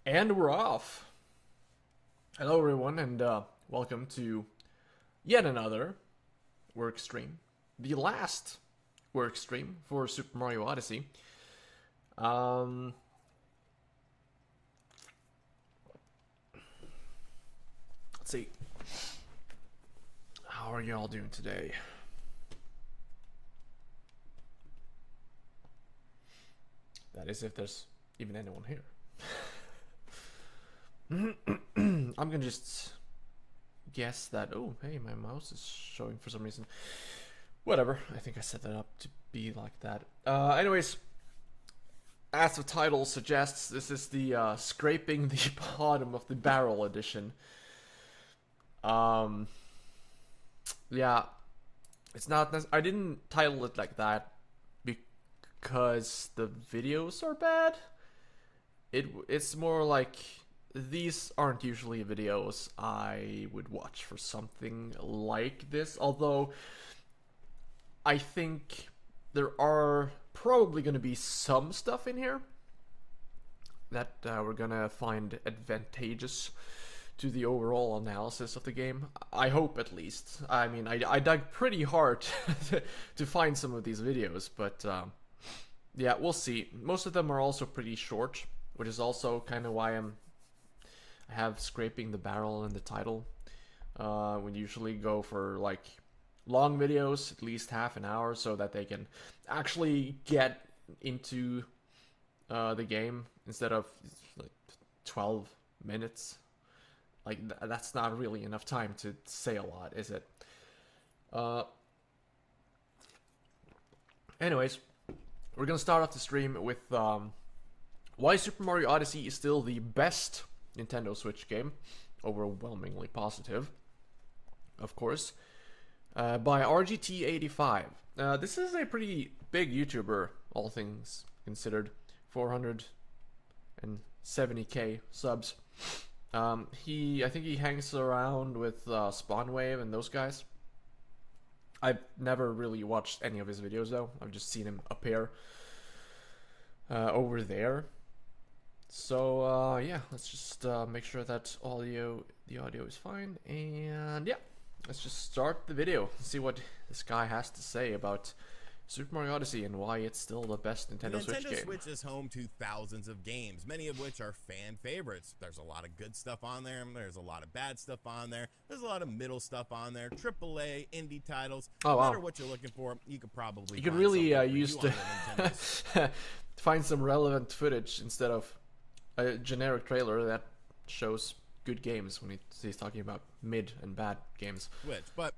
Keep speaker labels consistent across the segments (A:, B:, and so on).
A: And we're off. Hello, everyone, and welcome to yet another work stream. The last work stream for Super Mario Odyssey. Let's see. How are y'all doing today? That is, if there's even anyone here. I'm gonna just guess that. Oh, hey, my mouse is showing for some reason. Whatever. I think I set that up to be like that. Anyways, as the title suggests, this is the scraping the bottom of the barrel edition. Yeah, it's not. I didn't title it like that because the videos are bad. It's more like these aren't usually videos I would watch for something like this. Although I think there are probably going to be some stuff in here that we're gonna find advantageous to the overall analysis of the game. I hope, at least. I mean, I dug pretty hard to find some of these videos, but yeah, we'll see. Most of them are also pretty short, which is also kind of why I have scraping the barrel in the title. We usually go for like long videos, at least half an hour, so that they can actually get into the game instead of like 12 minutes. Like, that's not really enough time to say a lot, is it? Anyways, we're gonna start off the stream with why Super Mario Odyssey is still the best Nintendo Switch game. Overwhelmingly positive, of course. By RGT85. This is a pretty big YouTuber, all things considered. 470k subs. I think he hangs around with Spawnwave and those guys. I've never really watched any of his videos though. I've just seen him appear over there. So yeah, let's just make sure that the audio is fine, and yeah, let's just start the video. See what this guy has to say about Super Mario Odyssey and why it's still the best Nintendo Switch game.
B: Nintendo Switch is home to thousands of games, many of which are fan favorites. There's a lot of good stuff on there. There's a lot of bad stuff on there. There's a lot of middle stuff on there. AAA, indie titles.
A: Oh, wow.
B: No matter what you're looking for, you could probably.
A: You could really use to find some relevant footage instead of a generic trailer that shows good games when he's talking about mid and bad games.
B: But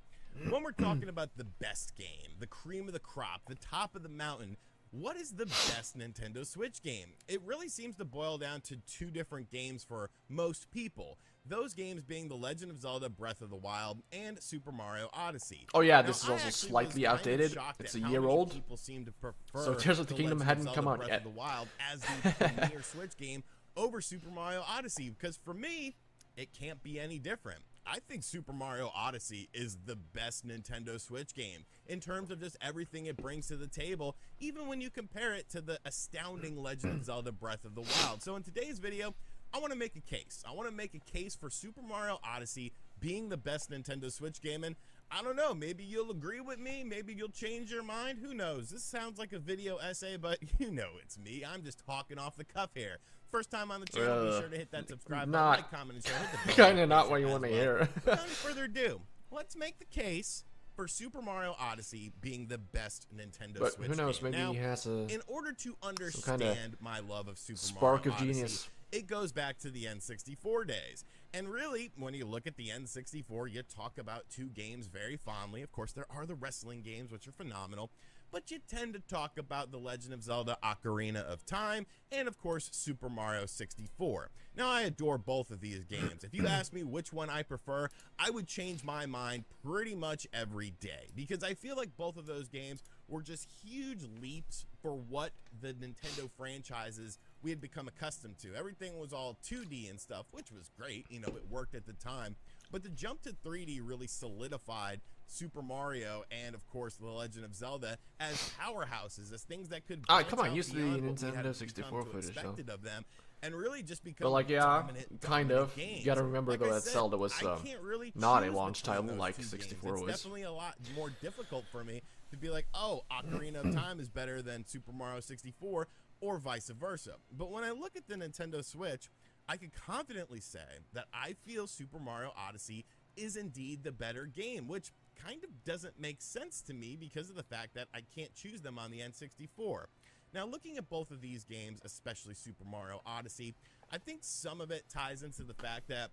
B: when we're talking about the best game, the cream of the crop, the top of the mountain, what is the best Nintendo Switch game? It really seems to boil down to two different games for most people. Those games being The Legend of Zelda Breath of the Wild and Super Mario Odyssey.
A: Oh yeah,
B: now,
A: this is also slightly outdated. It's a year old.
B: People seem to prefer
A: so Tears of the Kingdom hadn't come out yet.
B: Breath of the Wild as the premier Switch game over Super Mario Odyssey, because for me, it can't be any different. I think Super Mario Odyssey is the best Nintendo Switch game in terms of just everything it brings to the table, even when you compare it to the astounding Legend of Zelda Breath of the Wild. So in today's video, I want to make a case. I want to make a case for Super Mario Odyssey being the best Nintendo Switch game, and I don't know, maybe you'll agree with me, maybe you'll change your mind, who knows? This sounds like a video essay, but you know it's me. I'm just talking off the cuff here. First time on the channel, be sure to hit that subscribe button, like, comment, and share.
A: Kind of not what you want to hear.
B: Without any further ado, let's make the case for Super Mario Odyssey being the best Nintendo Switch game.
A: Who knows, maybe
B: now,
A: he has
B: in order to understand my love of Super
A: spark
B: Mario
A: of
B: Odyssey,
A: genius.
B: It goes back to the N64 days. And really, when you look at the N64, you talk about two games very fondly. Of course, there are the wrestling games, which are phenomenal. But you tend to talk about The Legend of Zelda Ocarina of Time and, of course, Super Mario 64. Now, I adore both of these games. If you ask me which one I prefer, I would change my mind pretty much every day, because I feel like both of those games were just huge leaps for what the Nintendo franchises we had become accustomed to. Everything was all 2D and stuff, which was great. You know, it worked at the time. But the jump to 3D really solidified Super Mario and, of course, The Legend of Zelda as powerhouses, as things that could
A: come on,
B: branch
A: use
B: out
A: the
B: beyond what we had
A: Nintendo 64
B: become to
A: footage, though.
B: expected of them, and really just become
A: But like, yeah,
B: dominant
A: kind of.
B: games.
A: You gotta remember
B: Like
A: though
B: I
A: that
B: said,
A: Zelda was
B: I can't really
A: not a
B: choose
A: launch
B: between
A: title
B: those
A: like
B: two
A: 64
B: games.
A: was.
B: It's definitely a lot more difficult for me to be like, oh, Ocarina of Time is better than Super Mario 64, or vice versa. But when I look at the Nintendo Switch, I can confidently say that I feel Super Mario Odyssey is indeed the better game, which kind of doesn't make sense to me because of the fact that I can't choose them on the N64. Now, looking at both of these games, especially Super Mario Odyssey, I think some of it ties into the fact that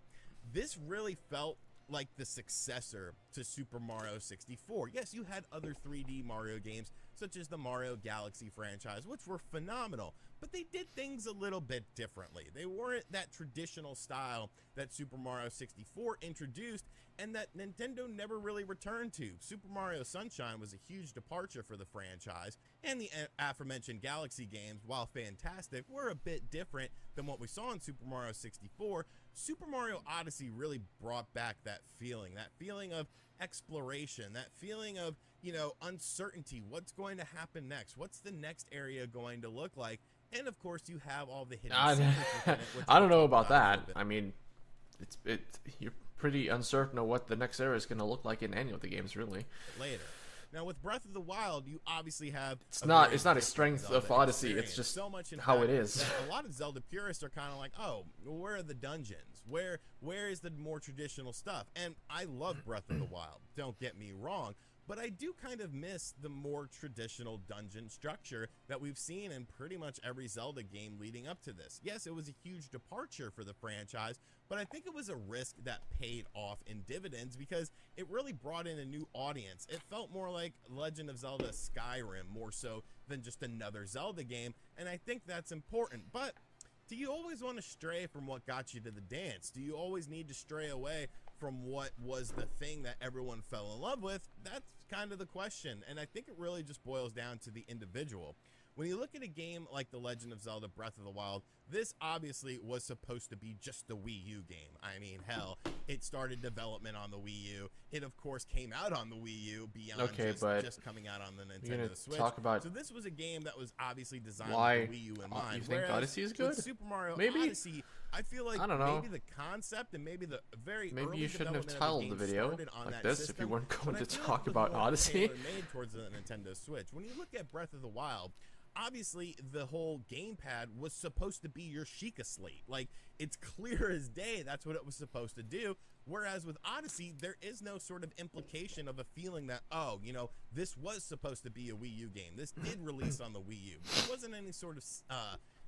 B: this really felt like the successor to Super Mario 64. Yes, you had other 3D Mario games, such as the Mario Galaxy franchise, which were phenomenal, but they did things a little bit differently. They weren't that traditional style that Super Mario 64 introduced and that Nintendo never really returned to. Super Mario Sunshine was a huge departure for the franchise, and the aforementioned Galaxy games, while fantastic, were a bit different than what we saw in Super Mario 64. Super Mario Odyssey really brought back that feeling of exploration, that feeling of, you know, uncertainty. What's going to happen next? What's the next area going to look like? And of course, you have all the hidden secrets within it, which
A: I don't know
B: we'll
A: about
B: talk about a
A: that.
B: little bit.
A: I mean, you're pretty uncertain of what the next era is going to look like in any of the games, really.
B: Later. Now, with Breath of the Wild, you obviously have
A: It's not a
B: different
A: strength
B: Zelda
A: of Odyssey.
B: experience.
A: It's just
B: so much in
A: how
B: fact
A: it is.
B: that a lot of Zelda purists are kind of like, oh, where are the dungeons? Where is the more traditional stuff? And I love Breath of the Wild. Don't get me wrong. But I do kind of miss the more traditional dungeon structure that we've seen in pretty much every Zelda game leading up to this. Yes, it was a huge departure for the franchise, but I think it was a risk that paid off in dividends because it really brought in a new audience. It felt more like Legend of Zelda Skyrim, more so than just another Zelda game, and I think that's important. But do you always want to stray from what got you to the dance? Do you always need to stray away from what was the thing that everyone fell in love with? That's kind of the question, and I think it really just boils down to the individual. When you look at a game like The Legend of Zelda Breath of the Wild, this obviously was supposed to be just a Wii U game. I mean, hell, it started development on the Wii U. It, of course, came out on the Wii U beyond just coming out on the Nintendo Switch.
A: Talk about
B: so this was a game that was obviously designed
A: why
B: with the Wii U in mind.
A: you think Odyssey is good?
B: With Super Mario
A: Maybe?
B: Odyssey, I feel like
A: I don't know.
B: maybe the concept and maybe the very
A: Maybe
B: early
A: you shouldn't have
B: development of
A: titled the video
B: started on
A: like
B: that
A: this if
B: system,
A: you weren't going
B: but
A: to
B: I feel
A: talk
B: like it was
A: about
B: more
A: Odyssey.
B: tailor-made towards the Nintendo Switch. When you look at Breath of the Wild, obviously the whole gamepad was supposed to be your Sheikah slate. Like, it's clear as day that's what it was supposed to do. Whereas with Odyssey, there is no sort of implication of a feeling that, oh, you know, this was supposed to be a Wii U game. This did release on the Wii U. There wasn't any sort of,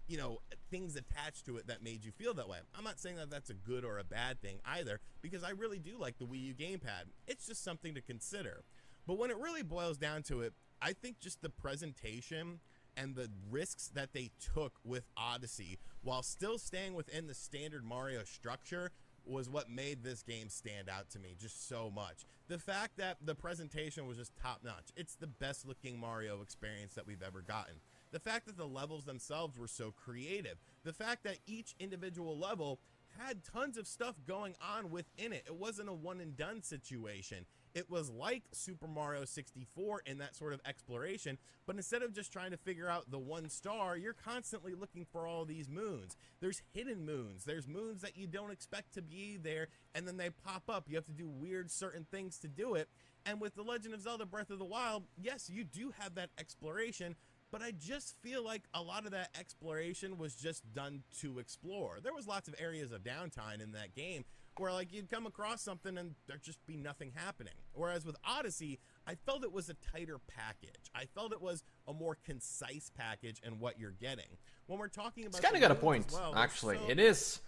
B: you know, things attached to it that made you feel that way. I'm not saying that that's a good or a bad thing either, because I really do like the Wii U gamepad. It's just something to consider. But when it really boils down to it, I think just the presentation and the risks that they took with Odyssey while still staying within the standard Mario structure was what made this game stand out to me just so much. The fact that the presentation was just top notch. It's the best looking Mario experience that we've ever gotten. The fact that the levels themselves were so creative. The fact that each individual level had tons of stuff going on within it. It wasn't a one and done situation. It was like Super Mario 64 in that sort of exploration, but instead of just trying to figure out the one star, you're constantly looking for all these moons. There's hidden moons. There's moons that you don't expect to be there, and then they pop up. You have to do weird certain things to do it. And with The Legend of Zelda Breath of the Wild, yes, you do have that exploration, but I just feel like a lot of that exploration was just done to explore. There was lots of areas of downtime in that game where, like, you'd come across something and there'd just be nothing happening. Whereas with Odyssey, I felt it was a tighter package. I felt it was a more concise package in what you're getting. When we're talking about,
A: It's kind of got a point, actually. It is,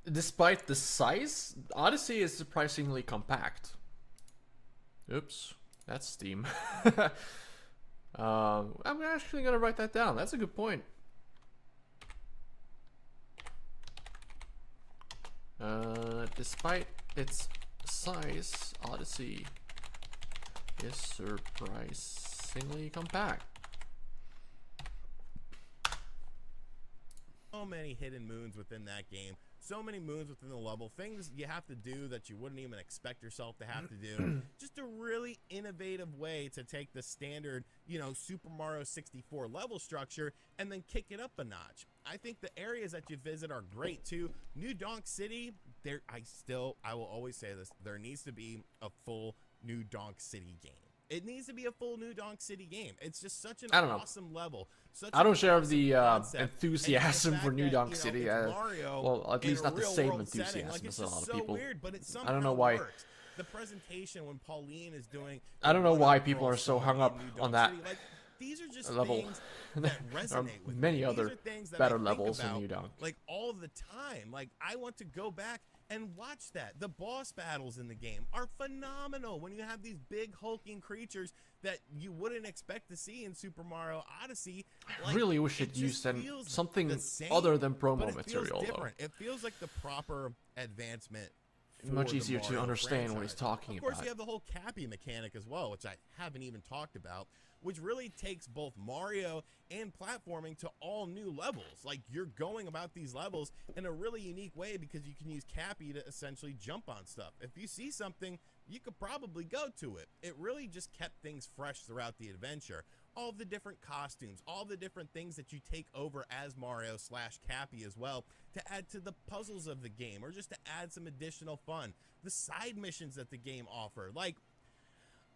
A: despite the size, Odyssey is surprisingly compact. Oops, that's Steam. I'm actually gonna write that down. That's a good point. Despite its size, Odyssey is surprisingly compact.
B: So many hidden moons within that game. So many moons within the level, things you have to do that you wouldn't even expect yourself to have to do. Just a really innovative way to take the standard, you know, Super Mario 64 level structure and then kick it up a notch. I think the areas that you visit are great too. New Donk City, I will always say this, there needs to be a full New Donk City game. It needs to be a full New Donk City game. It's just such an awesome level.
A: I don't share the enthusiasm for New Donk City. Well, at least not the same enthusiasm as a lot of people.
B: Weird, but
A: I don't know why.
B: Works. The presentation when Pauline is doing.
A: I don't know why people are so hung up on that
B: these are just
A: level.
B: things that resonate with
A: many
B: me.
A: other better levels in New Donk.
B: Like all the time. Like I want to go back and watch that. The boss battles in the game are phenomenal when you have these big hulking creatures that you wouldn't expect to see in Super Mario Odyssey.
A: I really wish it used something other than promo material, though.
B: It feels like the proper advancement.
A: Much easier to understand what he's talking about.
B: Of course, you have the whole Cappy mechanic as well, which I haven't even talked about, which really takes both Mario and platforming to all new levels. Like, you're going about these levels in a really unique way because you can use Cappy to essentially jump on stuff. If you see something, you could probably go to it. It really just kept things fresh throughout the adventure. All the different costumes, all the different things that you take over as Mario / Cappy as well to add to the puzzles of the game or just to add some additional fun. The side missions that the game offer. Like,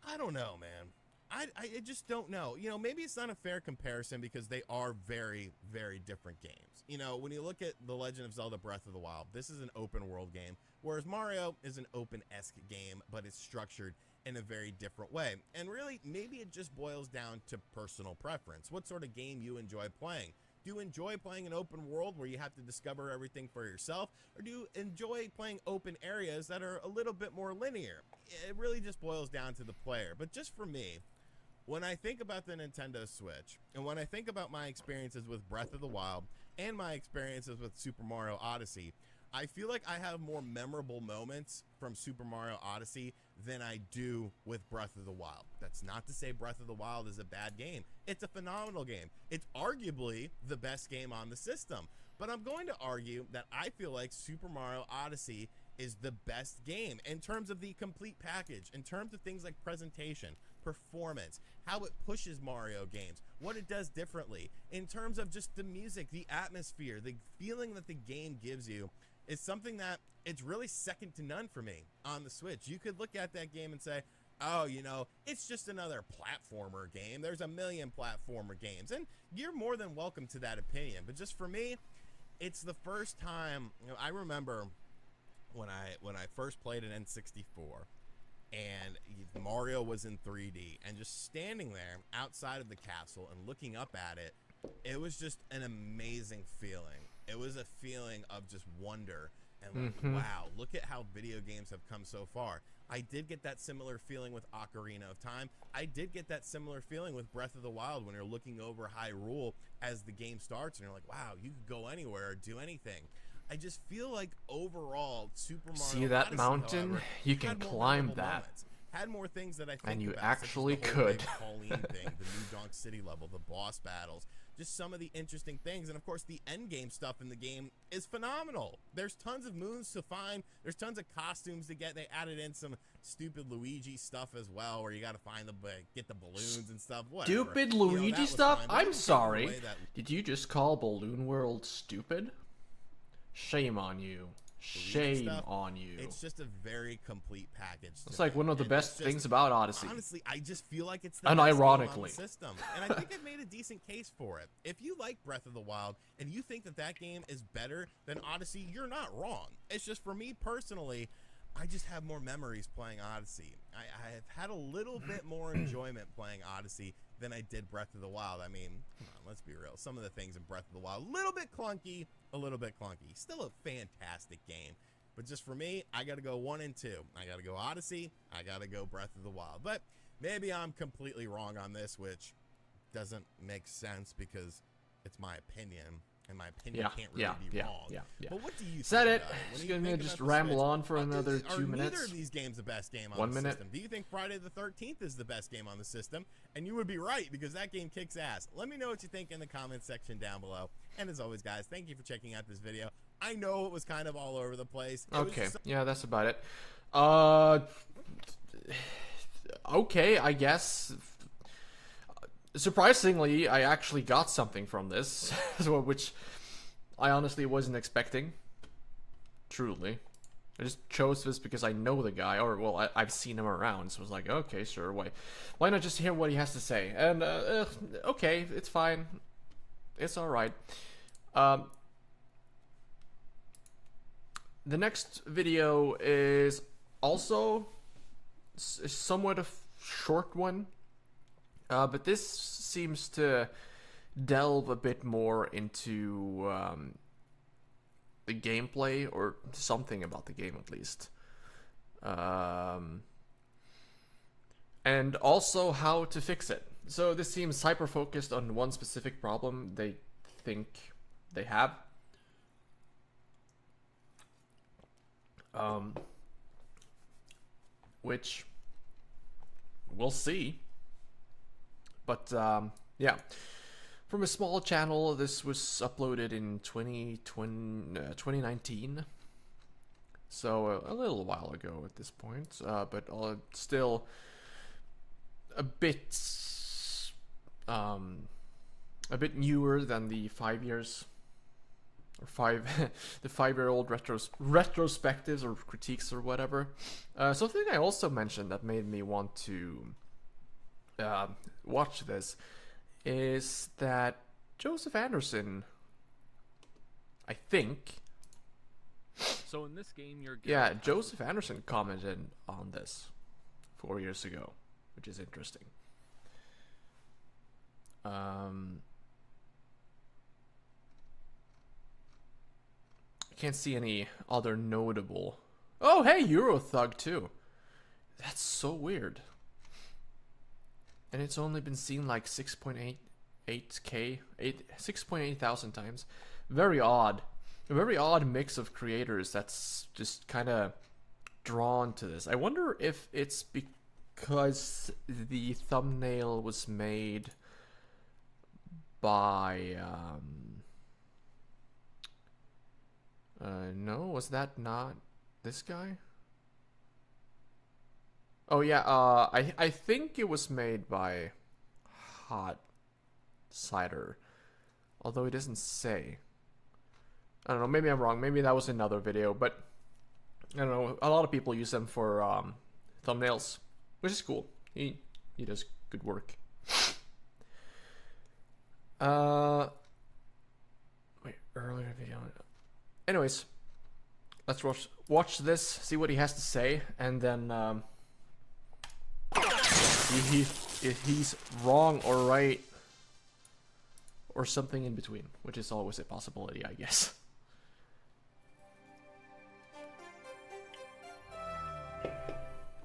B: I don't know, man. I just don't know. You know, maybe it's not a fair comparison because they are very, very different games. You know, when you look at The Legend of Zelda Breath of the Wild, this is an open world game, whereas Mario is an open-esque game, but it's structured in a very different way. And really, maybe it just boils down to personal preference. What sort of game you enjoy playing? Do you enjoy playing an open world where you have to discover everything for yourself? Or do you enjoy playing open areas that are a little bit more linear? It really just boils down to the player. But just for me, when I think about the Nintendo Switch, and when I think about my experiences with Breath of the Wild and my experiences with Super Mario Odyssey, I feel like I have more memorable moments from Super Mario Odyssey than I do with Breath of the Wild. That's not to say Breath of the Wild is a bad game. It's a phenomenal game. It's arguably the best game on the system. But I'm going to argue that I feel like Super Mario Odyssey is the best game in terms of the complete package, in terms of things like presentation, performance, how it pushes Mario games, what it does differently, in terms of just the music, the atmosphere, the feeling that the game gives you. Is something that it's really second to none for me on the Switch. You could look at that game and say, oh, you know, it's just another platformer game. There's a million platformer games. And you're more than welcome to that opinion. But just for me, it's the first time, you know, I remember when I first played an N64 and Mario was in 3D and just standing there outside of the castle and looking up at it, it was just an amazing feeling. It was a feeling of just wonder and like, wow, look at how video games have come so far. I did get that similar feeling with Ocarina of Time. I did get that similar feeling with Breath of the Wild when you're looking over Hyrule as the game starts and you're like, wow, you could go anywhere or do anything. I just feel like overall Super Mario
A: See that
B: Odyssey,
A: mountain?
B: however,
A: You can climb that.
B: Moments. Had more things that I think
A: And you
B: about,
A: actually
B: such as the whole
A: could.
B: big Pauline thing, the New Donk City level, the boss battles, just some of the interesting things. And of course, the end game stuff in the game is phenomenal. There's tons of moons to find. There's tons of costumes to get. They added in some stupid Luigi stuff as well, where you got to find the get the balloons and stuff. Whatever.
A: Stupid Luigi stuff? I'm sorry. Did you just call Balloon World stupid? Shame on you. Shame on you.
B: It's just a very complete package.
A: It's like one of the best things about Odyssey.
B: Honestly, I just feel like it's the best game on the system, and I think I've made a decent case for it. If you like Breath of the Wild and you think that that game is better than Odyssey, you're not wrong. It's just for me personally, I just have more memories playing Odyssey. I have had a little bit more enjoyment playing Odyssey than I did Breath of the Wild. I mean, come on, let's be real. Some of the things in Breath of the Wild, a little bit clunky. Still a fantastic game. But just for me, I got to go 1 and 2. I got to go Odyssey. I got to go Breath of the Wild. But maybe I'm completely wrong on this, which doesn't make sense because it's my opinion. in my opinion, can't really be wrong. But what do you
A: Is that
B: think
A: it?
B: about it? When
A: Just
B: you
A: gonna
B: think
A: just
B: about the
A: ramble
B: Switch,
A: on for another 2 minutes.
B: Are neither of these games the best game on
A: 1
B: the
A: minute.
B: system? Do you think Friday the 13th is the best game on the system? And you would be right, because that game kicks ass. Let me know what you think in the comments section down below. And as always, guys, thank you for checking out this video. I know it was kind of all over the place.
A: Okay, yeah, that's about it. Okay, I guess. Surprisingly, I actually got something from this, which I honestly wasn't expecting. Truly. I just chose this because I know the guy, or, well, I've seen him around, so I was like, okay, sure, why not just hear what he has to say? And, okay, it's fine. It's alright. The next video is also somewhat a short one. But this seems to delve a bit more into the gameplay, or something about the game at least. And also how to fix it. So this seems hyper-focused on one specific problem they think they have. Which we'll see. But, yeah. From a small channel, this was uploaded in 2019. So, a little while ago at this point. But still a bit newer than the 5 years. Or the 5-year-old retrospectives or critiques or whatever. Something I also mentioned that made me want to watch this is that Joseph Anderson, I think.
C: So in this game,
A: Joseph Anderson commented on this 4 years ago, which is interesting. I can't see any other notable. Oh, hey, Eurothug too. That's so weird. And it's only been seen like 6.8 thousand times. Very odd. A very odd mix of creators that's just kind of drawn to this. I wonder if it's because the thumbnail was made by no, was that not this guy? Oh yeah, I think it was made by Hot Cider, although it doesn't say. I don't know, maybe I'm wrong, maybe that was another video, but I don't know, a lot of people use them for thumbnails, which is cool. He does good work. Wait, earlier video. Anyways, let's watch this, see what he has to say, and then see if he's wrong or right, or something in between, which is always a possibility, I guess.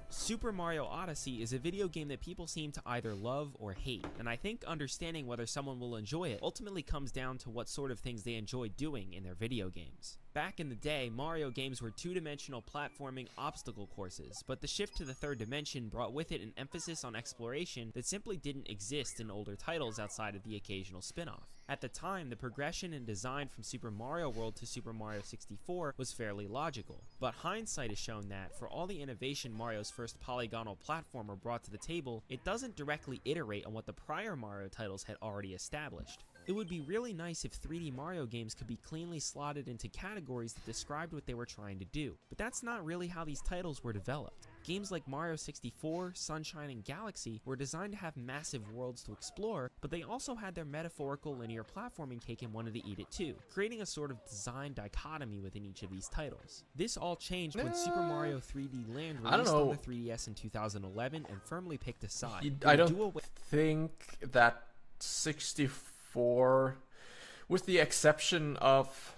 D: Super Mario Odyssey is a video game that people seem to either love or hate, and I think understanding whether someone will enjoy it ultimately comes down to what sort of things they enjoy doing in their video games. Back in the day, Mario games were two-dimensional platforming obstacle courses, but the shift to the third dimension brought with it an emphasis on exploration that simply didn't exist in older titles outside of the occasional spin-off. At the time, the progression and design from Super Mario World to Super Mario 64 was fairly logical, but hindsight has shown that, for all the innovation Mario's first polygonal platformer brought to the table, it doesn't directly iterate on what the prior Mario titles had already established. It would be really nice if 3D Mario games could be cleanly slotted into categories that described what they were trying to do, but that's not really how these titles were developed. Games like Mario 64, Sunshine, and Galaxy were designed to have massive worlds to explore, but they also had their metaphorical linear platforming cake and wanted to eat it too, creating a sort of design dichotomy within each of these titles. This all changed when Super Mario 3D Land released on the 3DS in 2011 and firmly picked a side.
A: I don't think that 64, with the exception of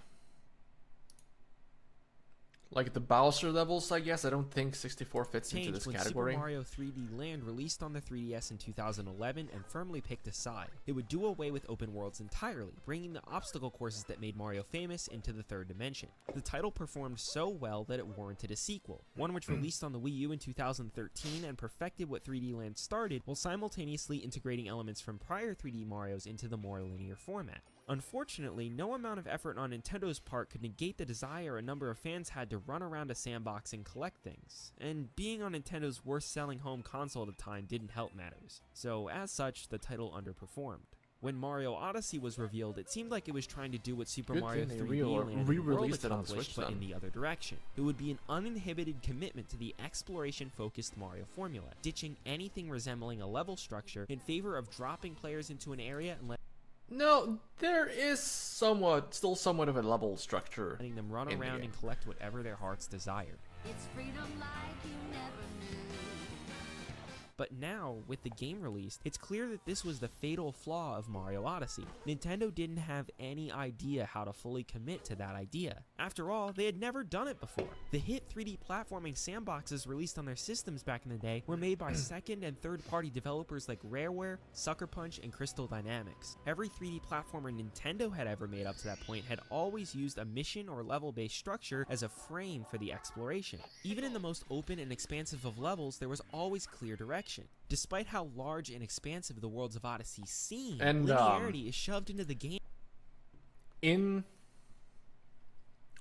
A: Like the Bowser levels, I guess. I don't think 64 fits into this
D: When
A: category.
D: Super Mario 3D Land released on the 3DS in 2011 and firmly picked a side. It would do away with open worlds entirely, bringing the obstacle courses that made Mario famous into the third dimension. The title performed so well that it warranted a sequel, one which released on the Wii U in 2013 and perfected what 3D Land started while simultaneously integrating elements from prior 3D Marios into the more linear format. Unfortunately, no amount of effort on Nintendo's part could negate the desire a number of fans had to run around a sandbox and collect things, and being on Nintendo's worst-selling home console at the time didn't help matters, so as such, the title underperformed. When Mario Odyssey was revealed, it seemed like it was trying to do what Super
A: Good
D: Mario
A: thing they
D: 3D Land and World
A: re-released it on
D: accomplished,
A: Switch
D: but in
A: then.
D: the other direction. It would be an uninhibited commitment to the exploration-focused Mario formula, ditching anything resembling a level structure in favor of dropping players into an area and
A: No, there is still somewhat of a level structure.
D: letting them run
A: in the
D: around
A: game.
D: and collect whatever their hearts desire.
E: It's freedom like you never knew.
D: But now, with the game released, it's clear that this was the fatal flaw of Mario Odyssey. Nintendo didn't have any idea how to fully commit to that idea. After all, they had never done it before. The hit 3D platforming sandboxes released on their systems back in the day were made by second and third party developers like Rareware, Sucker Punch, and Crystal Dynamics. Every 3D platformer Nintendo had ever made up to that point had always used a mission or level based structure as a frame for the exploration. Even in the most open and expansive of levels, there was always clear direction. Despite how large and expansive the worlds of Odyssey seem,
A: And,
D: linearity is shoved into the game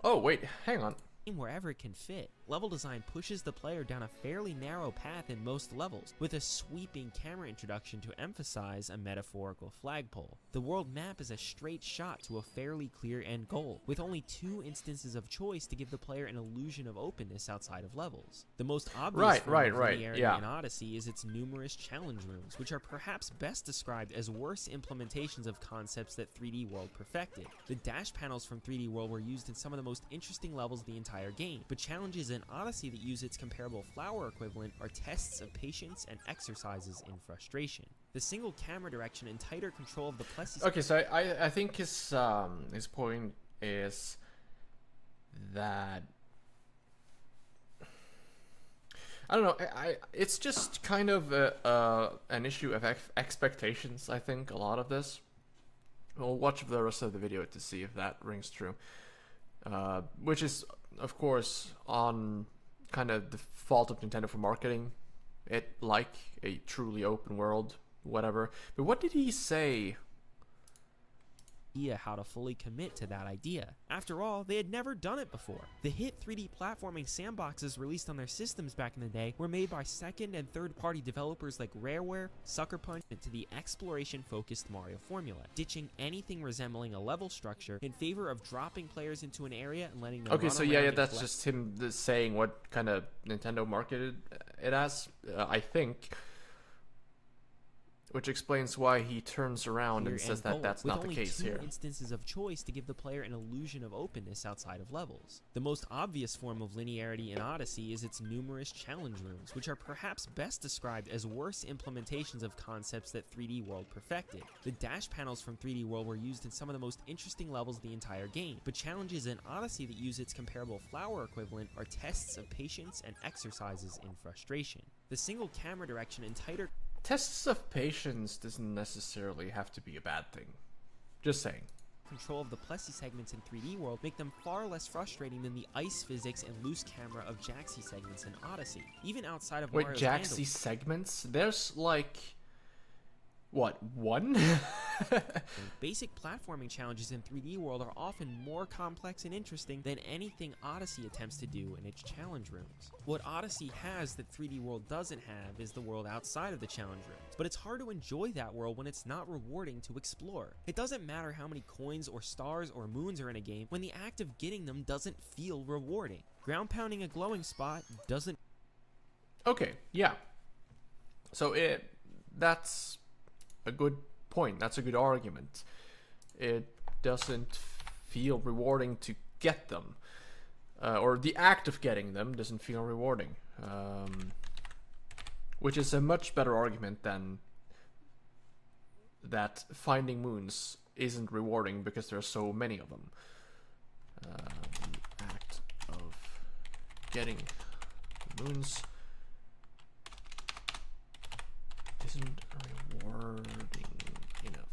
A: Oh, wait, hang on.
D: wherever it can fit. Level design pushes the player down a fairly narrow path in most levels, with a sweeping camera introduction to emphasize a metaphorical flagpole. The world map is a straight shot to a fairly clear end goal, with only 2 instances of choice to give the player an illusion of openness outside of levels. The most obvious form of linearity
A: yeah.
D: in Odyssey is its numerous challenge rooms, which are perhaps best described as worse implementations of concepts that 3D World perfected. The dash panels from 3D World were used in some of the most interesting levels of the entire game, but challenges in Odyssey that use its comparable flower equivalent are tests of patience and exercises in frustration. The single camera direction and tighter control of the Plessis
A: Okay, so I think his point is that I don't know. It's just kind of an issue of expectations. I think a lot of this. We'll watch the rest of the video to see if that rings true. Which is, of course, on kind of the fault of Nintendo for marketing it like a truly open world, whatever. But what did he say?
D: How to fully commit to that idea. After all, they had never done it before. The hit 3D platforming sandboxes released on their systems back in the day were made by second and third party developers like Rareware, Sucker Punch, into the exploration focused Mario formula, ditching anything resembling a level structure in favor of dropping players into an area and letting them
A: Okay,
D: run
A: so
D: around
A: yeah,
D: and
A: that's
D: collect.
A: just him saying what kind of Nintendo marketed it as, I think. Which explains why he turns around
D: clear
A: and says
D: end
A: that
D: goal,
A: that's
D: with
A: not the
D: only
A: case
D: 2
A: here.
D: instances of choice to give the player an illusion of openness outside of levels. The most obvious form of linearity in Odyssey is its numerous challenge rooms, which are perhaps best described as worse implementations of concepts that 3D World perfected. The dash panels from 3D World were used in some of the most interesting levels of the entire game, but challenges in Odyssey that use its comparable flower equivalent are tests of patience and exercises in frustration. The single camera direction and tighter
A: Tests of patience doesn't necessarily have to be a bad thing. Just saying.
D: control of the Plessis segments in 3D World make them far less frustrating than the ice physics and loose camera of Jaxi segments in Odyssey. Even outside of
A: Wait,
D: Mario's
A: Jaxi segments? There's like... what, one?
D: basic platforming challenges in 3D World are often more complex and interesting than anything Odyssey attempts to do in its challenge rooms. What Odyssey has that 3D World doesn't have is the world outside of the challenge rooms, but it's hard to enjoy that world when it's not rewarding to explore. It doesn't matter how many coins or stars or moons are in a game when the act of getting them doesn't feel rewarding. Ground pounding a glowing spot doesn't.
A: Okay, yeah. So that's a good point. That's a good argument. It doesn't feel rewarding to get them. Or the act of getting them doesn't feel rewarding. Which is a much better argument than that finding moons isn't rewarding because there are so many of them. The act of getting moons isn't rewarding enough.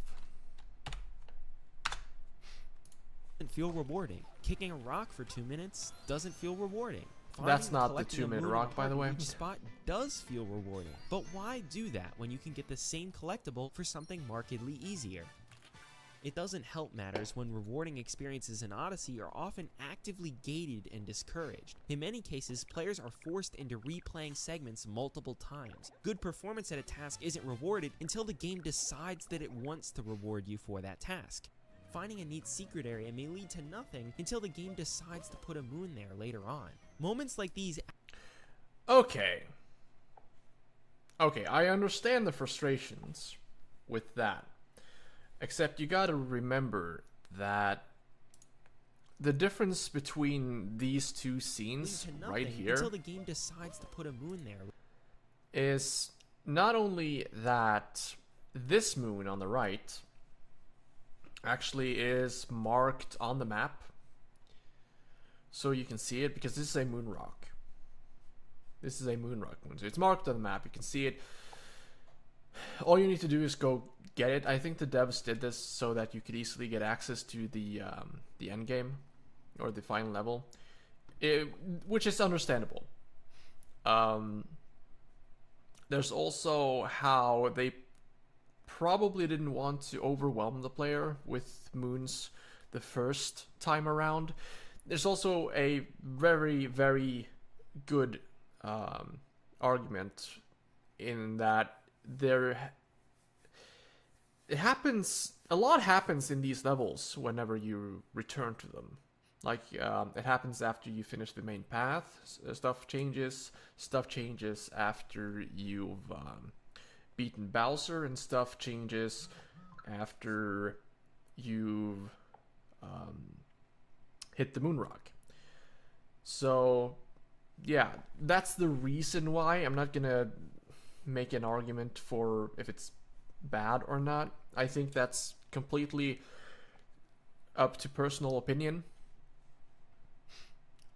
D: Doesn't feel rewarding. Kicking a rock for 2 minutes doesn't feel rewarding.
A: That's
D: Finding and
A: not the
D: collecting a
A: 2-minute
D: moon
A: rock, by the way.
D: in each spot does feel rewarding. But why do that when you can get the same collectible for something markedly easier? It doesn't help matters when rewarding experiences in Odyssey are often actively gated and discouraged. In many cases, players are forced into replaying segments multiple times. Good performance at a task isn't rewarded until the game decides that it wants to reward you for that task. Finding a neat secret area may lead to nothing until the game decides to put a moon there later on. Moments like these...
A: Okay. Okay, I understand the frustrations with that. Except you gotta remember that the difference between these two scenes right here
D: until the game decides to put a moon there
A: is not only that this moon on the right actually is marked on the map so you can see it, because this is a moon rock. This is a moon rock moon, so it's marked on the map, you can see it. All you need to do is go get it. I think the devs did this so that you could easily get access to the end game or the final level, which is understandable. There's also how they probably didn't want to overwhelm the player with moons the first time around. There's also a very, very good argument in that a lot happens in these levels whenever you return to them. Like, it happens after you finish the main path, stuff changes after you've beaten Bowser, and stuff changes after you've hit the moon rock. So, yeah, that's the reason why. I'm not gonna make an argument for if it's bad or not. I think that's completely up to personal opinion.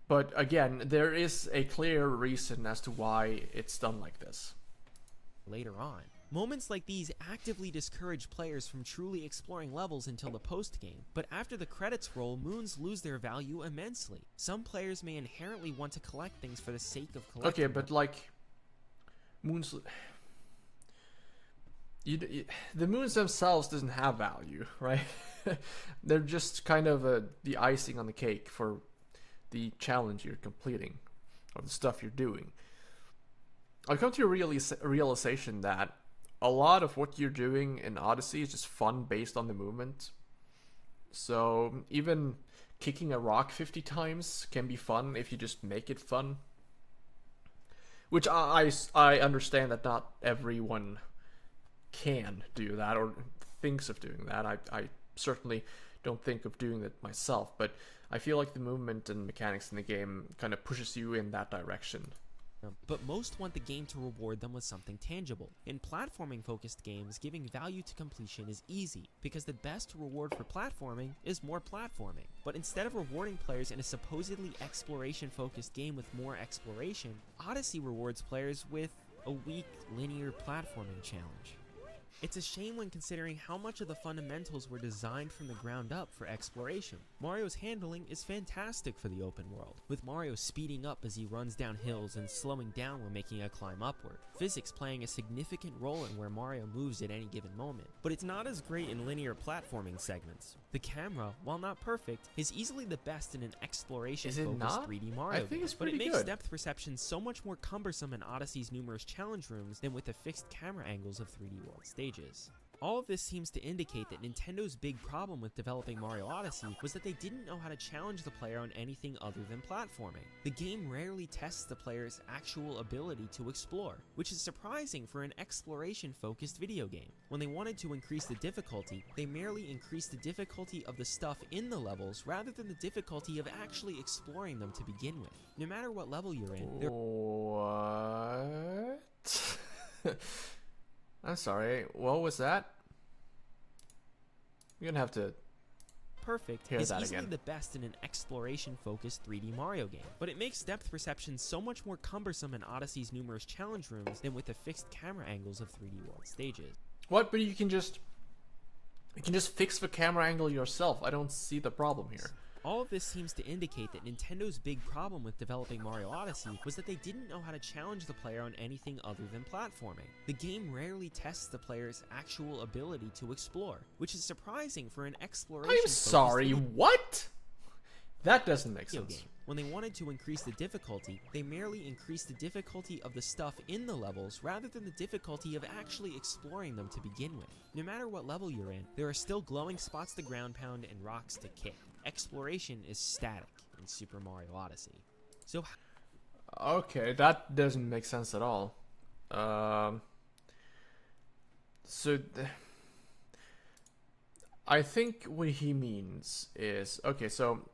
A: But again, there is a clear reason as to why it's done like this.
D: Later on. Moments like these actively discourage players from truly exploring levels until the post-game, but after the credits roll, moons lose their value immensely. Some players may inherently want to collect things for the sake of collecting.
A: Okay, but like, moons... the moons themselves doesn't have value, right? They're just kind of the icing on the cake for the challenge you're completing, or the stuff you're doing. I've come to a realization that a lot of what you're doing in Odyssey is just fun based on the movement. So even kicking a rock 50 times can be fun if you just make it fun. Which I understand that not everyone can do that or thinks of doing that. I certainly don't think of doing it myself, but I feel like the movement and mechanics in the game kind of pushes you in that direction.
D: But most want the game to reward them with something tangible. In platforming-focused games, giving value to completion is easy, because the best reward for platforming is more platforming. But instead of rewarding players in a supposedly exploration-focused game with more exploration, Odyssey rewards players with a weak, linear platforming challenge. It's a shame when considering how much of the fundamentals were designed from the ground up for exploration. Mario's handling is fantastic for the open world, with Mario speeding up as he runs down hills and slowing down when making a climb upward. Physics playing a significant role in where Mario moves at any given moment, but it's not as great in linear platforming segments. The camera, while not perfect, is easily the best in an exploration-focused 3D Mario game, but it makes depth perception so much more cumbersome in Odyssey's numerous challenge rooms than with the fixed camera angles of 3D World stages. All of this seems to indicate that Nintendo's big problem with developing Mario Odyssey was that they didn't know how to challenge the player on anything other than platforming. The game rarely tests the player's actual ability to explore, which is surprising for an exploration-focused video game. When they wanted to increase the difficulty, they merely increased the difficulty of the stuff in the levels rather than the difficulty of actually exploring them to begin with. No matter what level you're in,
A: What? I'm sorry, what was that? You're gonna have to
D: perfect
A: Hear
D: is
A: that
D: easily
A: again.
D: the best in an exploration-focused 3D Mario game, but it makes depth perception so much more cumbersome in Odyssey's numerous challenge rooms than with the fixed camera angles of 3D World stages.
A: What? But you can just fix the camera angle yourself. I don't see the problem here.
D: All of this seems to indicate that Nintendo's big problem with developing Mario Odyssey was that they didn't know how to challenge the player on anything other than platforming. The game rarely tests the player's actual ability to explore, which is surprising for an exploration.
A: I'm sorry, what? That doesn't make
D: Video
A: sense.
D: game. When they wanted to increase the difficulty, they merely increased the difficulty of the stuff in the levels rather than the difficulty of actually exploring them to begin with. No matter what level you're in, there are still glowing spots to ground pound and rocks to kick. Exploration is static in Super Mario Odyssey. So
A: Okay, that doesn't make sense at all. I think what he means is, okay, so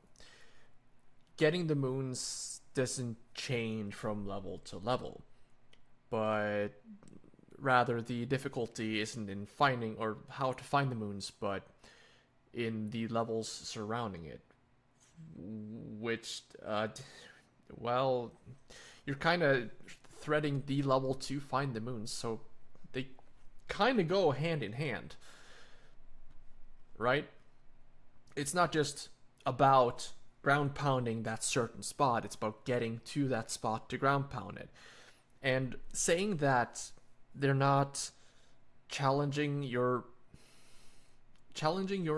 A: getting the moons doesn't change from level to level, but rather the difficulty isn't in finding or how to find the moons, but in the levels surrounding it, which, well, you're kind of threading the level to find the moons, so they kind of go hand in hand, right? It's not just about ground pounding that certain spot, it's about getting to that spot to ground pound it. And saying that they're not challenging your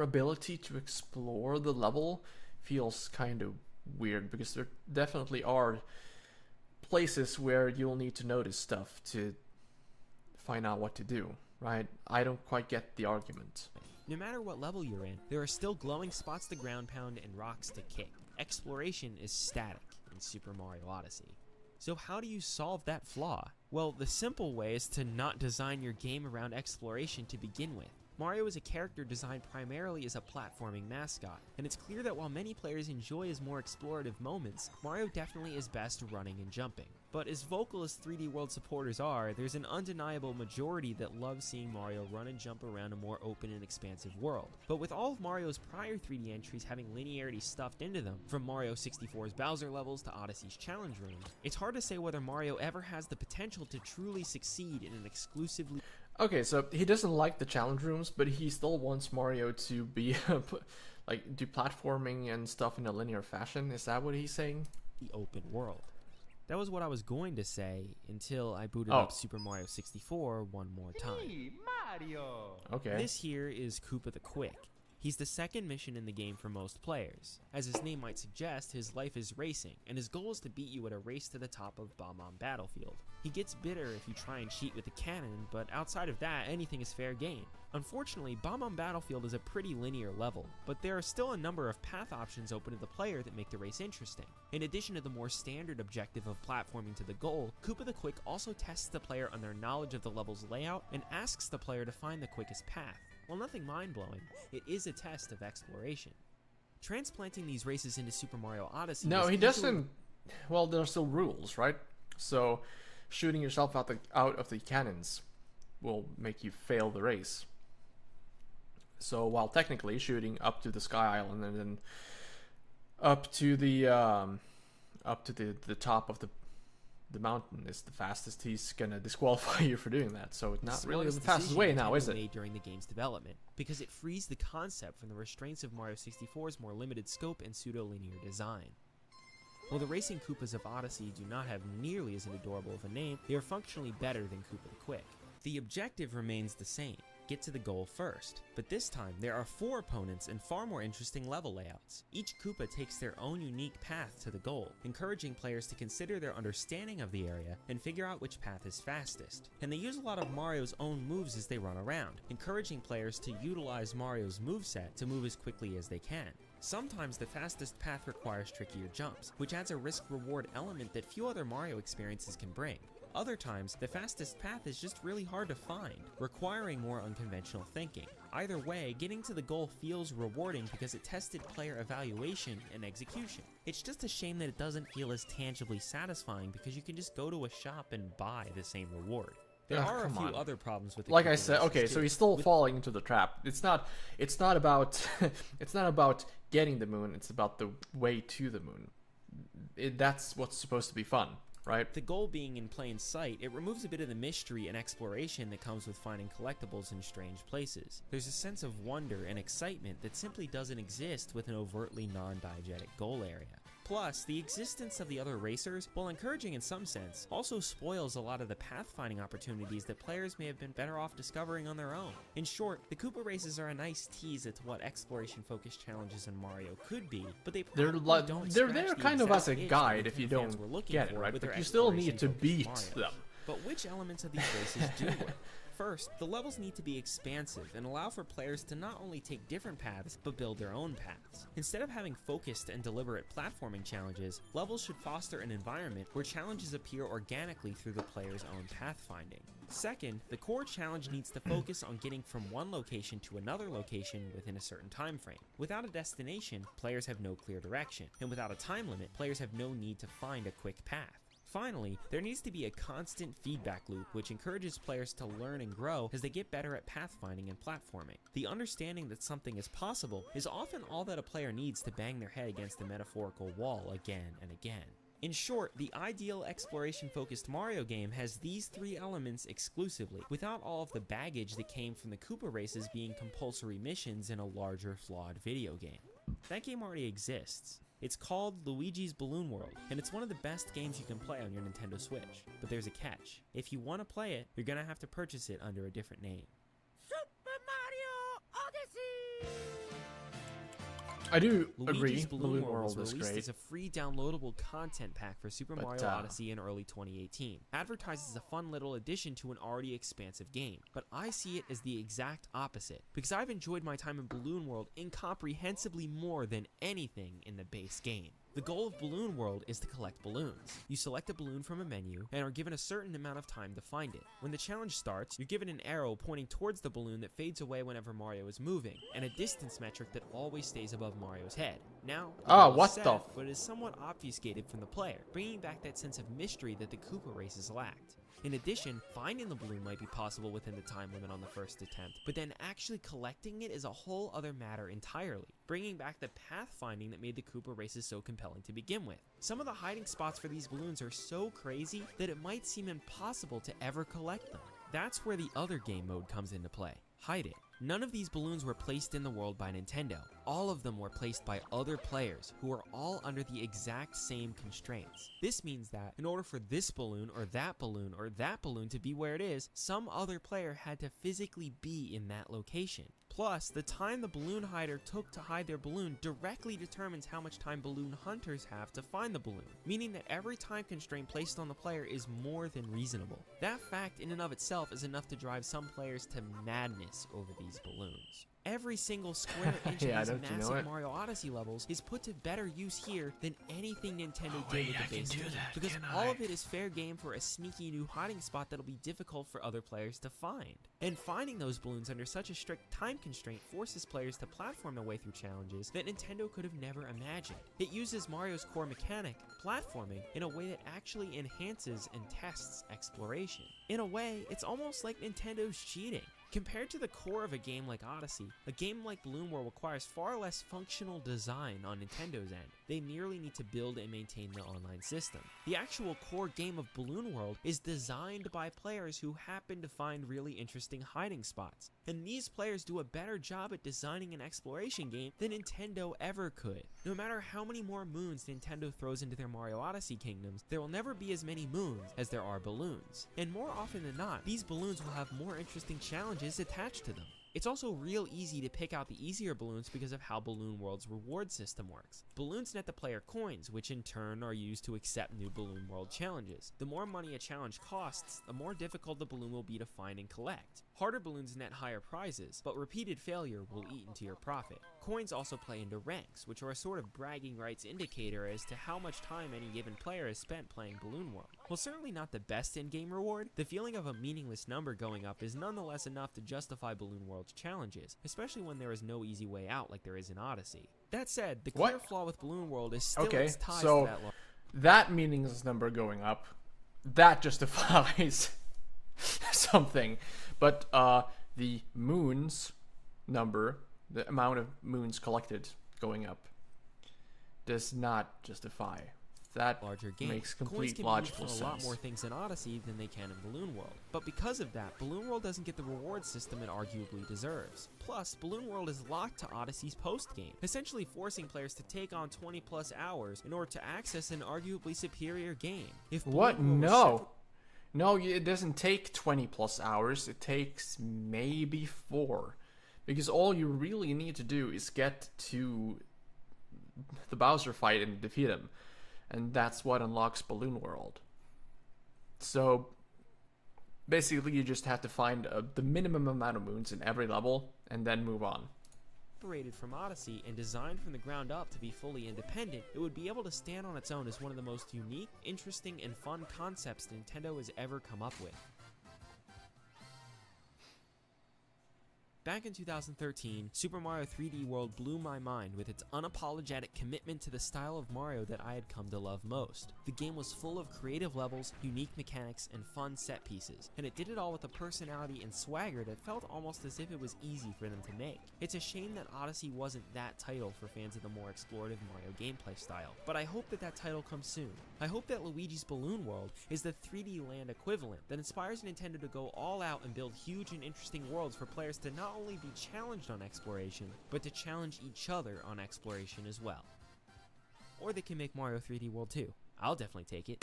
A: ability to explore the level feels kind of weird, because there definitely are places where you'll need to notice stuff to find out what to do, right? I don't quite get the argument.
D: no matter what level you're in, there are still glowing spots to ground pound and rocks to kick. Exploration is static in Super Mario Odyssey. So how do you solve that flaw? Well, the simple way is to not design your game around exploration to begin with. Mario is a character designed primarily as a platforming mascot, and it's clear that while many players enjoy his more explorative moments, Mario definitely is best running and jumping. But as vocal as 3D World supporters are, there's an undeniable majority that love seeing Mario run and jump around a more open and expansive world. But with all of Mario's prior 3D entries having linearity stuffed into them, from Mario 64's Bowser levels to Odyssey's challenge room, it's hard to say whether Mario ever has the potential to truly succeed in an exclusively
A: Okay, so he doesn't like the challenge rooms, but he still wants Mario to be like do platforming and stuff in a linear fashion. Is that what he's saying?
D: open world. That was what I was going to say until I booted
A: Oh.
D: up Super Mario 64 one more time.
A: Okay.
D: This here is Koopa the Quick. He's the second mission in the game for most players. As his name might suggest, his life is racing, and his goal is to beat you at a race to the top of Bomb-Bomb Battlefield. He gets bitter if you try and cheat with a cannon, but outside of that, anything is fair game. Unfortunately, Bomb-Bomb Battlefield is a pretty linear level, but there are still a number of path options open to the player that make the race interesting. In addition to the more standard objective of platforming to the goal, Koopa the Quick also tests the player on their knowledge of the level's layout and asks the player to find the quickest path. While nothing mind-blowing, it is a test of exploration. Transplanting these races into Super Mario Odyssey...
A: No,
D: was
A: he
D: easily-
A: doesn't. Well, there are still rules, right? So, shooting yourself out of the cannons will make you fail the race. So, while technically shooting up to the Sky Island and then up to the top of the mountain is the fastest, he's gonna disqualify you for doing that. So it's not really the
D: smartest
A: fastest
D: decision
A: way now,
D: Nintendo
A: is it?
D: made during the game's development, because it frees the concept from the restraints of Mario 64's more limited scope and pseudo-linear design. While the racing Koopas of Odyssey do not have nearly as adorable of a name, they are functionally better than Koopa the Quick. The objective remains the same: get to the goal first. But this time, there are 4 opponents and far more interesting level layouts. Each Koopa takes their own unique path to the goal, encouraging players to consider their understanding of the area and figure out which path is fastest. And they use a lot of Mario's own moves as they run around, encouraging players to utilize Mario's moveset to move as quickly as they can. Sometimes the fastest path requires trickier jumps, which adds a risk-reward element that few other Mario experiences can bring. Other times, the fastest path is just really hard to find, requiring more unconventional thinking. Either way, getting to the goal feels rewarding because it tested player evaluation and execution. It's just a shame that it doesn't feel as tangibly satisfying because you can just go to a shop and buy the same reward. There are a
A: come
D: few
A: on.
D: other problems with the
A: Like I
D: Cooper
A: said,
D: races,
A: okay, so
D: too.
A: he's still falling into the trap. It's not about it's not about getting the moon. It's about the way to the moon. That's what's supposed to be fun, right?
D: The goal being in plain sight, it removes a bit of the mystery and exploration that comes with finding collectibles in strange places. There's a sense of wonder and excitement that simply doesn't exist with an overtly non-diegetic goal area. Plus, the existence of the other racers, while encouraging in some sense, also spoils a lot of the pathfinding opportunities that players may have been better off discovering on their own. In short, the Koopa races are a nice tease as to what exploration-focused challenges in Mario could be, but they probably don't
A: They're
D: scratch
A: there
D: the
A: kind of as a
D: exact itch that
A: guide if
D: Nintendo
A: you
D: fans
A: don't
D: were looking
A: get it,
D: for
A: right?
D: with
A: But
D: their
A: you still need to
D: exploration-focused
A: beat
D: Marios.
A: them.
D: But which elements of these races do work? First, the levels need to be expansive and allow for players to not only take different paths, but build their own paths. Instead of having focused and deliberate platforming challenges, levels should foster an environment where challenges appear organically through the player's own pathfinding. Second, the core challenge needs to focus on getting from one location to another location within a certain time frame. Without a destination, players have no clear direction, and without a time limit, players have no need to find a quick path. Finally, there needs to be a constant feedback loop which encourages players to learn and grow as they get better at pathfinding and platforming. The understanding that something is possible is often all that a player needs to bang their head against the metaphorical wall again and again. In short, the ideal exploration-focused Mario game has these three elements exclusively, without all of the baggage that came from the Koopa races being compulsory missions in a larger, flawed video game. That game already exists. It's called Luigi's Balloon World, and it's one of the best games you can play on your Nintendo Switch. But there's a catch. If you want to play it, you're gonna have to purchase it under a different name.
E: Super Mario Odyssey!
A: I do
D: Luigi's
A: agree.
D: Balloon World
A: World
D: was
A: is
D: released
A: great.
D: as a free downloadable content pack for Super
A: But,
D: Mario Odyssey in early 2018. Advertised as a fun little addition to an already expansive game, but I see it as the exact opposite, because I've enjoyed my time in Balloon World incomprehensibly more than anything in the base game. The goal of Balloon World is to collect balloons. You select a balloon from a menu and are given a certain amount of time to find it. When the challenge starts, you're given an arrow pointing towards the balloon that fades away whenever Mario is moving, and a distance metric that always stays above Mario's head. Now, the goal is
A: what
D: set,
A: the
D: but is somewhat obfuscated from the player, bringing back that sense of mystery that the Koopa races lacked. In addition, finding the balloon might be possible within the time limit on the first attempt, but then actually collecting it is a whole other matter entirely, bringing back the pathfinding that made the Koopa races so compelling to begin with. Some of the hiding spots for these balloons are so crazy that it might seem impossible to ever collect them. That's where the other game mode comes into play. Hide It. None of these balloons were placed in the world by Nintendo. All of them were placed by other players who are all under the exact same constraints. This means that in order for this balloon or that balloon or that balloon to be where it is, some other player had to physically be in that location. Plus, the time the balloon hider took to hide their balloon directly determines how much time balloon hunters have to find the balloon, meaning that every time constraint placed on the player is more than reasonable. That fact in and of itself is enough to drive some players to madness over these balloons. Every single square inch
A: Yeah,
D: of
A: don't
D: these
A: you know
D: massive
A: it?
D: Mario Odyssey levels is put to better use here than anything Nintendo did
A: wait,
D: with
A: I
D: the
A: can
D: base
A: do
D: game,
A: that,
D: because
A: can
D: all
A: I?
D: of it is fair game for a sneaky new hiding spot that'll be difficult for other players to find. And finding those balloons under such a strict time constraint forces players to platform their way through challenges that Nintendo could have never imagined. It uses Mario's core mechanic, platforming, in a way that actually enhances and tests exploration. In a way, it's almost like Nintendo's cheating. Compared to the core of a game like Odyssey, a game like Balloon World requires far less functional design on Nintendo's end. They merely need to build and maintain the online system. The actual core game of Balloon World is designed by players who happen to find really interesting hiding spots. And these players do a better job at designing an exploration game than Nintendo ever could. No matter how many more moons Nintendo throws into their Mario Odyssey kingdoms, there will never be as many moons as there are balloons. And more often than not, these balloons will have more interesting challenges attached to them. It's also real easy to pick out the easier balloons because of how Balloon World's reward system works. Balloons net the player coins, which in turn are used to accept new Balloon World challenges. The more money a challenge costs, the more difficult the balloon will be to find and collect. Harder balloons net higher prizes, but repeated failure will eat into your profit. Coins also play into ranks, which are a sort of bragging rights indicator as to how much time any given player has spent playing Balloon World. While certainly not the best in-game reward, the feeling of a meaningless number going up is nonetheless enough to justify Balloon World's challenges, especially when there is no easy way out like there is in Odyssey. That said, the clear
A: What?
D: flaw with Balloon World is still
A: Okay,
D: its ties
A: so
D: to that
A: that meaningless number going up, that justifies something. But the moons number, the amount of moons collected going up, does not justify. That
D: larger game.
A: makes
D: Coins
A: complete
D: can be used
A: logical
D: for a lot
A: sense.
D: more things in Odyssey than they can in Balloon World. But because of that, Balloon World doesn't get the reward system it arguably deserves. Plus, Balloon World is locked to Odyssey's post-game, essentially forcing players to take on 20 plus hours in order to access an arguably superior game. If
A: What?
D: Balloon World was
A: No. No, it doesn't take 20 plus hours. It takes maybe 4. Because all you really need to do is get to the Bowser fight and defeat him. And that's what unlocks Balloon World. So basically you just have to find the minimum amount of moons in every level and then move on.
D: separated from Odyssey and designed from the ground up to be fully independent, it would be able to stand on its own as one of the most unique, interesting, and fun concepts Nintendo has ever come up with. Back in 2013, Super Mario 3D World blew my mind with its unapologetic commitment to the style of Mario that I had come to love most. The game was full of creative levels, unique mechanics, and fun set pieces, and it did it all with a personality and swagger that felt almost as if it was easy for them to make. It's a shame that Odyssey wasn't that title for fans of the more explorative Mario gameplay style, but I hope that that title comes soon. I hope that Luigi's Balloon World is the 3D Land equivalent that inspires Nintendo to go all out and build huge and interesting worlds for players to not only be challenged on exploration, but to challenge each other on exploration as well. Or they can make Mario 3D World 2. I'll definitely take it.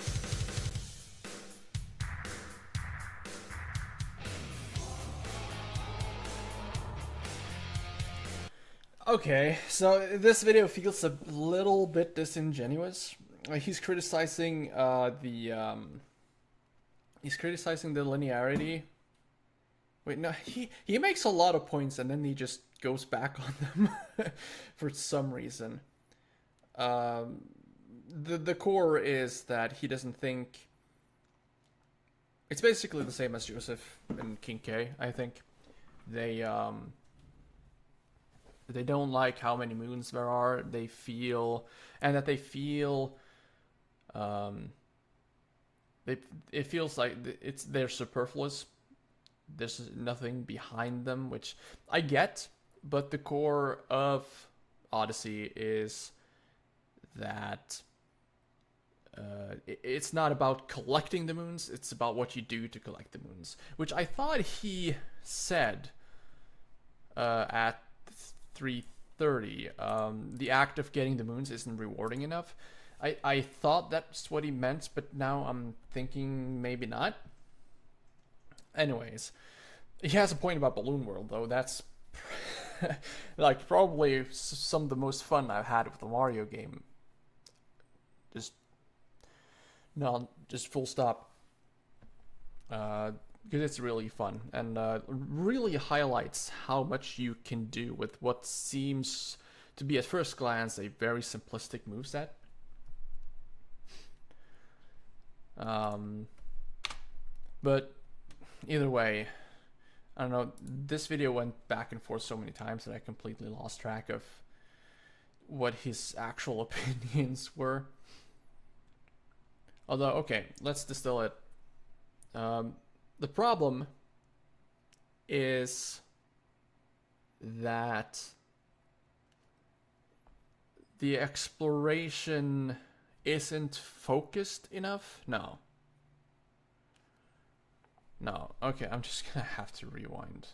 A: Okay, so this video feels a little bit disingenuous. He's criticizing he's criticizing the linearity. Wait, no, he makes a lot of points and then he just goes back on them for some reason. The core is that he doesn't think it's basically the same as Joseph and King K. I think they don't like how many moons there are. They feel it feels like they're superfluous. There's nothing behind them, which I get, but the core of Odyssey is that it's not about collecting the moons, it's about what you do to collect the moons, which I thought he said at 3:30. The act of getting the moons isn't rewarding enough. I thought that's what he meant, but now I'm thinking maybe not. Anyways, he has a point about Balloon World, though. That's like probably some of the most fun I've had with a Mario game. Just full stop. Because it's really fun and really highlights how much you can do with what seems to be at first glance a very simplistic moveset. But either way, I don't know, this video went back and forth so many times that I completely lost track of what his actual opinions were. Although, okay, let's distill it. The problem is that the exploration isn't focused enough? No. Okay, I'm just gonna have to rewind.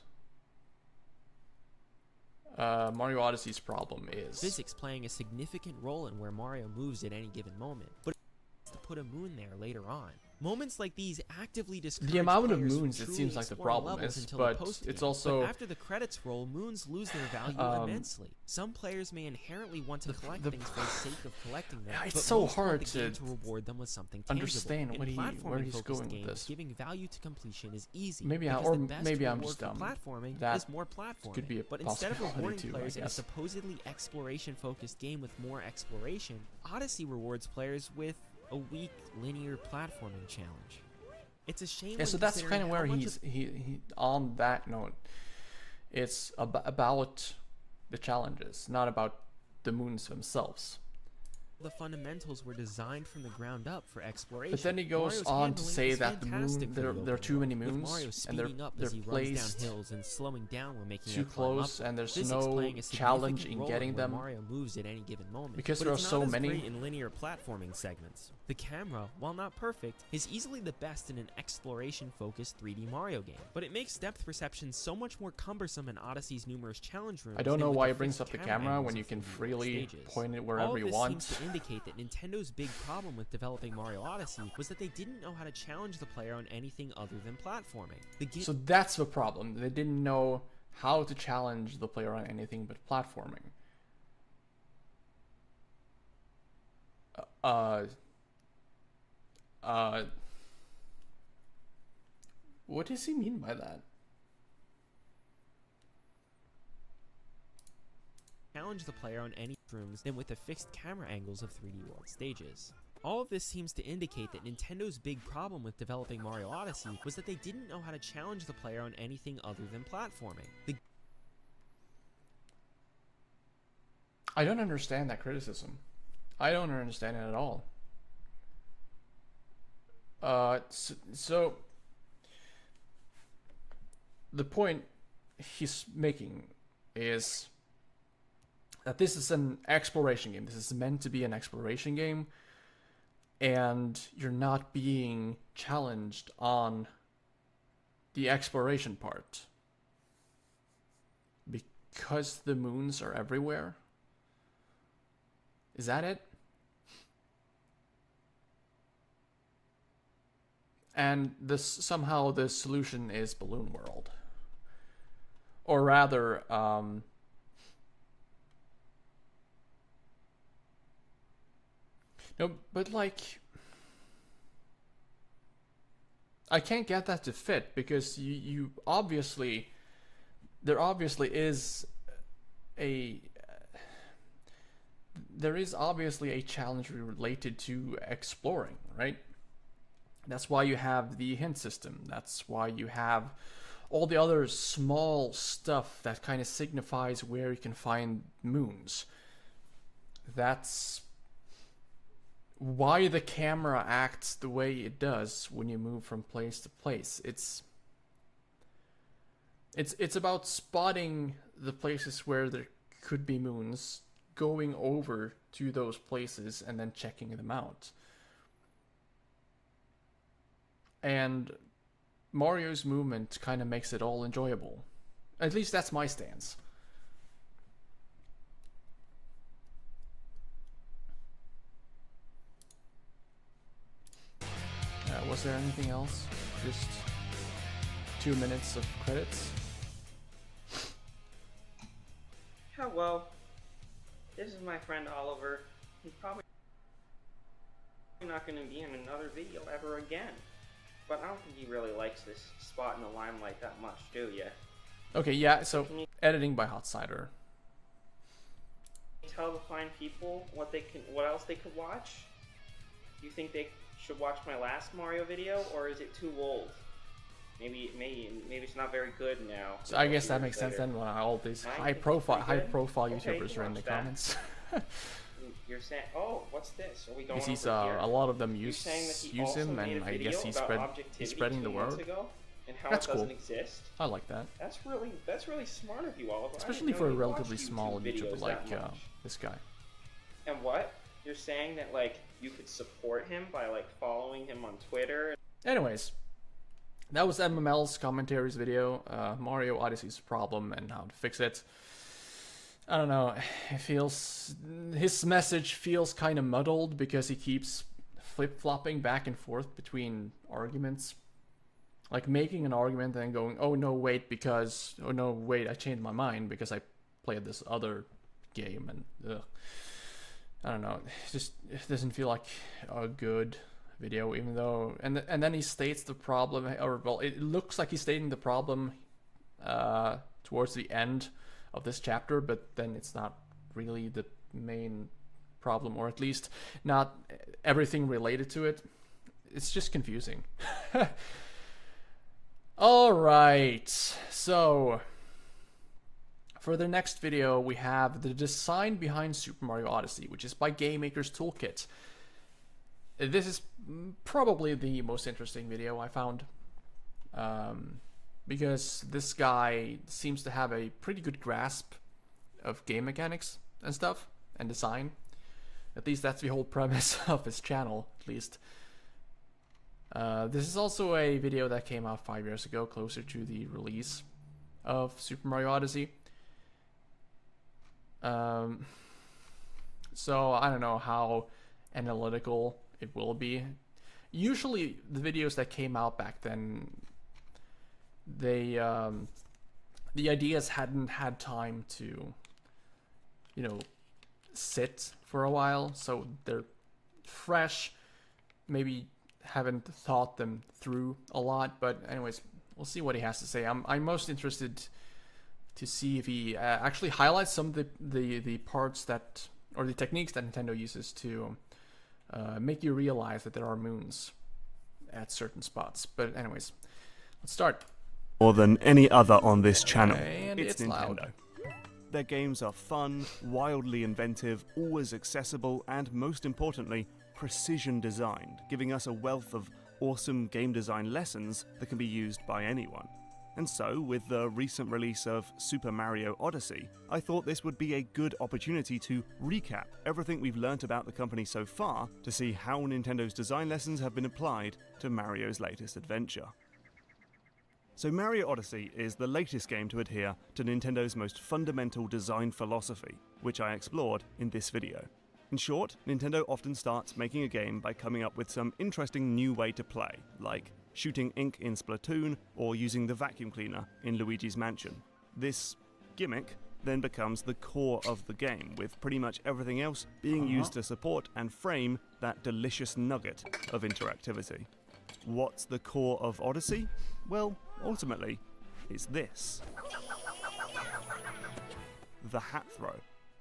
A: Mario Odyssey's problem is
D: Physics playing a significant role in where Mario moves at any given moment, but it's to put a moon there later on. Moments like these actively discourage
A: the amount of
D: players from
A: moons, it
D: truly
A: seems like the
D: exploring
A: problem
D: levels
A: is,
D: until the
A: but
D: post-game.
A: it's also
D: But after the credits roll, moons lose their value immensely. Some players may inherently want to collect things for the sake of collecting them,
A: Yeah, it's
D: but
A: so
D: most
A: hard
D: want the game
A: to
D: to reward them with something
A: understand
D: tangible.
A: where
D: In
A: he's
D: platforming-focused
A: going with
D: games,
A: this.
D: Giving value to completion is easy.
A: Maybe
D: because
A: or
D: the best
A: maybe I'm
D: reward
A: just
D: for
A: dumb.
D: platforming
A: That
D: is more platforming.
A: could be a
D: But instead of
A: possibility
D: rewarding
A: too, I
D: players in a
A: guess.
D: supposedly exploration-focused game with more exploration, Odyssey rewards players with a weak linear platforming challenge. It's a shame.
A: Yeah, so that's kind of where he on that note. It's about the challenges, not about the moons themselves.
D: the fundamentals were designed from the ground up for exploration.
A: But then he goes
D: Mario's
A: on to
D: handling
A: say
D: is
A: that the
D: fantastic
A: moon,
D: for the
A: there are
D: open
A: too many
D: world, with
A: moons,
D: Mario
A: and
D: speeding up
A: they're
D: as he runs down
A: placed
D: hills and slowing down when making
A: too
D: a climb
A: close,
D: upward.
A: and there's
D: Physics
A: no
D: playing a
A: challenge
D: significant
A: in
D: role
A: getting
D: where
A: them.
D: Mario moves at any given moment,
A: Because
D: but
A: there are
D: it's
A: so
D: not as
A: many.
D: great in linear platforming segments. The camera, while not perfect, is easily the best in an exploration-focused 3D Mario game, but it makes depth perception so much more cumbersome in Odyssey's numerous challenge rooms.
A: I don't know
D: than with
A: why
D: the
A: it brings
D: fixed
A: up the camera
D: angles
A: when you
D: of
A: can
D: 3D
A: freely
D: stages.
A: point it
D: All
A: wherever
D: of
A: you
D: this
A: want.
D: seems to indicate that Nintendo's big problem with developing Mario Odyssey was that they didn't know how to challenge the player on anything other than platforming. The game
A: So that's the problem. They didn't know how to challenge the player on anything but platforming. What does he mean by that?
D: challenge the player on any rooms than with the fixed camera angles of 3D World stages. All of this seems to indicate that Nintendo's big problem with developing Mario Odyssey was that they didn't know how to challenge the player on anything other than platforming.
A: I don't understand that criticism. I don't understand it at all. So the point he's making is that this is an exploration game. This is meant to be an exploration game, and you're not being challenged on the exploration part because the moons are everywhere. Is that it? And this somehow the solution is Balloon World, or rather, no, but like, I can't get that to fit because you obviously, there obviously is a. There is obviously a challenge related to exploring, right? That's why you have the hint system. That's why you have all the other small stuff that kind of signifies where you can find moons. That's why the camera acts the way it does when you move from place to place. It's about spotting the places where there could be moons, going over to those places and then checking them out. And Mario's movement kind of makes it all enjoyable. At least that's my stance. Was there anything else? Just 2 minutes of credits?
F: Hello. This is my friend Oliver. He's probably not going to be in another video ever again. But I don't think he really likes this spot in the limelight that much, do you?
A: Okay, yeah, so editing by Hot Cider.
F: Tell the fine people what else they could watch? Do you think they should watch my last Mario video, or is it too old? Maybe it's not very good now.
A: So I guess that makes sense then when all these high profile YouTubers are in the comments.
F: You're saying, oh, what's this? Are we going
A: Because
F: over here?
A: a lot of them use
F: He
A: him,
F: also
A: and
F: made a
A: I
F: video
A: guess he's
F: about
A: spreading the
F: objectivity 2 months
A: word.
F: ago, and how
A: That's
F: it doesn't
A: cool.
F: exist.
A: I like that,
F: That's really smart of you, Oliver.
A: especially for a relatively small YouTuber like this guy.
F: And what? You're saying that like you could support him by like following him on Twitter?
A: Anyways, that was MML's commentaries video. Mario Odyssey's problem and how to fix it. I don't know. His message feels kind of muddled because he keeps flip-flopping back and forth between arguments. Like making an argument and then going, oh no, wait, I changed my mind because I played this other game, and I don't know. It doesn't feel like a good video, even though, and then he states the problem, or well, it looks like he's stating the problem towards the end of this chapter, but then it's not really the main problem, or at least not everything related to it. It's just confusing. All right, so For the next video, we have the design behind Super Mario Odyssey, which is by Game Maker's Toolkit. This is probably the most interesting video I found, because this guy seems to have a pretty good grasp of game mechanics and stuff, and design. At least that's the whole premise of his channel, at least. This is also a video that came out 5 years ago, closer to the release of Super Mario Odyssey. So I don't know how analytical it will be. Usually the videos that came out back then, they the ideas hadn't had time to, you know, sit for a while, so they're fresh, maybe haven't thought them through a lot. But anyways, we'll see what he has to say. I'm most interested to see if he actually highlights some of the parts that, or the techniques that Nintendo uses to make you realize that there are moons at certain spots. But anyways, let's start.
G: More than any other on this channel,
A: And
G: it's
A: it's
G: Nintendo.
A: loud.
G: Their games are fun, wildly inventive, always accessible, and most importantly, precision designed, giving us a wealth of awesome game design lessons that can be used by anyone. And so, with the recent release of Super Mario Odyssey, I thought this would be a good opportunity to recap everything we've learnt about the company so far to see how Nintendo's design lessons have been applied to Mario's latest adventure. So Mario Odyssey is the latest game to adhere to Nintendo's most fundamental design philosophy, which I explored in this video. In short, Nintendo often starts making a game by coming up with some interesting new way to play, like shooting ink in Splatoon or using the vacuum cleaner in Luigi's Mansion. This gimmick then becomes the core of the game, with pretty much everything else being used to support and frame that delicious nugget of interactivity. What's the core of Odyssey? Well, ultimately, it's this. The hat throw.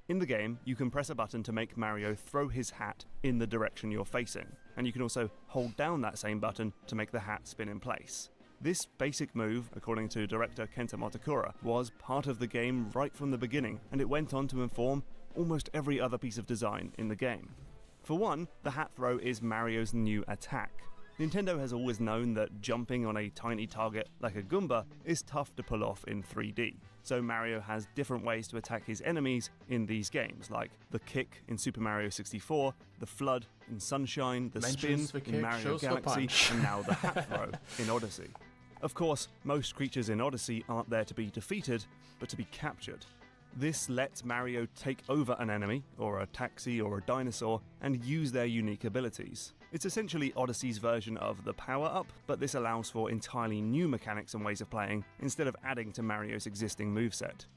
G: In the game, you can press a button to make Mario throw his hat in the direction you're facing, and you can also hold down that same button to make the hat spin in place. This basic move, according to director Kenta Motakura, was part of the game right from the beginning, and it went on to inform almost every other piece of design in the game. For one, the hat throw is Mario's new attack. Nintendo has always known that jumping on a tiny target like a Goomba is tough to pull off in 3D, so Mario has different ways to attack his enemies in these games, like the kick in Super Mario 64, the flood in Sunshine, the
A: Mentions
G: spin
A: the
G: in
A: kick,
G: Mario
A: shows the
G: Galaxy,
A: punch.
G: and now the hat throw in Odyssey. Of course, most creatures in Odyssey aren't there to be defeated, but to be captured. This lets Mario take over an enemy, or a taxi or a dinosaur, and use their unique abilities. It's essentially Odyssey's version of the power-up, but this allows for entirely new mechanics and ways of playing, instead of adding to Mario's existing moveset.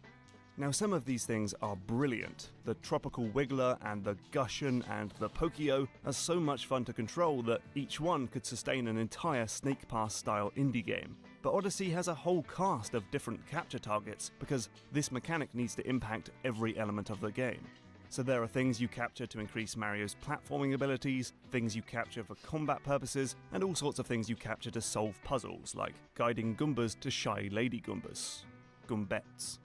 G: Now, some of these things are brilliant. The Tropical Wiggler and the Gushen and the Pokio are so much fun to control that each one could sustain an entire Snake Pass-style indie game. But Odyssey has a whole cast of different capture targets, because this mechanic needs to impact every element of the game. So there are things you capture to increase Mario's platforming abilities, things you capture for combat purposes, and all sorts of things you capture to solve puzzles, like guiding Goombas to shy Lady Goombas. Goombets.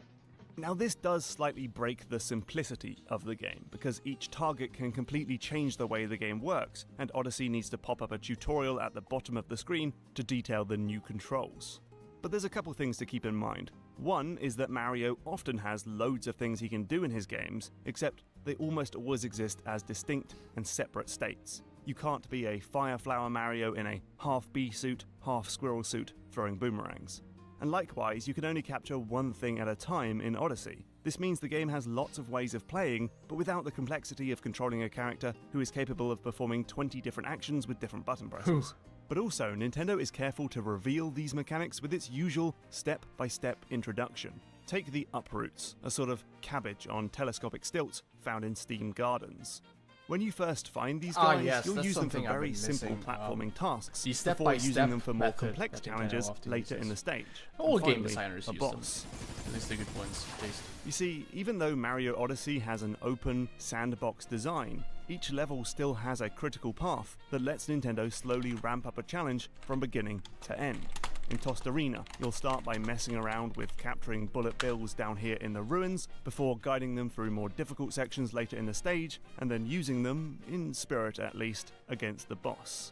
G: Now this does slightly break the simplicity of the game, because each target can completely change the way the game works, and Odyssey needs to pop up a tutorial at the bottom of the screen to detail the new controls. But there's a couple things to keep in mind. One is that Mario often has loads of things he can do in his games, except they almost always exist as distinct and separate states. You can't be a Fireflower Mario in a half bee suit, half squirrel suit throwing boomerangs. And likewise, you can only capture one thing at a time in Odyssey. This means the game has lots of ways of playing, but without the complexity of controlling a character who is capable of performing 20 different actions with different button presses. But also, Nintendo is careful to reveal these mechanics with its usual step-by-step introduction. Take the uproots, a sort of cabbage on telescopic stilts found in Steam Gardens. When you first find these guys,
A: yes,
G: you'll
A: that's
G: use them for
A: something I've
G: very
A: been
G: simple
A: missing.
G: platforming tasks
A: The
G: before
A: step-by-step
G: using them for more
A: method
G: complex
A: that Nintendo
G: challenges
A: often
G: later in
A: uses.
G: the stage.
A: All
G: And
A: game
G: finally,
A: designers
G: a
A: use
G: boss.
A: them. At least the good ones, at least.
G: You see, even though Mario Odyssey has an open, sandbox design, each level still has a critical path that lets Nintendo slowly ramp up a challenge from beginning to end. In Tossed Arena, you'll start by messing around with capturing bullet bills down here in the ruins, before guiding them through more difficult sections later in the stage, and then using them, in spirit at least, against the boss.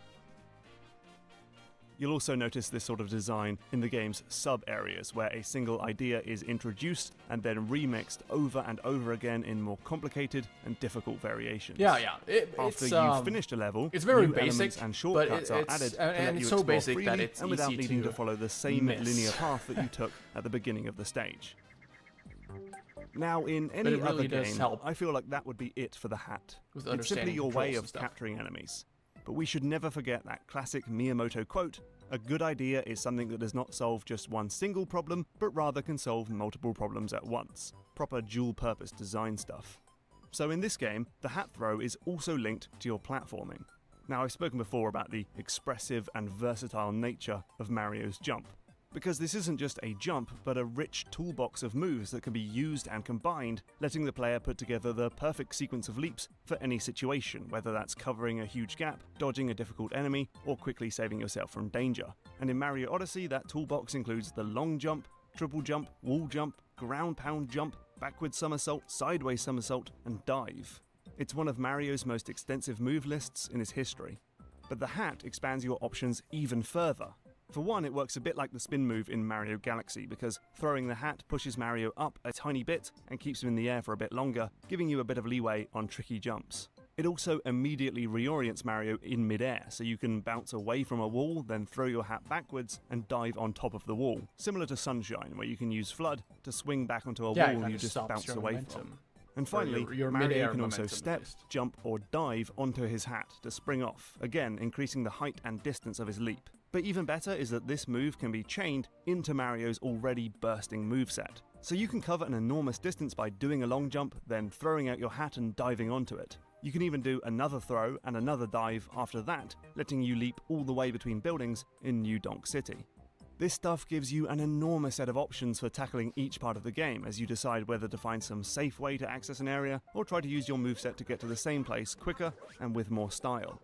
G: You'll also notice this sort of design in the game's sub-areas, where a single idea is introduced and then remixed over and over again in more complicated and difficult variations.
A: Yeah.
G: After you've finished a level,
A: it's very
G: new
A: basic,
G: elements and shortcuts are added to let
A: and
G: you
A: it's so
G: explore
A: basic
G: freely
A: that it's
G: and without
A: easy
G: needing
A: to
G: to follow the same
A: miss.
G: linear path that you took at the beginning of the stage. Now, in
A: But
G: any
A: it really
G: other
A: does
G: game,
A: help
G: I feel like that would be it for the hat.
A: with
G: It's simply
A: understanding
G: your way
A: controls
G: of
A: and stuff.
G: capturing enemies. But we should never forget that classic Miyamoto quote, "A good idea is something that does not solve just one single problem, but rather can solve multiple problems at once." Proper dual-purpose design stuff. So in this game, the hat throw is also linked to your platforming. Now, I've spoken before about the expressive and versatile nature of Mario's jump, because this isn't just a jump, but a rich toolbox of moves that can be used and combined, letting the player put together the perfect sequence of leaps for any situation, whether that's covering a huge gap, dodging a difficult enemy, or quickly saving yourself from danger. And in Mario Odyssey, that toolbox includes the long jump, triple jump, wall jump, ground pound jump, backward somersault, sideways somersault, and dive. It's one of Mario's most extensive move lists in its history. But the hat expands your options even further. For one, it works a bit like the spin move in Mario Galaxy, because throwing the hat pushes Mario up a tiny bit and keeps him in the air for a bit longer, giving you a bit of leeway on tricky jumps. It also immediately reorients Mario in midair, so you can bounce away from a wall, then throw your hat backwards and dive on top of the wall, similar to Sunshine, where you can use Flood to swing back onto a
A: Yeah, it
G: wall
A: kinda
G: you just
A: stops
G: bounced
A: your
G: away
A: momentum.
G: from. And finally,
A: your
G: Mario
A: mid-air
G: can also
A: momentum, at
G: step,
A: least.
G: jump, or dive onto his hat to spring off, again increasing the height and distance of his leap. But even better is that this move can be chained into Mario's already bursting moveset. So you can cover an enormous distance by doing a long jump, then throwing out your hat and diving onto it. You can even do another throw and another dive after that, letting you leap all the way between buildings in New Donk City. This stuff gives you an enormous set of options for tackling each part of the game as you decide whether to find some safe way to access an area or try to use your moveset to get to the same place quicker and with more style.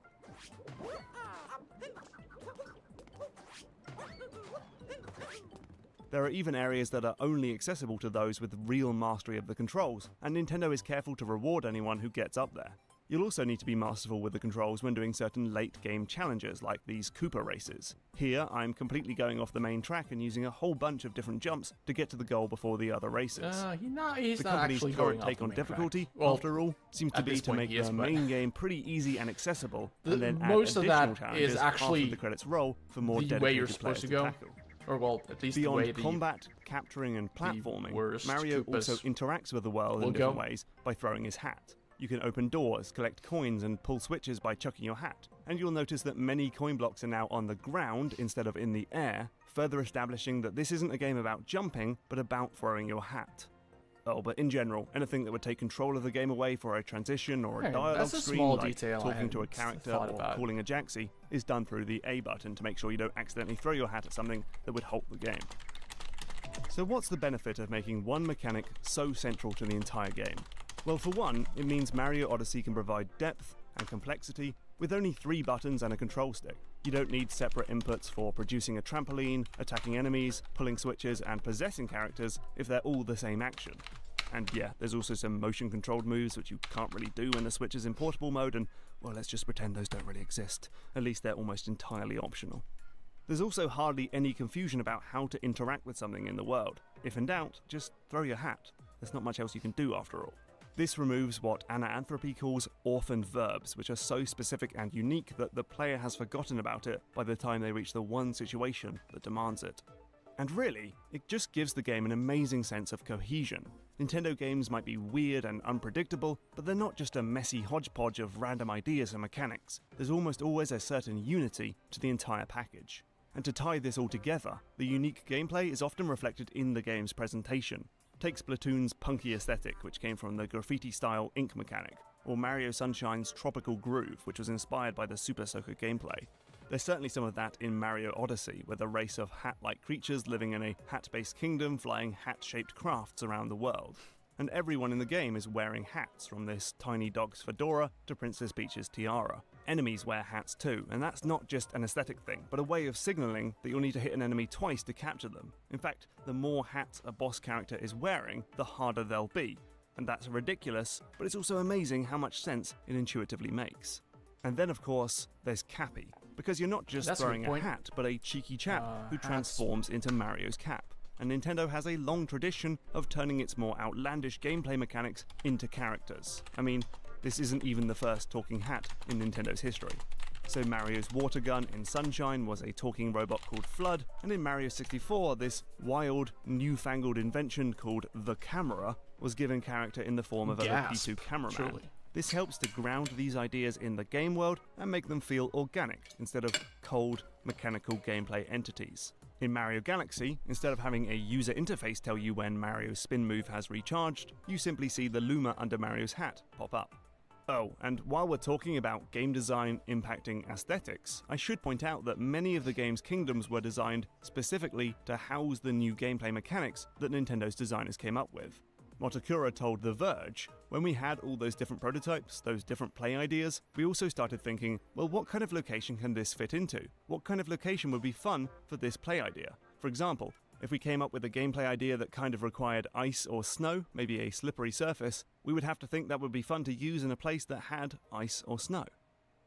G: There are even areas that are only accessible to those with real mastery of the controls, and Nintendo is careful to reward anyone who gets up there. You'll also need to be masterful with the controls when doing certain late-game challenges, like these Koopa races. Here, I'm completely going off the main track and using a whole bunch of different jumps to get to the goal before the other races.
A: He's
G: The
A: not
G: company's
A: actually
G: current
A: going off
G: take
A: the
G: on
A: main
G: difficulty,
A: track. Well,
G: after all, seems to
A: at
G: be
A: this
G: to
A: point
G: make
A: he is,
G: the
A: but-
G: main game pretty easy and accessible, and then add
A: most of
G: additional
A: that
G: challenges
A: is actually
G: after the credits roll for more
A: the
G: dedicated
A: way you're
G: players
A: supposed to go.
G: tackle.
A: Or, well, at least the way
G: Beyond
A: the
G: combat, capturing, and platforming,
A: worst
G: Mario
A: Koopas
G: also interacts with the world
A: will
G: in different
A: go.
G: ways by throwing his hat. You can open doors, collect coins, and pull switches by chucking your hat. And you'll notice that many coin blocks are now on the ground instead of in the air, further establishing that this isn't a game about jumping, but about throwing your hat. Oh, but in general, anything that would take control of the game away for a transition or a
A: Hey,
G: dialogue
A: that's a
G: screen,
A: small
G: like
A: detail I
G: talking to a
A: hadn't
G: character
A: thought
G: or
A: about.
G: calling a Jaxi, is done through the A button to make sure you don't accidentally throw your hat at something that would halt the game. So what's the benefit of making one mechanic so central to the entire game? Well, for one, it means Mario Odyssey can provide depth and complexity with only 3 buttons and a control stick. You don't need separate inputs for producing a trampoline, attacking enemies, pulling switches, and possessing characters if they're all the same action. And yeah, there's also some motion-controlled moves which you can't really do when the Switch is in portable mode, and, well, let's just pretend those don't really exist. At least they're almost entirely optional. There's also hardly any confusion about how to interact with something in the world. If in doubt, just throw your hat. There's not much else you can do after all. This removes what Anna Anthropy calls orphaned verbs, which are so specific and unique that the player has forgotten about it by the time they reach the one situation that demands it. And really, it just gives the game an amazing sense of cohesion. Nintendo games might be weird and unpredictable, but they're not just a messy hodgepodge of random ideas and mechanics. There's almost always a certain unity to the entire package. And to tie this all together, the unique gameplay is often reflected in the game's presentation. Take Splatoon's punky aesthetic, which came from the graffiti-style ink mechanic, or Mario Sunshine's tropical groove, which was inspired by the Super Soaker gameplay. There's certainly some of that in Mario Odyssey, with a race of hat-like creatures living in a hat-based kingdom flying hat-shaped crafts around the world. and everyone in the game is wearing hats, from this tiny dog's fedora to Princess Peach's tiara. Enemies wear hats too, and that's not just an aesthetic thing, but a way of signalling that you'll need to hit an enemy twice to capture them. In fact, the more hats a boss character is wearing, the harder they'll be. And that's ridiculous, but it's also amazing how much sense it intuitively makes. And then of course, there's Cappy, because you're not just throwing a hat, but a cheeky chap who transforms into Mario's cap. And Nintendo has a long tradition of turning its more outlandish gameplay mechanics into characters. I mean, this isn't even the first talking hat in Nintendo's history. So Mario's water gun in Sunshine was a talking robot called Flood, and in Mario 64, this wild, newfangled invention called the camera was given character in the form of a P2 cameraman.
A: Truly.
G: This helps to ground these ideas in the game world and make them feel organic instead of cold, mechanical gameplay entities. In Mario Galaxy, instead of having a user interface tell you when Mario's spin move has recharged, you simply see the Luma under Mario's hat pop up. Oh, and while we're talking about game design impacting aesthetics, I should point out that many of the game's kingdoms were designed specifically to house the new gameplay mechanics that Nintendo's designers came up with. Motakura told The Verge, when we had all those different prototypes, those different play ideas, we also started thinking, well, what kind of location can this fit into? What kind of location would be fun for this play idea? For example, if we came up with a gameplay idea that kind of required ice or snow, maybe a slippery surface, we would have to think that would be fun to use in a place that had ice or snow.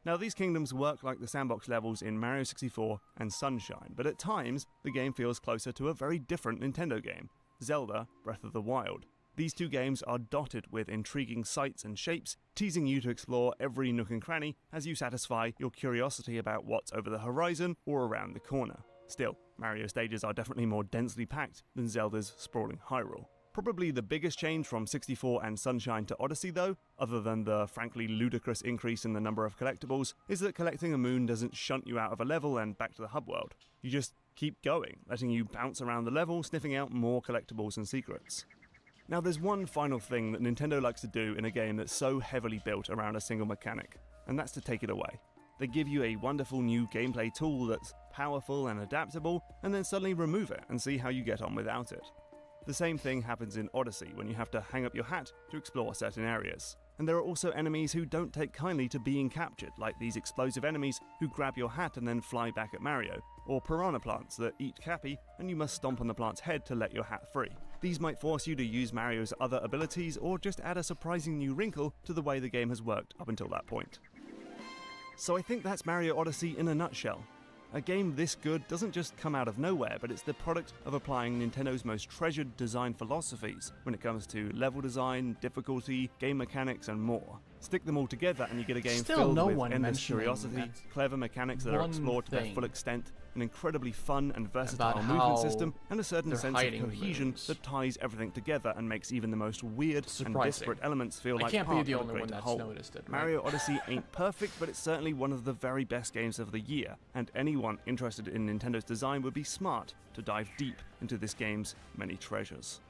G: Now, these kingdoms work like the sandbox levels in Mario 64 and Sunshine, but at times, the game feels closer to a very different Nintendo game, Zelda Breath of the Wild. These two games are dotted with intriguing sights and shapes, teasing you to explore every nook and cranny as you satisfy your curiosity about what's over the horizon or around the corner. Still, Mario stages are definitely more densely packed than Zelda's sprawling Hyrule. Probably the biggest change from 64 and Sunshine to Odyssey though, other than the frankly ludicrous increase in the number of collectibles, is that collecting a moon doesn't shunt you out of a level and back to the hub world. You just keep going, letting you bounce around the level, sniffing out more collectibles and secrets. Now there's one final thing that Nintendo likes to do in a game that's so heavily built around a single mechanic, and that's to take it away. They give you a wonderful new gameplay tool that's powerful and adaptable, and then suddenly remove it and see how you get on without it. The same thing happens in Odyssey when you have to hang up your hat to explore certain areas. And there are also enemies who don't take kindly to being captured, like these explosive enemies who grab your hat and then fly back at Mario, or piranha plants that eat Cappy and you must stomp on the plant's head to let your hat free. These might force you to use Mario's other abilities or just add a surprising new wrinkle to the way the game has worked up until that point. So I think that's Mario Odyssey in a nutshell. A game this good doesn't just come out of nowhere, but it's the product of applying Nintendo's most treasured design philosophies when it comes to level design, difficulty, game mechanics, and more. Stick them all together and you get a game filled with endless curiosity, clever mechanics that are explored to their full extent, an incredibly fun and versatile movement system, and a certain sense of cohesion that ties everything together and makes even the most weird and disparate elements feel like part of a greater whole. Mario Odyssey ain't perfect, but it's certainly one of the very best games of the year, and anyone interested in Nintendo's design would be smart to dive deep into this game's many treasures.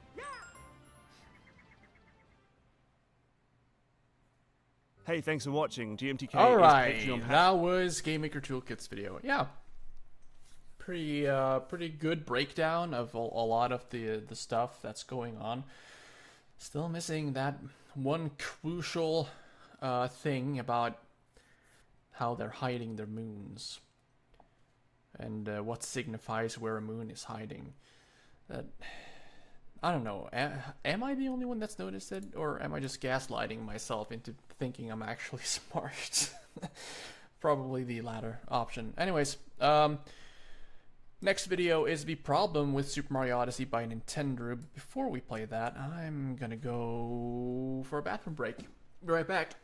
G: Hey, thanks for watching. GMTK
A: Alright,
G: is Patreon
A: that was Game Maker Toolkit's video. Yeah. Pretty good breakdown of a lot of the stuff that's going on. Still missing that one crucial thing about how they're hiding their moons. And what signifies where a moon is hiding. That... I don't know, am I the only one that's noticed it, or am I just gaslighting myself into thinking I'm actually smart? Probably the latter option. Anyways, next video is the problem with Super Mario Odyssey by Nintendo. Before we play that, I'm gonna go for a bathroom break. Be right back.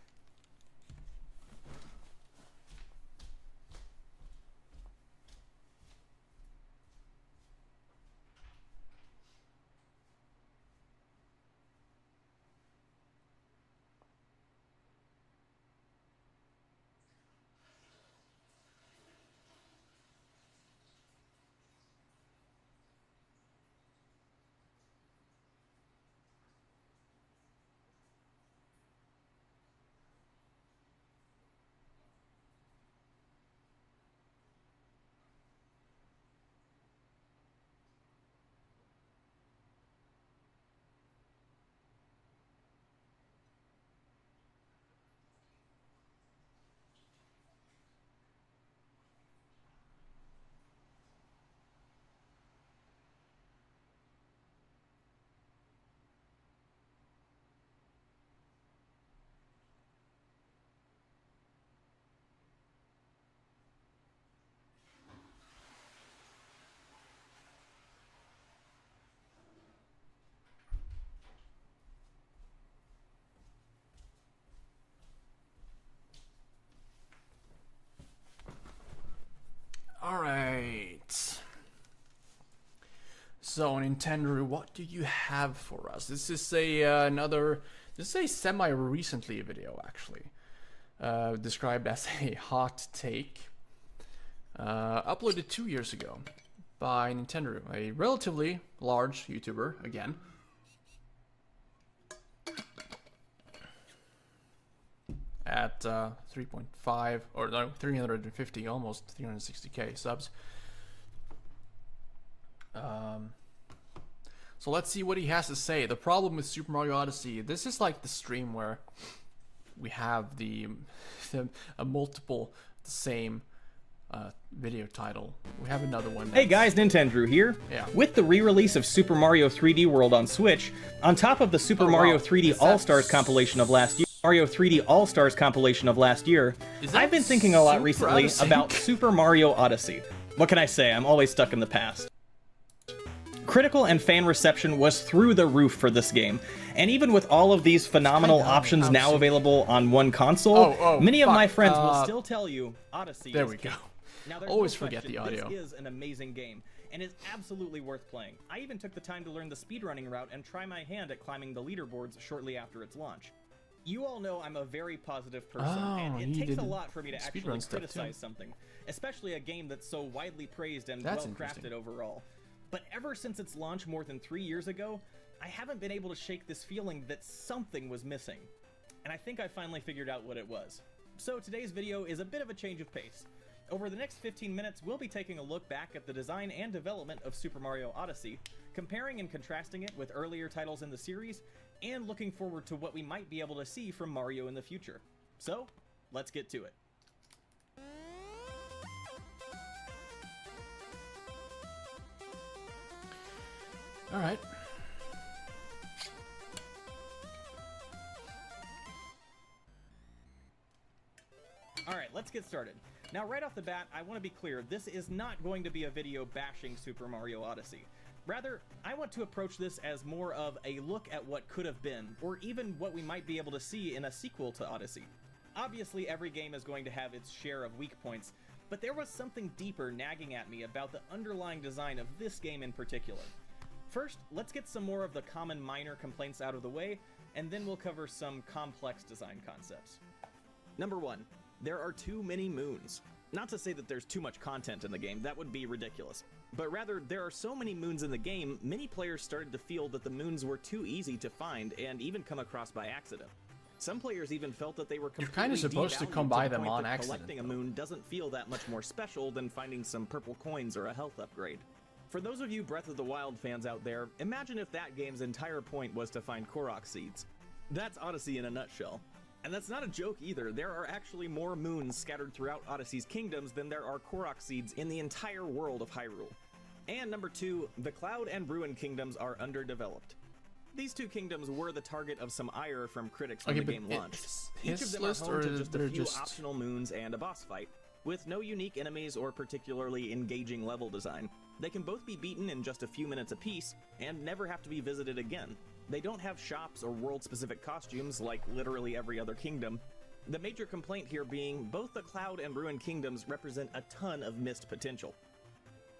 A: So Nintendo, what do you have for us? This is a this is a semi-recently video actually, described as a hot take, uploaded 2 years ago by Nintendo, a relatively large YouTuber again. At 3.5 or no 350, almost 360k subs. So let's see what he has to say. The problem with Super Mario Odyssey, this is like the stream where we have a multiple the same video title. We have another one.
H: Hey guys, Nintendo here.
A: Yeah.
H: With the re-release of Super Mario 3D World on Switch, on top of the Super Mario 3D All-Stars compilation of last year, I've been thinking a lot recently about Super Mario Odyssey. What can I say? I'm always stuck in the past. Critical and fan reception was through the roof for this game, and even with all of these phenomenal options now available on one console, many of my friends will still tell you Odyssey
A: there
H: is
A: we go.
H: Now, there's
A: Always
H: no
A: forget
H: question,
A: the audio.
H: This is an amazing game, and is absolutely worth playing. I even took the time to learn the speedrunning route and try my hand at climbing the leaderboards shortly after its launch. You all know I'm a very positive person, and it takes a lot for me to actually criticize something, especially a game that's so widely praised and well-crafted overall. But ever since its launch more than 3 years ago, I haven't been able to shake this feeling that something was missing. And I think I finally figured out what it was. So today's video is a bit of a change of pace. Over the next 15 minutes, we'll be taking a look back at the design and development of Super Mario Odyssey, comparing and contrasting it with earlier titles in the series, and looking forward to what we might be able to see from Mario in the future. So, let's get to it.
A: All right.
H: Alright, let's get started. Now, right off the bat, I want to be clear, this is not going to be a video bashing Super Mario Odyssey. Rather, I want to approach this as more of a look at what could have been, or even what we might be able to see in a sequel to Odyssey. Obviously, every game is going to have its share of weak points, but there was something deeper nagging at me about the underlying design of this game in particular. First, let's get some more of the common minor complaints out of the way, and then we'll cover some complex design concepts. Number 1. There are too many moons. Not to say that there's too much content in the game, that would be ridiculous. But rather, there are so many moons in the game, many players started to feel that the moons were too easy to find and even come across by accident. Some players even felt that they were completely
A: You're kind of supposed to come by them on accident.
H: Collecting a moon doesn't feel that much more special than finding some purple coins or a health upgrade. For those of you Breath of the Wild fans out there, imagine if that game's entire point was to find Korok seeds. That's Odyssey in a nutshell. And that's not a joke either, there are actually more moons scattered throughout Odyssey's kingdoms than there are Korok seeds in the entire world of Hyrule. And number 2, the Cloud and Ruin kingdoms are underdeveloped. These two kingdoms were the target of some ire from critics when the game launched. Each of them are home to just a few optional moons and a boss fight, with no unique enemies or particularly engaging level design. They can both be beaten in just a few minutes apiece, and never have to be visited again. They don't have shops or world-specific costumes like literally every other kingdom. The major complaint here being both the Cloud and Ruin kingdoms represent a ton of missed potential.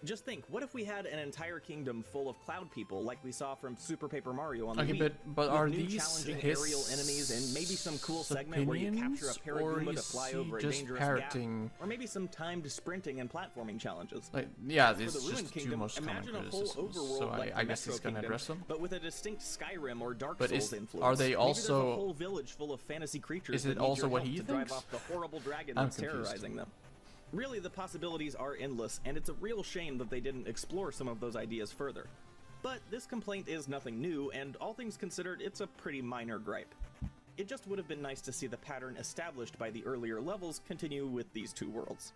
H: Just think, what if we had an entire kingdom full of cloud people like we saw from Super Paper Mario on the Wii?
A: But are
H: with new
A: these
H: challenging
A: his
H: aerial enemies and maybe some cool segment where you capture a Paragoomba to fly over a dangerous gap, or maybe some timed sprinting and platforming challenges.
A: Like, yeah,
H: For
A: these
H: the
A: are
H: Ruin
A: just the two
H: Kingdom,
A: most common
H: imagine a whole
A: criticisms.
H: overworld
A: So
H: like
A: I
H: the
A: guess
H: Metro
A: he's gonna
H: Kingdom,
A: address them.
H: but with a distinct Skyrim or Dark
A: But
H: Souls influence.
A: are they
H: Maybe
A: also?
H: there's a whole village full of fantasy creatures
A: Is
H: that
A: it
H: need
A: also
H: your
A: what
H: help
A: he
H: to drive
A: thinks?
H: off the horrible dragon
A: I'm
H: that's
A: confused.
H: terrorizing them. Really, the possibilities are endless, and it's a real shame that they didn't explore some of those ideas further. But this complaint is nothing new, and all things considered, it's a pretty minor gripe. It just would have been nice to see the pattern established by the earlier levels continue with these two worlds.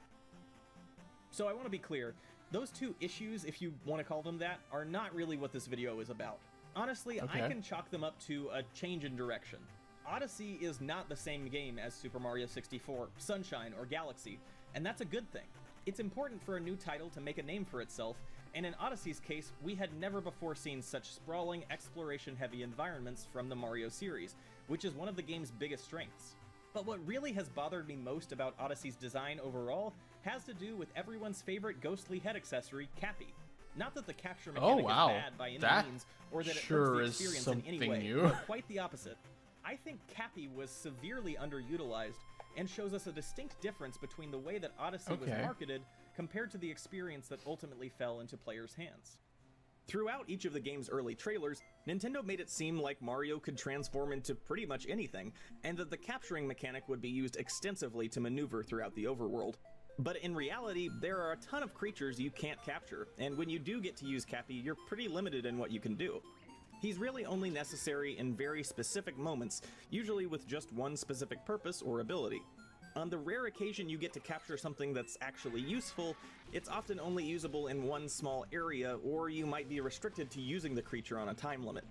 H: So I want to be clear, those two issues, if you want to call them that, are not really what this video is about. Honestly, I can chalk them up to a change in direction. Odyssey is not the same game as Super Mario 64, Sunshine, or Galaxy, and that's a good thing. It's important for a new title to make a name for itself, and in Odyssey's case, we had never before seen such sprawling, exploration-heavy environments from the Mario series, which is one of the game's biggest strengths. But what really has bothered me most about Odyssey's design overall has to do with everyone's favorite ghostly head accessory, Cappy. Not that the capture
A: Oh,
H: mechanic
A: wow.
H: is bad by any
A: That
H: means, or that it
A: sure
H: hurts the
A: is
H: experience in any
A: something
H: way,
A: new.
H: but quite the opposite. I think Cappy was severely underutilized and shows us a distinct difference between the way that Odyssey was
A: Okay.
H: marketed compared to the experience that ultimately fell into players' hands. Throughout each of the game's early trailers, Nintendo made it seem like Mario could transform into pretty much anything, and that the capturing mechanic would be used extensively to maneuver throughout the overworld. But in reality, there are a ton of creatures you can't capture, and when you do get to use Cappy, you're pretty limited in what you can do. He's really only necessary in very specific moments, usually with just one specific purpose or ability. On the rare occasion you get to capture something that's actually useful, it's often only usable in one small area, or you might be restricted to using the creature on a time limit.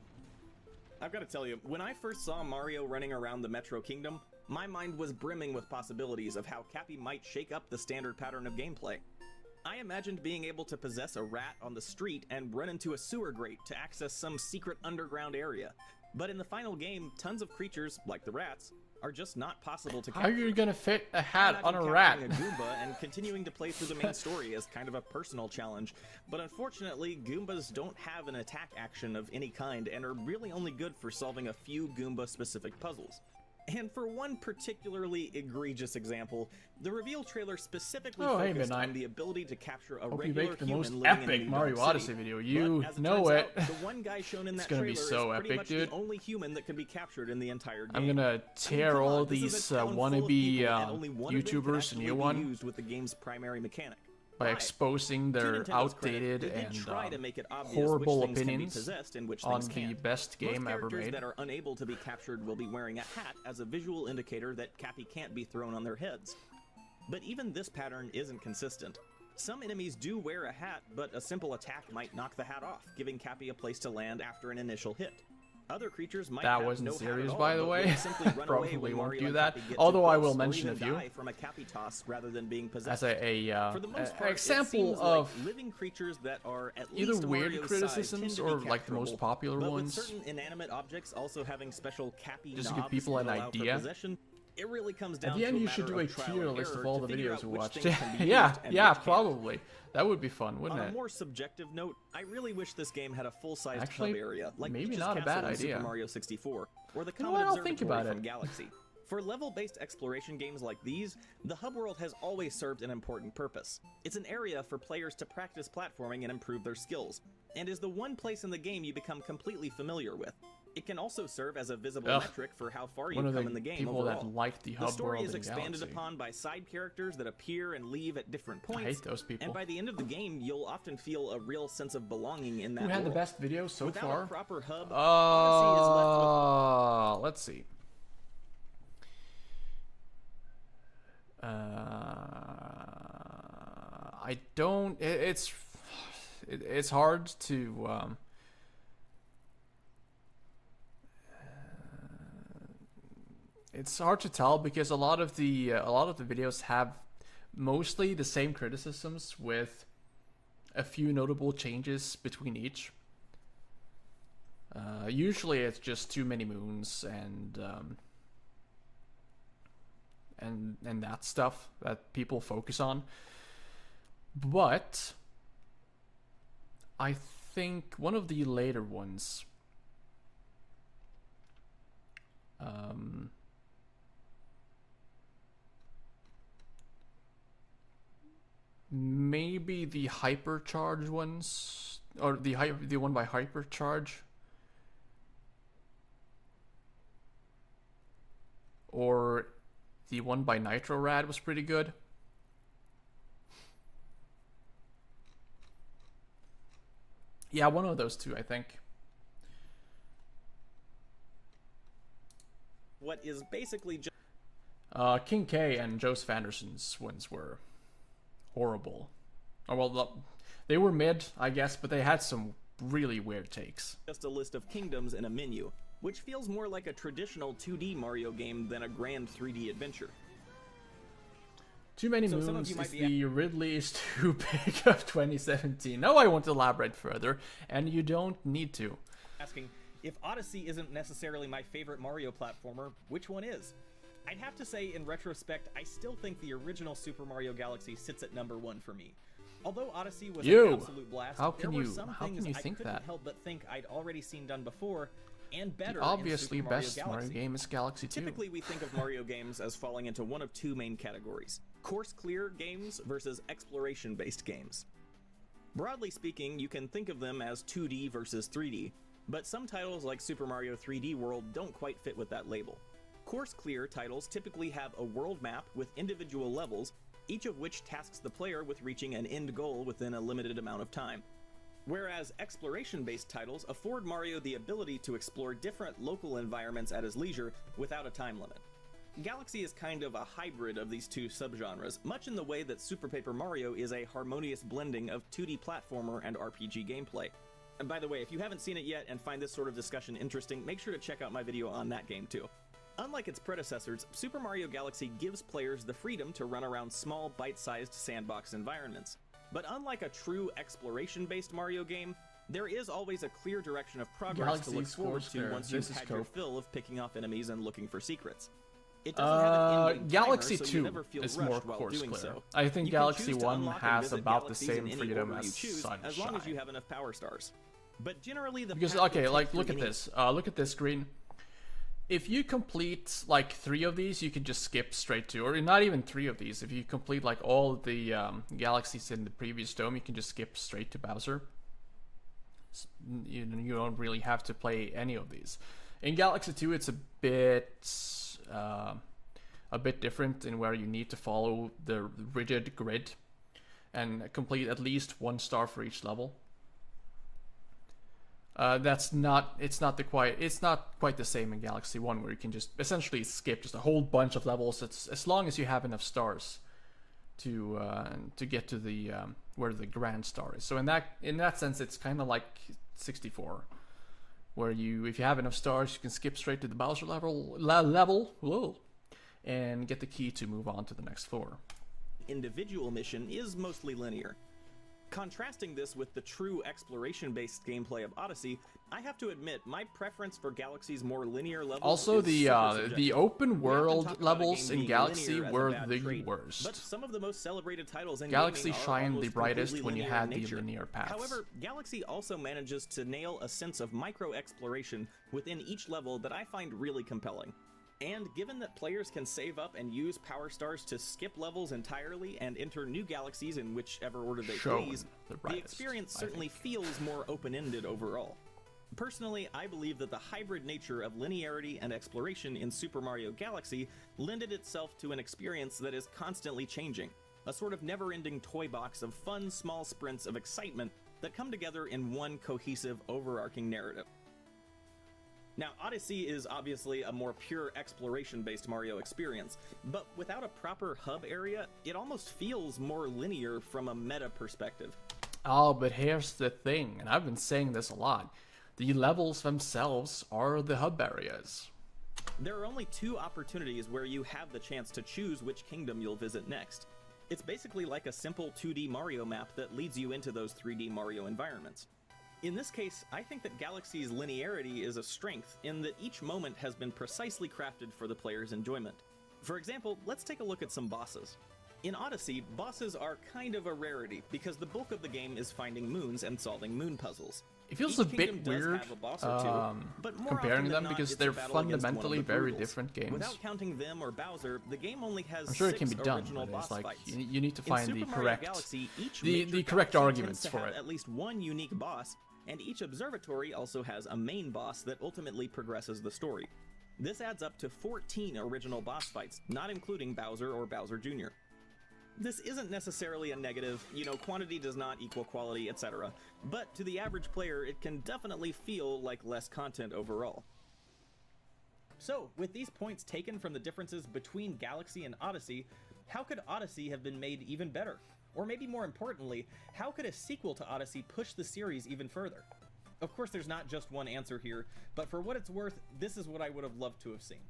H: I've got to tell you, when I first saw Mario running around the Metro Kingdom, my mind was brimming with possibilities of how Cappy might shake up the standard pattern of gameplay. I imagined being able to possess a rat on the street and run into a sewer grate to access some secret underground area. But in the final game, tons of creatures, like the rats, are just not possible to capture.
A: How are you gonna fit a hat
H: I
A: on a
H: imagine
A: rat?
H: capturing a Goomba and continuing to play through the main story as kind of a personal challenge, but unfortunately, Goombas don't have an attack action of any kind and are really only good for solving a few Goomba-specific puzzles. And for one particularly egregious example, the reveal trailer specifically
A: Oh, hey,
H: focused
A: Midnight.
H: on the ability to capture a
A: Hope you
H: regular
A: make the
H: human
A: most
H: living in a
A: epic
H: New
A: Mario
H: Donk City.
A: Odyssey video. You
H: But as
A: know
H: turns
A: it.
H: out, the one guy shown in
A: It's
H: that
A: gonna
H: trailer
A: be so
H: is pretty
A: epic,
H: much
A: dude.
H: the only human that can be captured in the entire game.
A: I'm gonna
H: I mean,
A: tear
H: come on,
A: all
H: this is
A: these
H: a town full of
A: wannabe
H: people, and only one of them can
A: YouTubers,
H: actually
A: new
H: be
A: one,
H: used with the game's primary mechanic.
A: by
H: Why?
A: exposing
H: To
A: their
H: Nintendo's
A: outdated
H: credit, they did
A: and
H: try to make it obvious
A: horrible
H: which things can be
A: opinions
H: possessed and which
A: on
H: things
A: the
H: can't.
A: best game
H: Most
A: ever
H: characters
A: made.
H: that are unable to be captured will be wearing a hat as a visual indicator that Cappy can't be thrown on their heads. But even this pattern isn't consistent. Some enemies do wear a hat, but a simple attack might knock the hat off, giving Cappy a place to land after an initial hit. Other creatures might
A: That
H: have
A: wasn't
H: no hat
A: serious,
H: at all,
A: by the
H: but
A: way.
H: will simply run away
A: Probably
H: when
A: won't
H: Mario
A: do
H: and
A: that.
H: Cappy get
A: Although
H: too
A: I
H: close,
A: will
H: or
A: mention
H: even
A: a few.
H: die from a Cappy toss rather than being
A: as
H: possessed.
A: a
H: For the most part,
A: example
H: it seems
A: of
H: like living creatures that are at
A: either
H: least
A: weird
H: Mario's size
A: criticisms
H: tend to be
A: or like the most
H: capturable,
A: popular
H: but
A: ones.
H: with certain inanimate objects also having special Cappy
A: Just to give
H: knobs
A: people
H: that
A: an
H: allow for
A: idea.
H: possession, it really comes down
A: At the
H: to
A: end,
H: a
A: you should
H: matter
A: do a
H: of trial
A: tier
H: and
A: list of
H: error
A: all
H: to
A: the
H: figure
A: videos
H: out
A: we
H: which
A: watched.
H: things can be
A: Yeah,
H: used and
A: yeah,
H: which can't.
A: probably. That would be fun, wouldn't
H: On a
A: it?
H: more subjective note, I really wish this game had a full-sized
A: Actually,
H: hub area, like
A: maybe
H: Peach's
A: not a
H: Castle
A: bad
H: in
A: idea.
H: Super Mario 64, or the
A: You know
H: Comet
A: what, I'll think
H: Observatory
A: about
H: from
A: it.
H: Galaxy. For level-based exploration games like these, the hub world has always served an important purpose. It's an area for players to practice platforming and improve their skills, and is the one place in the game you become completely familiar with. It can also serve as a visible
A: Ugh.
H: metric for how far
A: One
H: you've
A: of
H: come
A: the
H: in the game
A: people
H: overall.
A: that like the
H: The
A: hub
H: story
A: world
H: is
A: in
H: expanded
A: Galaxy.
H: upon by side characters that appear and leave at different
A: I
H: points.
A: hate those people.
H: And by the end of the game, you'll often feel a real sense of belonging in that
A: Who had the
H: world.
A: best video so
H: Without
A: far?
H: a proper hub, Odyssey is left with
A: Let's see. I don't. It's hard to. It's hard to tell because a lot of the videos have mostly the same criticisms with a few notable changes between each. Usually it's just too many moons and that stuff that people focus on. But I think one of the later ones maybe the hypercharge ones, or the one by hypercharge, or the one by Nitro Rad was pretty good. Yeah, one of those two, I think.
H: what is basically just
A: King K and Joseph Anderson's ones were horrible. Oh, well, they were mid, I guess, but they had some really weird takes.
H: a list of kingdoms in a menu, which feels more like a traditional 2D Mario game than a grand 3D adventure.
A: Too Many
H: So some of
A: Moons
H: you might
A: is
H: be
A: the Ridley is too big of 2017. No, I won't elaborate further, and you don't need to.
H: Asking, if Odyssey isn't necessarily my favorite Mario platformer, which one is? I'd have to say, in retrospect, I still think the original Super Mario Galaxy sits at number 1 for me. Although Odyssey was
A: You!
H: an absolute blast,
A: How
H: there
A: can
H: were
A: you-
H: some
A: how can
H: things
A: you
H: I
A: think
H: couldn't
A: that?
H: help but think I'd already seen done before, and better
A: The obviously
H: in Super Mario
A: best
H: Galaxy.
A: Mario game is Galaxy 2.
H: Typically, we think of Mario games as falling into one of two main categories: course-clear games versus exploration-based games. Broadly speaking, you can think of them as 2D versus 3D, but some titles like Super Mario 3D World don't quite fit with that label. Course-clear titles typically have a world map with individual levels, each of which tasks the player with reaching an end goal within a limited amount of time. Whereas exploration-based titles afford Mario the ability to explore different local environments at his leisure without a time limit. Galaxy is kind of a hybrid of these two subgenres, much in the way that Super Paper Mario is a harmonious blending of 2D platformer and RPG gameplay. And by the way, if you haven't seen it yet and find this sort of discussion interesting, make sure to check out my video on that game too. Unlike its predecessors, Super Mario Galaxy gives players the freedom to run around small, bite-sized sandbox environments. But unlike a true exploration-based Mario game, there is always a clear direction of progress
A: Galaxy
H: to look forward to
A: Foursquare.
H: once you've
A: This is
H: had your
A: Cope.
H: fill of picking off enemies and looking for secrets. It doesn't have an in-game
A: Galaxy
H: timer, so
A: 2
H: you never feel
A: is
H: rushed
A: more
H: while
A: course
H: doing
A: clear.
H: so.
A: I think
H: You can
A: Galaxy
H: choose to
A: 1
H: unlock and
A: has
H: visit
A: about the
H: galaxies
A: same
H: in any
A: freedom
H: order
A: as
H: you choose,
A: Sunshine.
H: as long as you have enough power stars. But generally, the
A: Because
H: path will
A: okay,
H: take
A: like
H: you
A: look at
H: any-
A: this. Look at this screen. If you complete like 3 of these, you can just skip straight to, or not even 3 of these. If you complete like all the galaxies in the previous dome, you can just skip straight to Bowser. You don't really have to play any of these. In Galaxy 2, it's a bit different in where you need to follow the rigid grid and complete at least 1 star for each level. It's not quite the same in Galaxy 1, where you can just essentially skip just a whole bunch of levels. It's as long as you have enough stars to get to the where the grand star is. So in that sense, it's kind of like 64, where if you have enough stars, you can skip straight to the Bowser level, whoa, and get the key to move on to the next floor.
H: individual mission is mostly linear. Contrasting this with the true exploration-based gameplay of Odyssey, I have to admit my preference for Galaxy's more linear levels
A: Also,
H: is
A: the
H: super subjective.
A: the open
H: We often
A: world
H: talk about a
A: levels
H: game
A: in
H: being
A: Galaxy
H: linear as a
A: were
H: bad
A: the
H: trait,
A: worst.
H: But some of the most celebrated titles in
A: Galaxy
H: gaming are
A: shined the
H: almost
A: brightest
H: completely
A: when you
H: linear
A: had
H: in
A: the
H: nature.
A: linear paths.
H: However, Galaxy also manages to nail a sense of micro-exploration within each level that I find really compelling. And given that players can save up and use power stars to skip levels entirely and enter new galaxies in whichever order they
A: Shown
H: please,
A: the
H: the
A: brightest,
H: experience
A: I
H: certainly feels more open-ended overall. Personally, I believe that the hybrid nature of linearity and exploration in Super Mario Galaxy lended itself to an experience that is constantly changing, a sort of never-ending toy box of fun small sprints of excitement that come together in one cohesive overarching narrative. Now, Odyssey is obviously a more pure exploration-based Mario experience, but without a proper hub area, it almost feels more linear from a meta perspective.
A: Oh, but here's the thing, and I've been saying this a lot. The levels themselves are the hub areas.
H: There are only 2 opportunities where you have the chance to choose which kingdom you'll visit next. It's basically like a simple 2D Mario map that leads you into those 3D Mario environments. In this case, I think that Galaxy's linearity is a strength in that each moment has been precisely crafted for the player's enjoyment. For example, let's take a look at some bosses. In Odyssey, bosses are kind of a rarity because the bulk of the game is finding moons and solving moon puzzles.
A: It feels
H: Each
A: a bit
H: kingdom does
A: weird
H: have a boss or two, but more
A: comparing
H: often than
A: them
H: not,
A: because
H: it's a
A: they're
H: battle against one of
A: fundamentally
H: the
A: very
H: Broodals.
A: different games.
H: Without counting them or Bowser, the game only has
A: I'm sure it
H: 6
A: can be done,
H: original
A: but
H: boss
A: it's like
H: fights.
A: you need to
H: In
A: find
H: Super
A: the
H: Mario
A: correct
H: Galaxy, each
A: the
H: major
A: correct
H: galaxy
A: arguments
H: tends to
A: for
H: have
A: it.
H: at least one unique boss, and each observatory also has a main boss that ultimately progresses the story. This adds up to 14 original boss fights, not including Bowser or Bowser Jr. This isn't necessarily a negative, quantity does not equal quality, etc. But to the average player, it can definitely feel like less content overall. So, with these points taken from the differences between Galaxy and Odyssey, how could Odyssey have been made even better? Or maybe more importantly, how could a sequel to Odyssey push the series even further? Of course, there's not just one answer here, but for what it's worth, this is what I would have loved to have seen.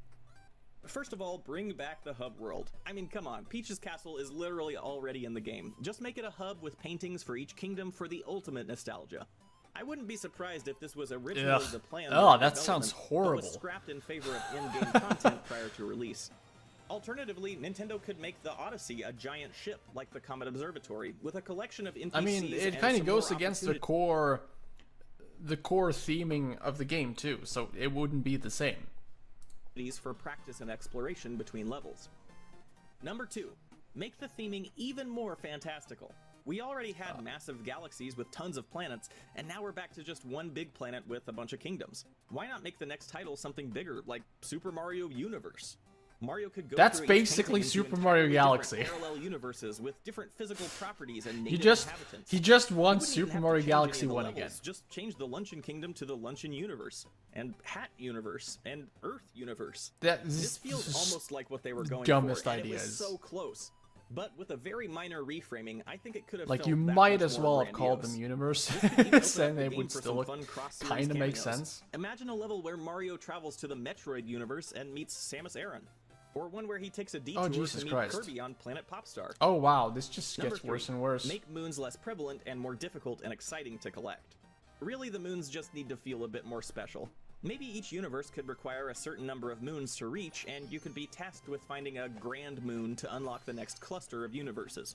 H: First of all, bring back the hub world. I mean, come on, Peach's Castle is literally already in the game. Just make it a hub with paintings for each kingdom for the ultimate nostalgia. I wouldn't be surprised if this was originally the plan.
A: Oh,
H: during
A: that sounds
H: development, but
A: horrible.
H: was scrapped in favor of in-game content prior to release. Alternatively, Nintendo could make the Odyssey a giant ship like the Comet Observatory, with a collection of NPCs.
A: I mean, it
H: and
A: kind
H: some
A: of goes
H: more
A: against
H: opportunities.
A: the core theming of the game too, so it wouldn't be the same.
H: For practice and exploration between levels. Number 2, make the theming even more fantastical. We already had massive galaxies with tons of planets, and now we're back to just one big planet with a bunch of kingdoms. Why not make the next title something bigger, like Super Mario Universe? Mario could go
A: That's
H: through each
A: basically
H: kingdom into
A: Super Mario
H: entirely
A: Galaxy.
H: different parallel universes with different physical properties and
A: He
H: native
A: just
H: inhabitants.
A: he just
H: You
A: wants
H: wouldn't even
A: Super
H: have to
A: Mario
H: change any
A: Galaxy
H: of the
A: 1
H: levels.
A: again.
H: Just change the Luncheon Kingdom to the Luncheon Universe, and Hat Universe, and Earth Universe.
A: That
H: This
A: is
H: feels almost like what they were going
A: dumbest
H: for, and it was
A: ideas.
H: so close. But with a very minor reframing, I think it could have
A: Like,
H: felt
A: you
H: that
A: might
H: much
A: as
H: more
A: well have called them
H: grandiose.
A: universe,
H: This could even open up
A: and
H: the
A: they
H: game
A: would
H: for
A: still
H: some fun cross-series
A: kind of make
H: cameos.
A: sense.
H: Imagine a level where Mario travels to the Metroid universe and meets Samus Aran, or one where he takes a detour
A: Jesus
H: to meet
A: Christ.
H: Kirby on Planet Popstar.
A: Oh wow, this just
H: Number
A: gets
H: 3,
A: worse and worse.
H: Make moons less prevalent and more difficult and exciting to collect. Really, the moons just need to feel a bit more special. Maybe each universe could require a certain number of moons to reach, and you could be tasked with finding a grand moon to unlock the next cluster of universes.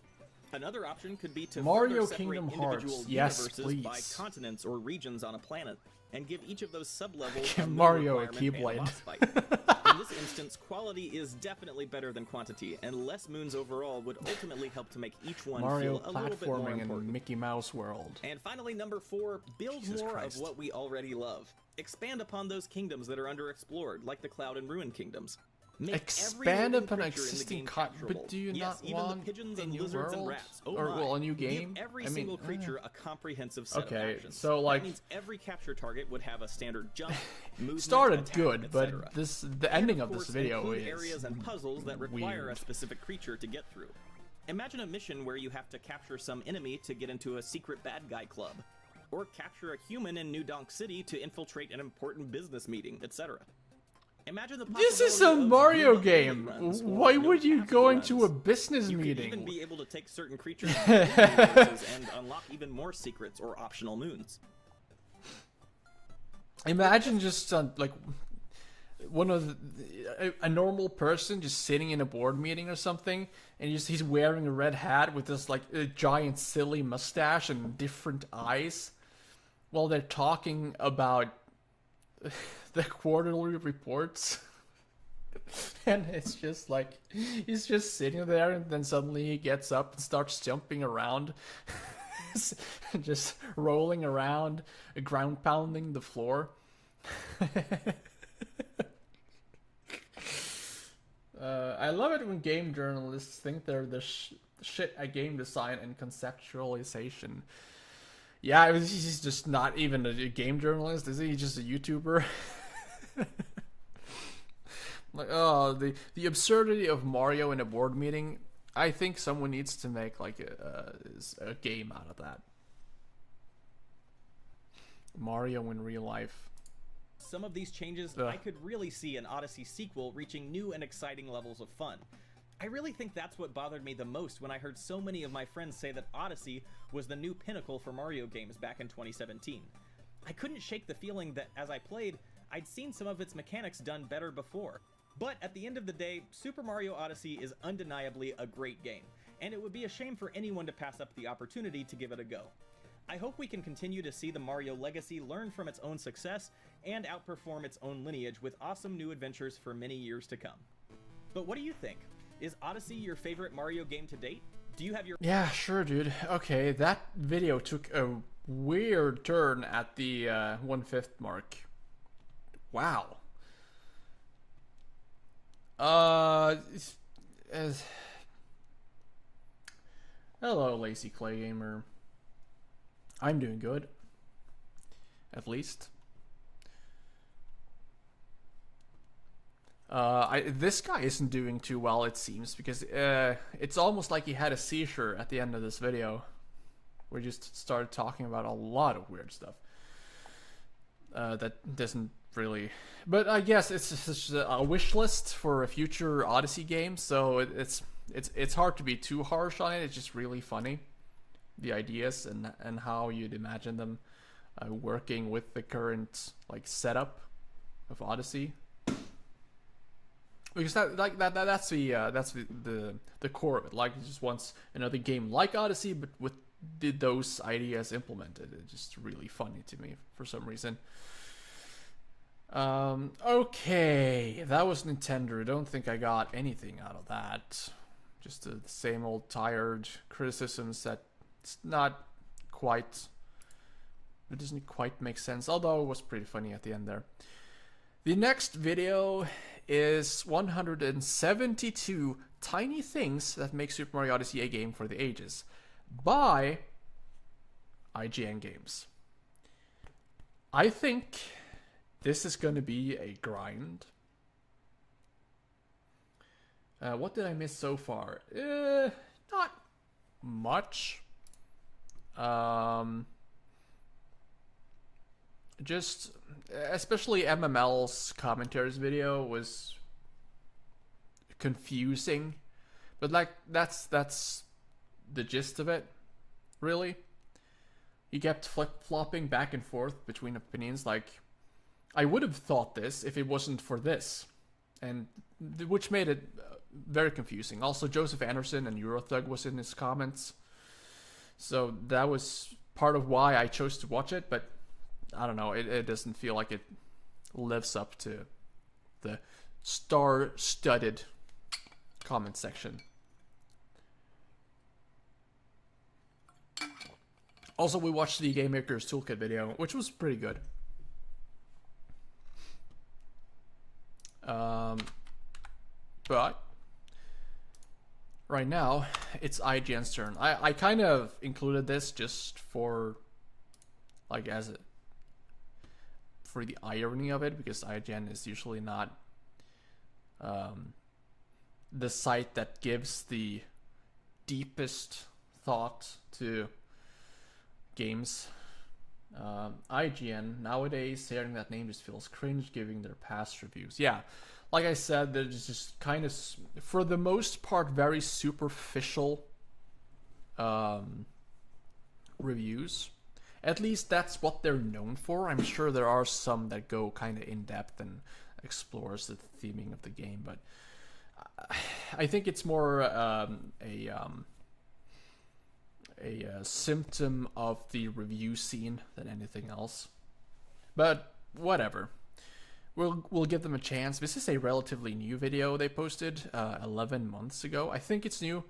H: Another option could be to
A: Mario
H: further separate
A: Kingdom
H: individual
A: Hearts. Yes,
H: universes by
A: please.
H: continents or regions on a planet, and give each of those sublevels
A: Give
H: a moon
A: Mario a
H: requirement and
A: Keyblade.
H: boss fight. In this instance, quality is definitely better than quantity, and less moons overall would ultimately help to make each one
A: Mario
H: feel a little bit more
A: platforming in
H: important.
A: Mickey Mouse World.
H: And finally, number 4, build
A: Jesus
H: more
A: Christ.
H: of what we already love. Expand upon those kingdoms that are underexplored, like the Cloud and Ruin kingdoms. Make every
A: Expand
H: living
A: upon
H: creature in the
A: existing
H: game
A: but
H: capturable.
A: do you
H: Yes,
A: not
H: even
A: want
H: the pigeons
A: a
H: and
A: new
H: lizards and
A: world?
H: rats. Oh
A: Or,
H: my.
A: well, a new
H: Give
A: game?
H: every
A: I mean,
H: single creature a comprehensive set
A: Okay,
H: of actions.
A: so, like-
H: that means every capture target would have a standard jump, movement,
A: Started
H: attack,
A: good, but
H: etc.
A: the ending of
H: And,
A: this
H: course,
A: video
H: include
A: is
H: areas and puzzles that require
A: weird.
H: a specific creature to get through. Imagine a mission where you have to capture some enemy to get into a secret bad guy club, or capture a human in New Donk City to infiltrate an important business meeting, etc. Imagine the
A: This is a
H: possibility of
A: Mario
H: new
A: game.
H: runs or
A: Why
H: no
A: would you
H: path
A: go
H: runs.
A: into a business
H: You could
A: meeting?
H: even be able to take certain creatures from universes and unlock even more secrets or optional moons.
A: Imagine just like one of a normal person just sitting in a board meeting or something, and he's wearing a red hat with this like a giant silly mustache and different eyes, while they're talking about the quarterly reports. And it's just like he's just sitting there, and then suddenly he gets up and starts jumping around. Just rolling around, ground pounding the floor. I love it when game journalists think they're the shit at game design and conceptualization. Yeah, he's just not even a game journalist, is he? He's just a YouTuber. Like, oh, the absurdity of Mario in a board meeting. I think someone needs to make like a game out of that. Mario in real life.
H: Some of these changes,
A: Ugh.
H: I could really see an Odyssey sequel reaching new and exciting levels of fun. I really think that's what bothered me the most when I heard so many of my friends say that Odyssey was the new pinnacle for Mario games back in 2017. I couldn't shake the feeling that as I played, I'd seen some of its mechanics done better before. But at the end of the day, Super Mario Odyssey is undeniably a great game, and it would be a shame for anyone to pass up the opportunity to give it a go. I hope we can continue to see the Mario legacy learn from its own success and outperform its own lineage with awesome new adventures for many years to come. But what do you think? Is Odyssey your favorite Mario game to date? Do you have your...
A: Yeah, sure, dude. Okay, that video took a weird turn at the 1/5 mark. Wow. Hello, Lazy Clay Gamer. I'm doing good. At least. This guy isn't doing too well, it seems, because it's almost like he had a seizure at the end of this video. We just started talking about a lot of weird stuff. That doesn't really... But I guess it's just a wish list for a future Odyssey game, so it's hard to be too harsh on it. It's just really funny, the ideas and how you'd imagine them working with the current like setup of Odyssey. Because that's the core of it. Like, he just wants another game like Odyssey, but with those ideas implemented. It's just really funny to me for some reason. Okay, that was Nintendo. I don't think I got anything out of that. Just the same old tired criticisms that it's not quite. It doesn't quite make sense, although it was pretty funny at the end there. The next video is 172 tiny things that make Super Mario Odyssey a game for the ages by IGN Games. I think this is going to be a grind. What did I miss so far? Not much. Just, especially MML's commentaries video was confusing, but like that's the gist of it, really. He kept flip-flopping back and forth between opinions. Like, I would have thought this if it wasn't for this, and which made it very confusing. Also, Joseph Anderson and Eurothug was in his comments, so that was part of why I chose to watch it. But I don't know, it doesn't feel like it lives up to the star-studded comment section. Also, we watched the Game Maker's Toolkit video, which was pretty good. But right now, it's IGN's turn. I kind of included this just for, like, for the irony of it, because IGN is usually not the site that gives the deepest thought to games. IGN nowadays, hearing that name just feels cringe, giving their past reviews. Yeah, like I said, they're just kind of, for the most part, very superficial reviews. At least that's what they're known for. I'm sure there are some that go kind of in depth and explores the theming of the game, but I think it's more a symptom of the review scene than anything else. But whatever. We'll give them a chance. This is a relatively new video they posted 11 months ago. I think it's new.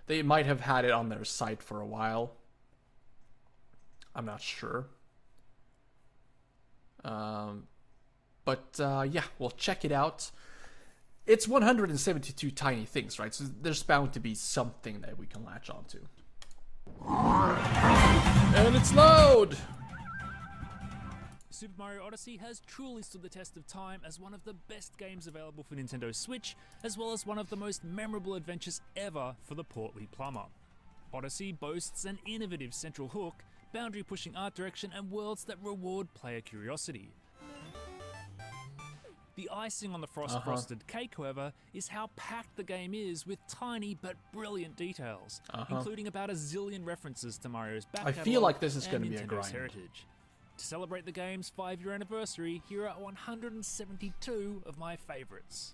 A: They might have had it on their site for a while. I'm not sure. But yeah, we'll check it out. It's 172 tiny things, right? So there's bound to be something that we can latch onto. And it's loud!
C: Super Mario Odyssey has truly stood the test of time as one of the best games available for Nintendo Switch, as well as one of the most memorable adventures ever for the portly plumber. Odyssey boasts an innovative central hook, boundary-pushing art direction, and worlds that reward player curiosity. The icing on the frosted cake, however, is how packed the game is with tiny but brilliant details, including about a zillion references to Mario's back
A: I feel like this is going to be a
C: Nintendo's
A: grind.
C: heritage. To celebrate the game's 5-year anniversary, here are 172 of my favorites.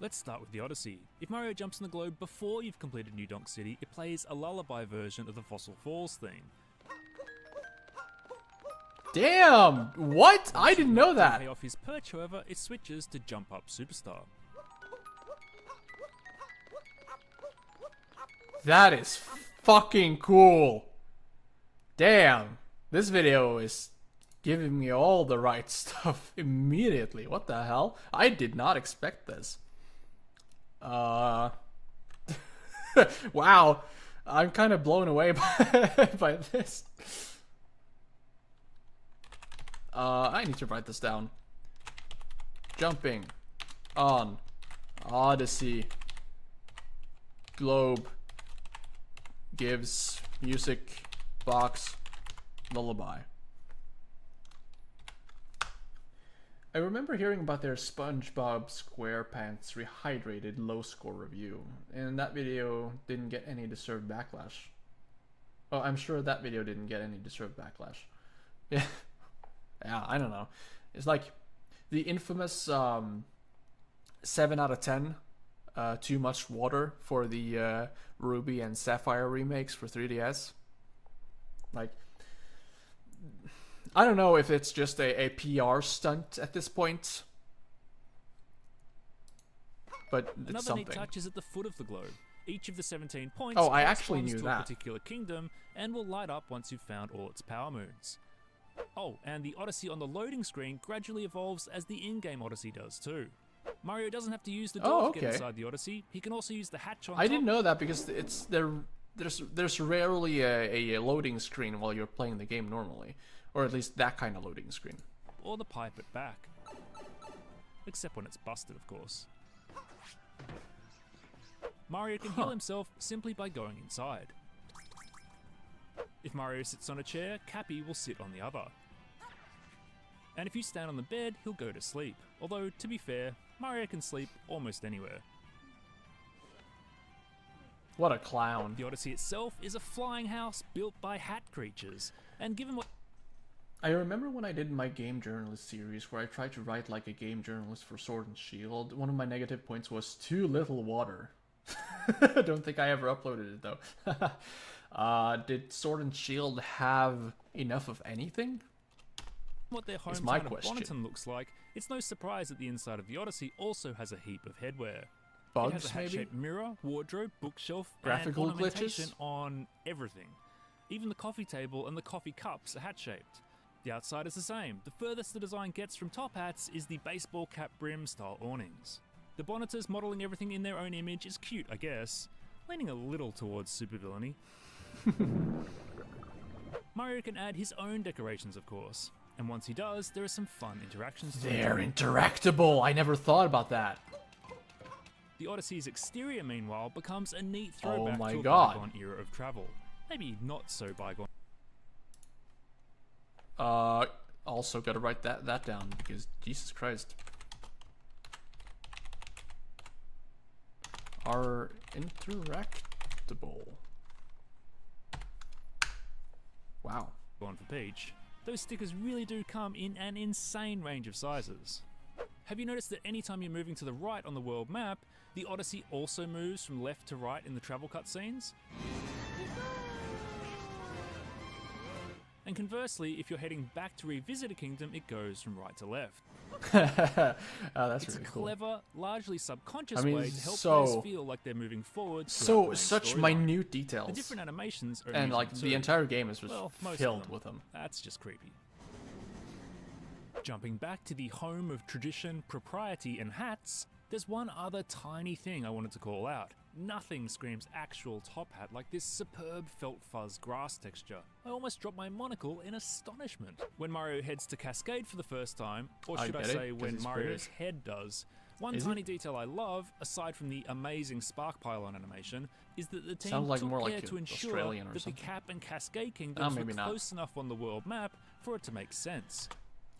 C: Let's start with the Odyssey. If Mario jumps on the globe before you've completed New Donk City, it plays a lullaby version of the Fossil Falls theme.
A: Damn! What? I didn't know that.
C: To pay off his perch, however, it switches to Jump Up Superstar.
A: That is fucking cool. Damn. This video is giving me all the right stuff immediately. What the hell? I did not expect this. Wow. I'm kind of blown away by this. I need to write this down. Jumping on Odyssey globe gives music box lullaby. I remember hearing about their SpongeBob SquarePants Rehydrated low score review, and that video didn't get any deserved backlash. Oh, I'm sure that video didn't get any deserved backlash. Yeah, yeah. I don't know. It's like the infamous 7 out of 10. Too much water for the Ruby and Sapphire remakes for 3DS. Like, I don't know if it's just a PR stunt at this point, but it's
C: Another
A: something.
C: neat touch is at the foot of the globe. Each of the 17 points
A: Oh, I actually
C: corresponds
A: knew
C: to
A: that.
C: a particular kingdom and will light up once you've found all its power moons. Oh, and the Odyssey on the loading screen gradually evolves as the in-game Odyssey does too. Mario doesn't have to use the door to get inside the Odyssey. He can also use the hatch on top.
A: I didn't know that because there's rarely a loading screen while you're playing the game normally, or at least that kind of loading screen.
C: Or the pipe at back. Except when it's busted, of course. Mario can heal himself simply by going inside. If Mario sits on a chair, Cappy will sit on the other. And if you stand on the bed, he'll go to sleep. Although, to be fair, Mario can sleep almost anywhere.
A: What a clown.
C: The Odyssey itself is a flying house built by hat creatures. And given what
A: I remember when I did my game journalist series where I tried to write like a game journalist for Sword and Shield, one of my negative points was too little water. I don't think I ever uploaded it though. Did Sword and Shield have enough of anything?
C: what their
A: Is my
C: hometown of
A: question.
C: Bonneton looks like, it's no surprise that the inside of the Odyssey also has a heap of headwear. It
A: Bugs,
C: has a
A: maybe?
C: hat-shaped mirror, wardrobe, bookshelf,
A: Graphical
C: and ornamentation
A: glitches?
C: on everything. Even the coffee table and the coffee cups are hat-shaped. The outside is the same. The furthest the design gets from top hats is the baseball cap brim style awnings. The Bonneters modelling everything in their own image is cute, I guess, leaning a little towards supervillainy. Mario can add his own decorations, of course, and once he does, there are some fun interactions to
A: They're
C: enjoy.
A: interactable. I never thought about that.
C: The Odyssey's exterior, meanwhile, becomes a neat throwback
A: my
C: to a
A: God.
C: bygone era of travel. Maybe not so bygone.
A: Also gotta write that down because Jesus Christ. Are interactable. Wow.
C: For Peach, those stickers really do come in an insane range of sizes. Have you noticed that anytime you're moving to the right on the world map, the Odyssey also moves from left to right in the travel cutscenes? And conversely, if you're heading back to revisit a kingdom, it goes from right to left.
A: That's
C: It's
A: really
C: a
A: cool.
C: clever, largely subconscious
A: I mean,
C: way to help
A: so-
C: players feel like they're moving forward. throughout the
A: So
C: main
A: such
C: storyline.
A: minute
C: The
A: details,
C: different animations are
A: and like
C: amusing
A: the
C: too.
A: entire game is just
C: Well, most of
A: filled
C: them.
A: with them.
C: That's just creepy. Jumping back to the home of tradition, propriety, and hats, there's one other tiny thing I wanted to call out. Nothing screams actual top hat like this superb felt fuzz grass texture. I almost dropped my monocle in astonishment. When Mario heads to Cascade for the first time, or
A: I
C: should I
A: get it,
C: say
A: 'cause
C: when
A: he's
C: Mario's
A: British.
C: head does, one
A: Is he?
C: tiny detail I love, aside from the amazing spark pylon animation, is that the team
A: Sounds like
C: took
A: more like
C: care to ensure
A: Australian or
C: that
A: something.
C: the Cap and Cascade kingdoms were
A: maybe not.
C: close enough on the world map for it to make sense.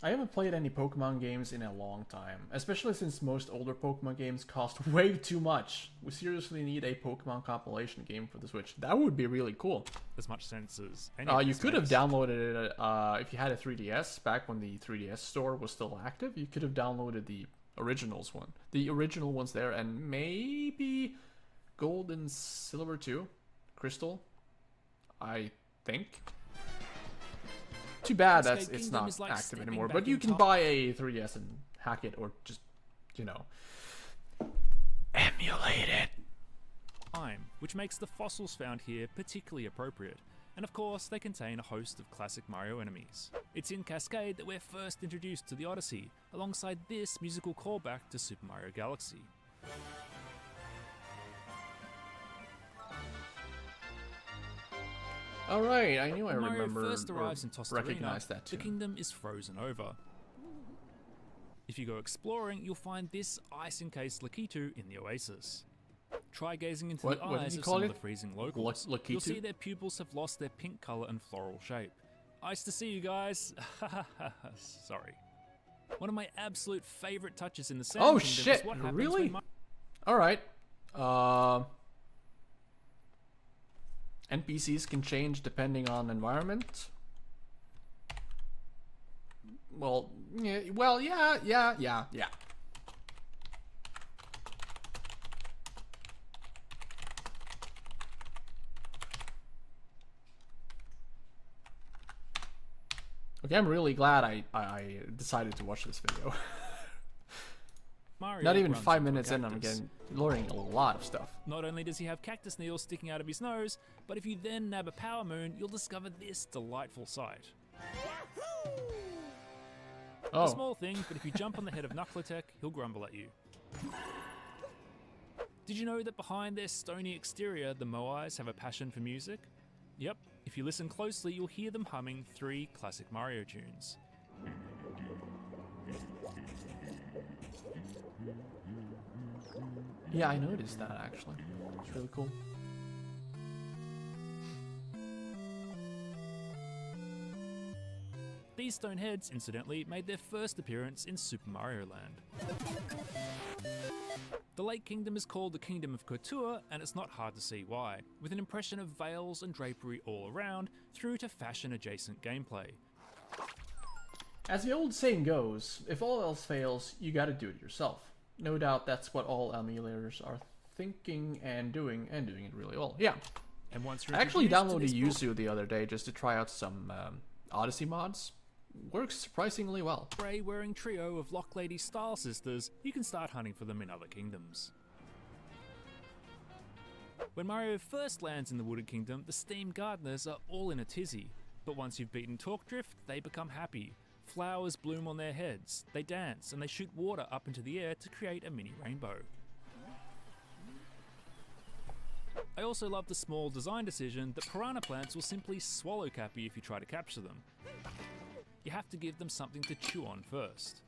A: I haven't played any Pokemon games in a long time, especially since most older Pokemon games cost way too much. We seriously need a Pokemon compilation game for the Switch. That would be really cool.
C: As much sense as any of
A: You
C: this
A: could have
C: makes.
A: downloaded it if you had a 3DS back when the 3DS store was still active. You could have downloaded the originals one, the original ones there, and maybe Gold and Silver too, Crystal, I think. Too bad
C: Cascade
A: it's
C: Kingdom
A: not
C: is like
A: active
C: stepping
A: anymore.
C: back
A: But you
C: in
A: can
C: time.
A: buy a 3DS and hack it, or just emulate it.
C: Time, which makes the fossils found here particularly appropriate. And of course, they contain a host of classic Mario enemies. It's in Cascade that we're first introduced to the Odyssey, alongside this musical callback to Super Mario Galaxy.
A: All right, I knew I
C: When Mario
A: remember
C: first arrives in
A: or
C: Tostarena,
A: recognized that
C: the
A: too.
C: kingdom is frozen over. If you go exploring, you'll find this ice-encased Lakitu in the oasis. Try gazing into
A: What
C: the
A: did
C: eyes
A: you
C: of
A: call
C: some
A: it?
C: of the freezing locals.
A: Lakitu?
C: You'll see their pupils have lost their pink colour and floral shape. Nice to see you guys. Sorry. One of my absolute favourite touches in the Sand
A: Oh,
C: Kingdom
A: shit,
C: is what happens
A: really?
C: when
A: All right. NPCs can change depending on environment. Well, yeah, well, yeah. Okay, I'm really glad I decided to watch this video.
C: Mario
A: Not even
C: runs
A: 5
C: into a
A: minutes in, I'm
C: cactus.
A: learning a lot of stuff.
C: Not only does he have cactus needles sticking out of his nose, but if you then nab a power moon, you'll discover this delightful sight. A
A: Oh,
C: small thing, but if you jump on the head of Knuckletech, he'll grumble at you. Did you know that behind their stony exterior, the Moais have a passion for music? Yep, if you listen closely, you'll hear them humming 3 classic Mario tunes.
A: yeah, I noticed that actually. It's really cool.
C: These stone heads, incidentally, made their first appearance in Super Mario Land. The Lake Kingdom is called the Kingdom of Couture, and it's not hard to see why, with an impression of veils and drapery all around, through to fashion-adjacent gameplay.
A: As the old saying goes, if all else fails, you gotta do it yourself. No doubt that's what all emulators are thinking and doing it really well. Yeah,
C: And once you're
A: I actually
C: introduced to
A: downloaded
C: this book,
A: Yuzu the other day just to try out some Odyssey mods. Works surprisingly well.
C: spray-wearing trio of Lock Lady style sisters, you can start hunting for them in other kingdoms. When Mario first lands in the Wooded Kingdom, the Steam Gardeners are all in a tizzy, but once you've beaten Torkdrift, they become happy. Flowers bloom on their heads, they dance, and they shoot water up into the air to create a mini rainbow. I also love the small design decision that piranha plants will simply swallow Cappy if you try to capture them. You have to give them something to chew on first.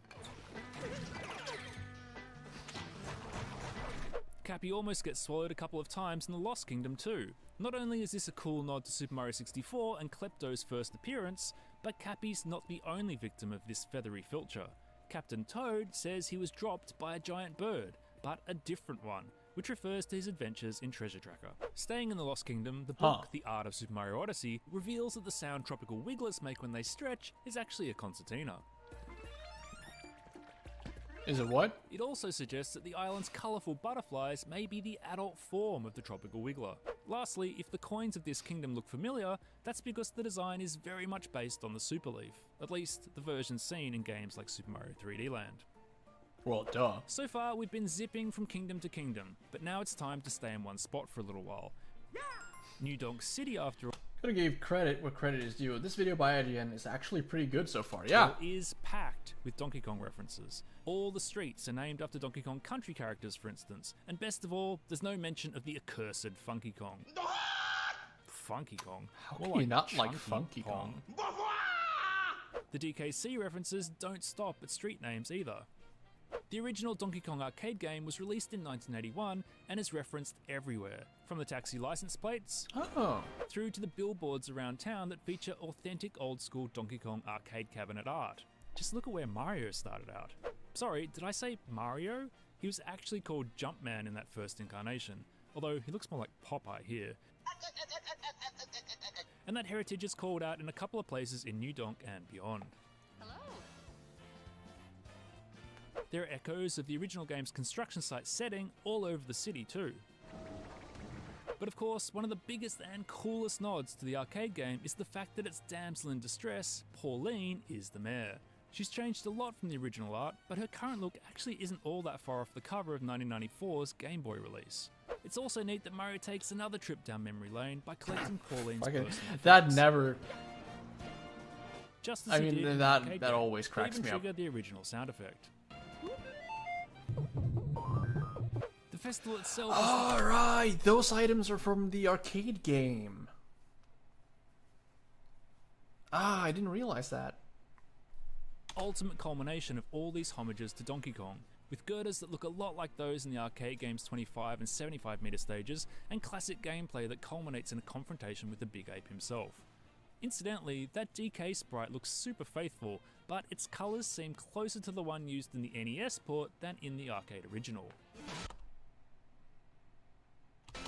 C: Cappy almost gets swallowed a couple of times in the Lost Kingdom too. Not only is this a cool nod to Super Mario 64 and Klepto's first appearance, but Cappy's not the only victim of this feathery filcher. Captain Toad says he was dropped by a giant bird, but a different one, which refers to his adventures in Treasure Tracker. Staying in the Lost Kingdom, the book, The Art of Super Mario Odyssey, reveals that the sound tropical wigglets make when they stretch is actually a concertina.
A: Is it what?
C: It also suggests that the island's colourful butterflies may be the adult form of the tropical wiggler. Lastly, if the coins of this kingdom look familiar, that's because the design is very much based on the Super Leaf, at least the version seen in games like Super Mario 3D Land.
A: Well, duh.
C: So far, we've been zipping from kingdom to kingdom, but now it's time to stay in one spot for a little while. New Donk City, after all,
A: Gotta give credit where credit is due. This video by IGN is actually pretty good so far. Yeah.
C: is packed with Donkey Kong references. All the streets are named after Donkey Kong Country characters, for instance. And best of all, there's no mention of the accursed Funky Kong. Funky Kong?
A: How
C: More
A: can you not like
C: Chunky
A: Funky Kong?
C: The DKC references don't stop at street names either. The original Donkey Kong arcade game was released in 1981 and is referenced everywhere, from the taxi license plates
A: Oh.
C: through to the billboards around town that feature authentic old-school Donkey Kong arcade cabinet art. Just look at where Mario started out. Sorry, did I say Mario? He was actually called Jumpman in that first incarnation, although he looks more like Popeye here. And that heritage is called out in a couple of places in New Donk and beyond. There are echoes of the original game's construction site setting all over the city too. But of course, one of the biggest and coolest nods to the arcade game is the fact that its damsel in distress, Pauline, is the mayor. She's changed a lot from the original art, but her current look actually isn't all that far off the cover of 1994's Game Boy release. It's also neat that Mario takes another trip down memory lane by collecting Pauline's
A: Okay.
C: personal
A: That
C: effects.
A: never.
C: Just as
A: I
C: he
A: mean,
C: did in the
A: that-
C: arcade
A: that
C: game,
A: always
C: or
A: cracks
C: even
A: me up.
C: trigger the original sound effect. The festival itself is
A: All right, those items are from the arcade game. Ah, I didn't realize that.
C: the ultimate culmination of all these homages to Donkey Kong, with girders that look a lot like those in the arcade game's 25 and 75 meter stages, and classic gameplay that culminates in a confrontation with the Big Ape himself. Incidentally, that DK sprite looks super faithful, but its colours seem closer to the one used in the NES port than in the arcade original.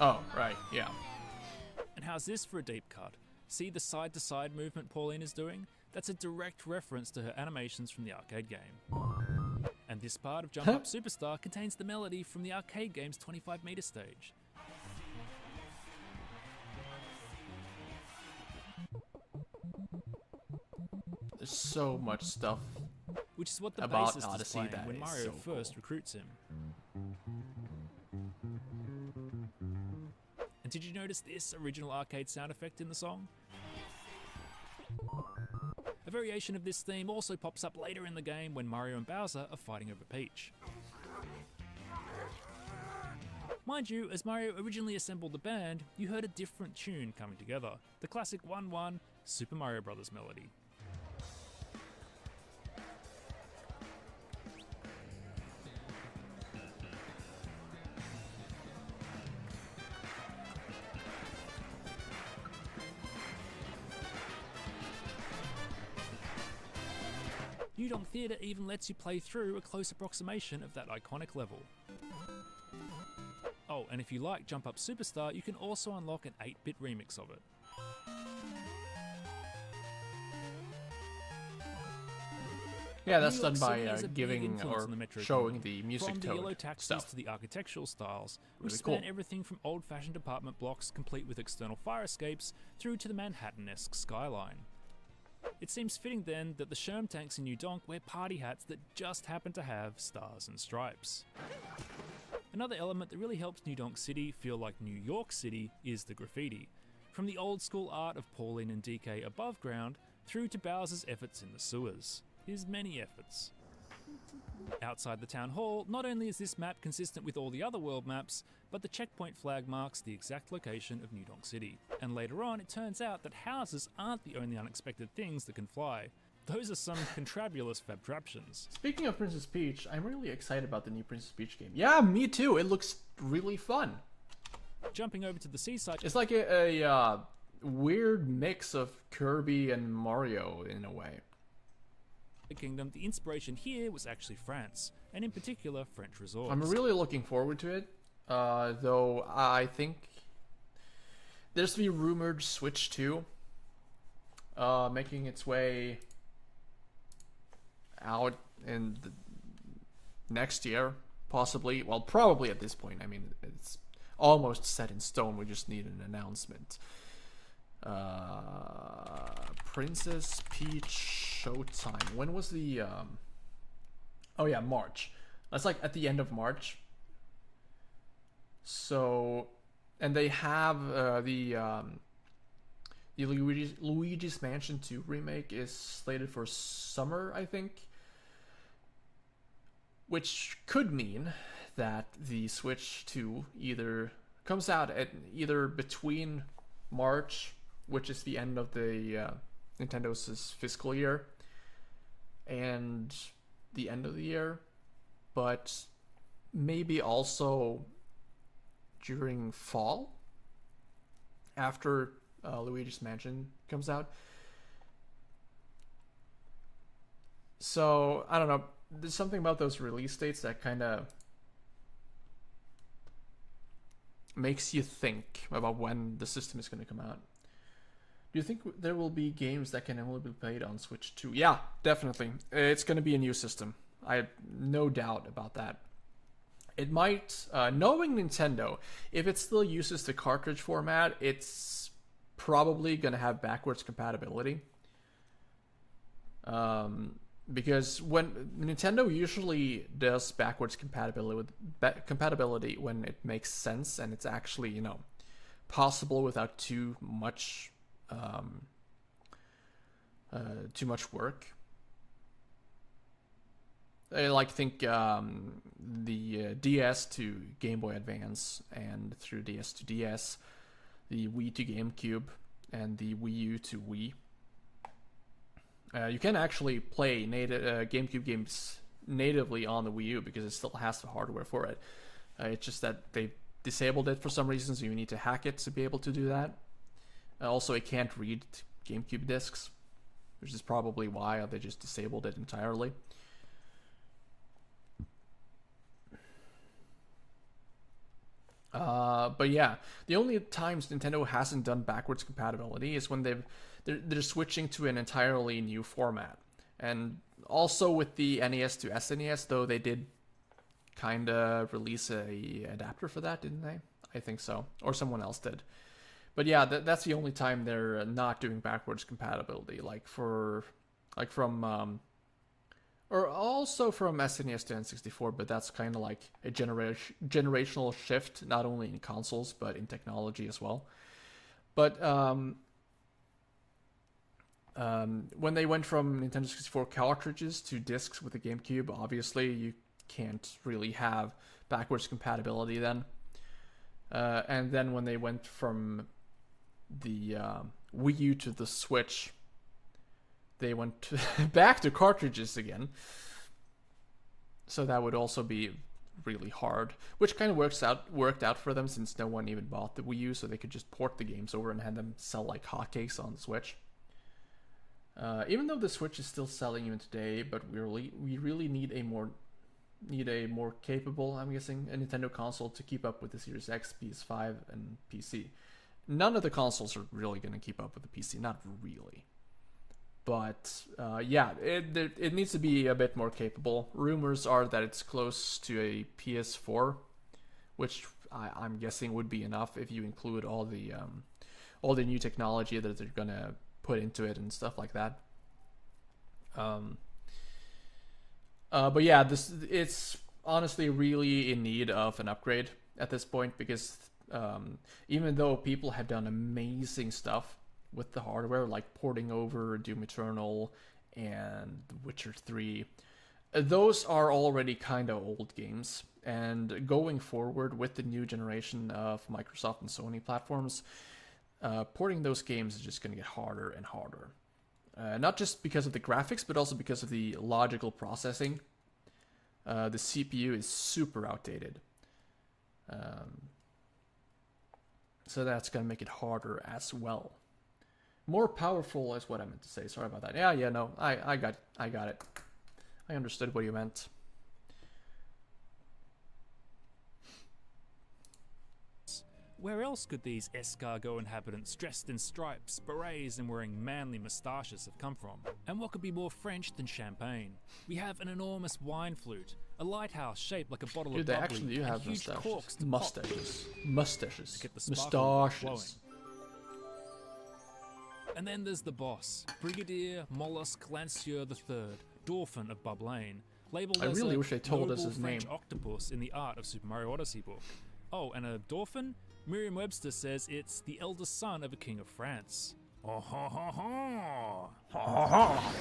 A: Oh, right, yeah.
C: And how's this for a deep cut? See the side-to-side movement Pauline is doing? That's a direct reference to her animations from the arcade game. And this part of Jump Up Superstar contains the melody from the arcade game's 25-meter stage.
A: There's so much stuff.
C: Which is what the
A: About
C: bassist
A: Odyssey
C: is playing
A: that
C: when
A: is
C: Mario
A: so
C: first
A: cool.
C: recruits him. And did you notice this original arcade sound effect in the song? A variation of this theme also pops up later in the game when Mario and Bowser are fighting over Peach. Mind you, as Mario originally assembled the band, you heard a different tune coming together, the classic 1-1 Super Mario Bros. Melody. New Donk Theatre even lets you play through a close approximation of that iconic level. Oh, and if you like Jump Up Superstar, you can also unlock an 8-bit remix of it.
A: Yeah, that's
C: New
A: done
C: York
A: by
C: City has a big
A: giving
C: influence
A: or
C: on the Metro
A: showing
C: community,
A: the music
C: from the yellow
A: tone
C: taxis
A: stuff.
C: to the architectural styles, which
A: Really
C: span
A: cool.
C: everything from old-fashioned apartment blocks complete with external fire escapes through to the Manhattan-esque skyline. It seems fitting then that the Sherm tanks in New Donk wear party hats that just happen to have stars and stripes. Another element that really helps New Donk City feel like New York City is the graffiti. From the old school art of Pauline and DK above ground, through to Bowser's efforts in the sewers. His many efforts. Outside the town hall, not only is this map consistent with all the other world maps, but the checkpoint flag marks the exact location of New Donk City. And later on, it turns out that houses aren't the only unexpected things that can fly. Those are some contrabulous fabtraptions.
A: Speaking of Princess Peach, I'm really excited about the new Princess Peach game. Yeah, me too. It looks really fun.
C: Jumping over to the seaside,
A: It's like a weird mix of Kirby and Mario in a way.
C: Kingdom, the inspiration here was actually France, and in particular French resorts.
A: I'm really looking forward to it, though I think there's the rumored Switch 2 making its way out in the next year, possibly. Well, probably at this point. I mean, it's almost set in stone. We just need an announcement. Princess Peach Showtime. When was the oh yeah, March. That's like at the end of March. So, and they have the Luigi's Mansion 2 remake is slated for summer, I think, which could mean that the Switch 2 either comes out at either between March, which is the end of the Nintendo's fiscal year, and the end of the year, but maybe also during fall after Luigi's Mansion comes out. So I don't know, there's something about those release dates that kind of makes you think about when the system is going to come out. Do you think there will be games that can only be played on Switch 2? Yeah, definitely. It's going to be a new system. I have no doubt about that. It might, knowing Nintendo, if it still uses the cartridge format, it's probably going to have backwards compatibility. Because when Nintendo usually does backwards compatibility when it makes sense and it's actually, you know, possible without too much work. I think the DS to Game Boy Advance and through DS to DS, the Wii to GameCube, and the Wii U to Wii. You can actually play native GameCube games natively on the Wii U because it still has the hardware for it. It's just that they disabled it for some reason, so you need to hack it to be able to do that. Also, it can't read GameCube discs, which is probably why they just disabled it entirely. But yeah, the only times Nintendo hasn't done backwards compatibility is when they're switching to an entirely new format. And also with the NES to SNES, though, they did kind of release a adapter for that, didn't they? I think so, or someone else did. But yeah, that's the only time they're not doing backwards compatibility, or also from SNES to N64. But that's kind of like a generational shift, not only in consoles but in technology as well. But when they went from Nintendo 64 cartridges to discs with the GameCube, obviously you can't really have backwards compatibility then. And then when they went from the Wii U to the Switch, they went back to cartridges again. So that would also be really hard, which kind of worked out for them, since no one even bought the Wii U, so they could just port the games over and have them sell like hotcakes on the Switch. Even though the Switch is still selling even today, but we really need a more capable, I'm guessing, a Nintendo console to keep up with the Series X, PS5, and PC. None of the consoles are really going to keep up with the PC, not really. But yeah, it needs to be a bit more capable. Rumors are that it's close to a PS4, which I'm guessing would be enough if you include all the new technology that they're gonna put into it and stuff like that. But yeah, it's honestly really in need of an upgrade at this point, because even though people have done amazing stuff with the hardware, like porting over Doom Eternal and The Witcher 3, those are already kind of old games. And going forward with the new generation of Microsoft and Sony platforms, porting those games is just going to get harder and harder. Not just because of the graphics, but also because of the logical processing. The CPU is super outdated. So that's going to make it harder as well. More powerful is what I meant to say. Sorry about that. Yeah, no, I got it. I understood what you meant.
C: Where else could these escargot inhabitants dressed in stripes, berets, and wearing manly moustaches have come from? And what could be more French than champagne? We have an enormous wine flute, a lighthouse shaped like a bottle
A: Dude,
C: of
A: they
C: bubbly,
A: actually do
C: and
A: have
C: huge corks
A: mustaches.
C: to
A: Mustaches.
C: get the sparkle flowing.
A: Mustaches.
C: And then there's the boss, Brigadier Mollusk Lancier III, Dauphin of Bubblaine, labeled
A: I
C: as
A: really
C: a
A: wish they told us
C: noble
A: his
C: French
A: name.
C: octopus in the Art of Super Mario Odyssey book. Oh, and a Dauphin? Merriam-Webster says it's the eldest son of a king of France. Oh, ha, ha, ha. Ha, ha.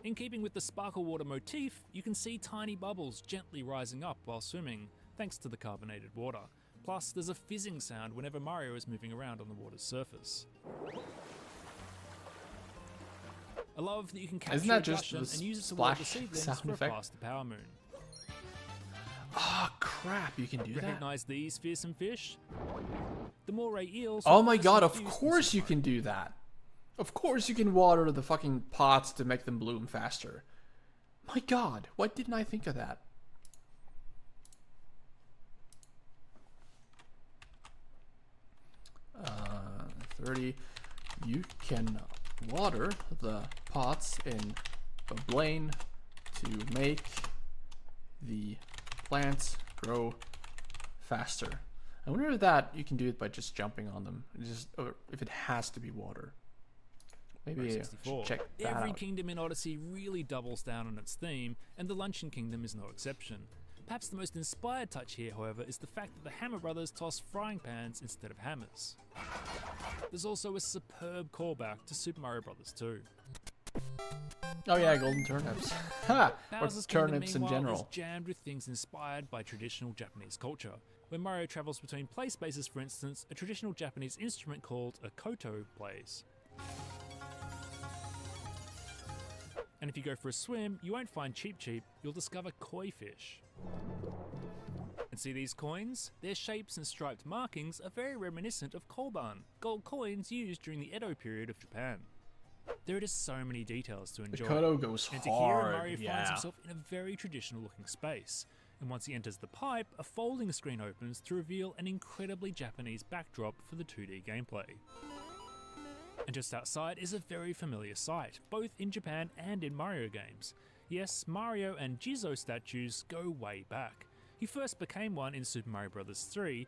C: In keeping with the sparkle water motif, you can see tiny bubbles gently rising up while swimming, thanks to the carbonated water. Plus, there's a fizzing sound whenever Mario is moving around on the water's surface. I love that you can capture
A: Isn't that
C: a
A: just
C: gusher
A: the
C: and use it to water the
A: splash
C: seedlings
A: sound
C: for a
A: effect?
C: faster power moon.
A: Oh crap, you can do that.
C: Recognize these fearsome fish? The moray eels.
A: Oh
C: are
A: my
C: first
A: god, of
C: introduced in
A: course you
C: Super
A: can do that. Of course you can water the fucking pots to make them bloom faster. My god, why didn't I think of that? 30. You can water the pots in Bubblaine to make the plants grow faster. I wonder if that you can do it by just jumping on them, or if it has to be water. Maybe I should
C: 64.
A: check that
C: Every
A: out.
C: kingdom in Odyssey really doubles down on its theme, and the Luncheon Kingdom is no exception. Perhaps the most inspired touch here, however, is the fact that the Hammer Brothers toss frying pans instead of hammers. There's also a superb callback to Super Mario Bros. 2.
A: Oh yeah, golden turnips. Ha! Or
C: Bowser's Kingdom,
A: turnips in
C: meanwhile,
A: general.
C: is jammed with things inspired by traditional Japanese culture. When Mario travels between play spaces, for instance, a traditional Japanese instrument called a koto plays. And if you go for a swim, you won't find Cheep Cheep, you'll discover koi fish. And see these coins? Their shapes and striped markings are very reminiscent of koban, gold coins used during the Edo period of Japan. There are just so many details to
A: The
C: enjoy.
A: Koto goes
C: And to here,
A: hard.
C: Mario finds
A: Yeah.
C: himself in a very traditional looking space. And once he enters the pipe, a folding screen opens to reveal an incredibly Japanese backdrop for the 2D gameplay. And just outside is a very familiar sight, both in Japan and in Mario games. Yes, Mario and Jizzo statues go way back. He first became one in Super Mario Bros. 3,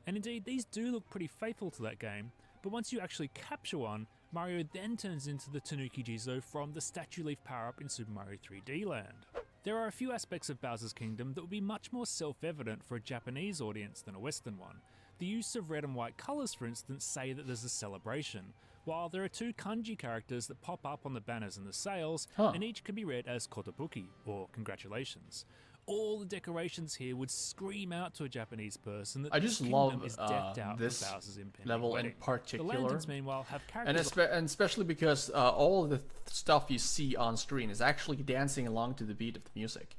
C: and indeed these do look pretty faithful to that game, but once you actually capture one, Mario then turns into the Tanuki Jizzo from the Statue Leaf power-up in Super Mario 3D Land. There are a few aspects of Bowser's Kingdom that would be much more self-evident for a Japanese audience than a Western one. The use of red and white colours, for instance, say that there's a celebration, while there are 2 kanji characters that pop up on the banners and the sails, and each can be read as kotobuki, or congratulations. All the decorations here would scream out to a Japanese person that
A: I
C: this
A: just
C: kingdom
A: love
C: is decked out
A: this
C: for Bowser's impending
A: level
C: wedding.
A: in particular.
C: The lanterns, meanwhile, have
A: And,
C: characters
A: and especially because all of the stuff you see on screen is actually dancing along to the beat of the music.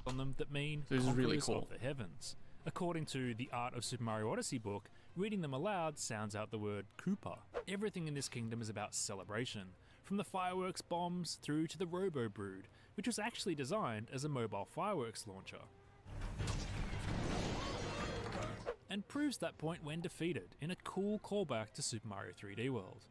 C: on them that mean
A: This is really
C: conquerors
A: cool.
C: of the heavens. According to the Art of Super Mario Odyssey book, reading them aloud sounds out the word Koopa. Everything in this kingdom is about celebration, from the fireworks bombs through to the Robo Brood, which was actually designed as a mobile fireworks launcher. And proves that point when defeated, in a cool callback to Super Mario 3D World.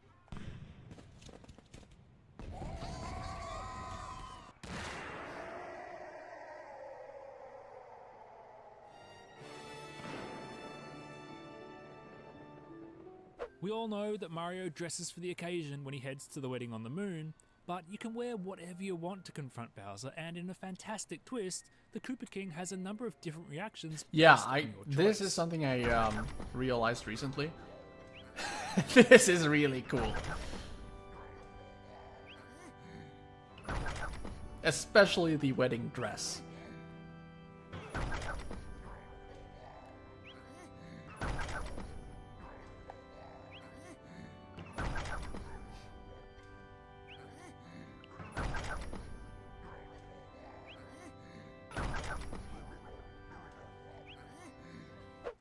C: We all know that Mario dresses for the occasion when he heads to the wedding on the moon, but you can wear whatever you want to confront Bowser, and in a fantastic twist, the Koopa King has a number of different reactions.
A: Yeah,
C: based on your
A: this
C: choice.
A: is something I realized recently. This is really cool. Especially the wedding dress.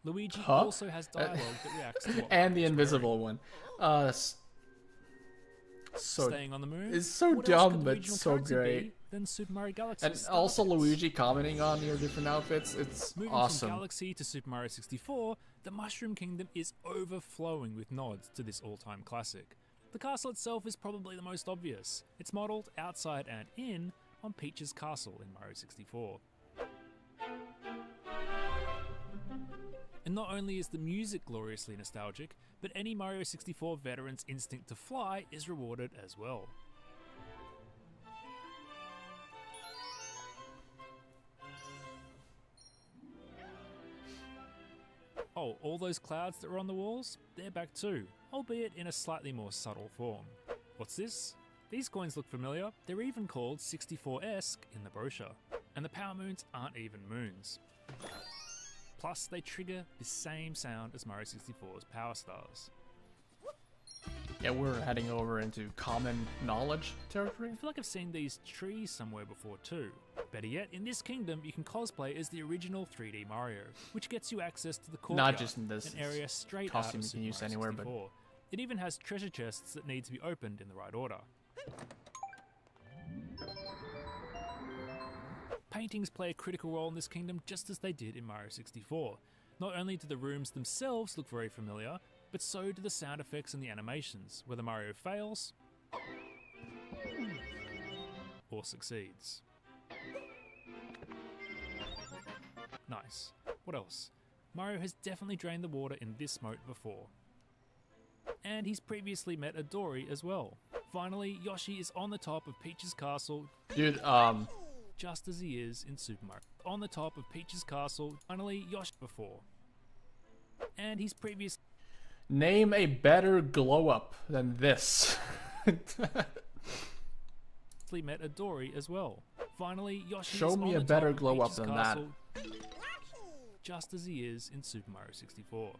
C: Luigi
A: Huh?
C: also has dialogue that reacts to what
A: And the
C: Mario's
A: invisible one. So
C: staying on the moon.
A: it's so
C: What else
A: dumb,
C: could the
A: but
C: regional
A: so
C: currency be
A: great.
C: than Super Mario Galaxy.
A: And also Luigi commenting on your different outfits. It's
C: Moving
A: awesome.
C: from Galaxy to Super Mario 64, the Mushroom Kingdom is overflowing with nods to this all-time classic. The castle itself is probably the most obvious. It's modelled outside and in on Peach's castle in Mario 64. And not only is the music gloriously nostalgic, but any Mario 64 veteran's instinct to fly is rewarded as well. Oh, all those clouds that were on the walls? They're back too, albeit in a slightly more subtle form. What's this? These coins look familiar. They're even called 64-esque in the brochure. And the power moons aren't even moons. Plus, they trigger the same sound as Mario 64's Power Stars.
A: Yeah, we're heading over into common knowledge territory.
C: I feel like I've seen these trees somewhere before too. Better yet, in this kingdom, you can cosplay as the original 3D Mario, which gets you access to the courtyard,
A: Not just in this
C: an area straight
A: costume
C: out of
A: you can
C: Super
A: use
C: Mario
A: anywhere,
C: 64. It even has treasure chests that need to be opened in the right order. Paintings play a critical role in this kingdom just as they did in Mario 64. Not only do the rooms themselves look very familiar, but so do the sound effects and the animations, whether Mario fails or succeeds. Nice. What else? Mario has definitely drained the water in this moat before. And he's previously met a Dory as well. Finally, Yoshi is on the top of Peach's castle,
A: Dude,
C: just as he is in Super Mario. On the top of Peach's castle, finally Yoshi before. And he's previously
A: name a better glow up than this.
C: met a Dory as well. Finally, Yoshi
A: Show
C: is
A: me
C: on
A: a
C: the
A: better
C: top of
A: glow up
C: Peach's
A: than that.
C: castle, just as he is in Super Mario 64.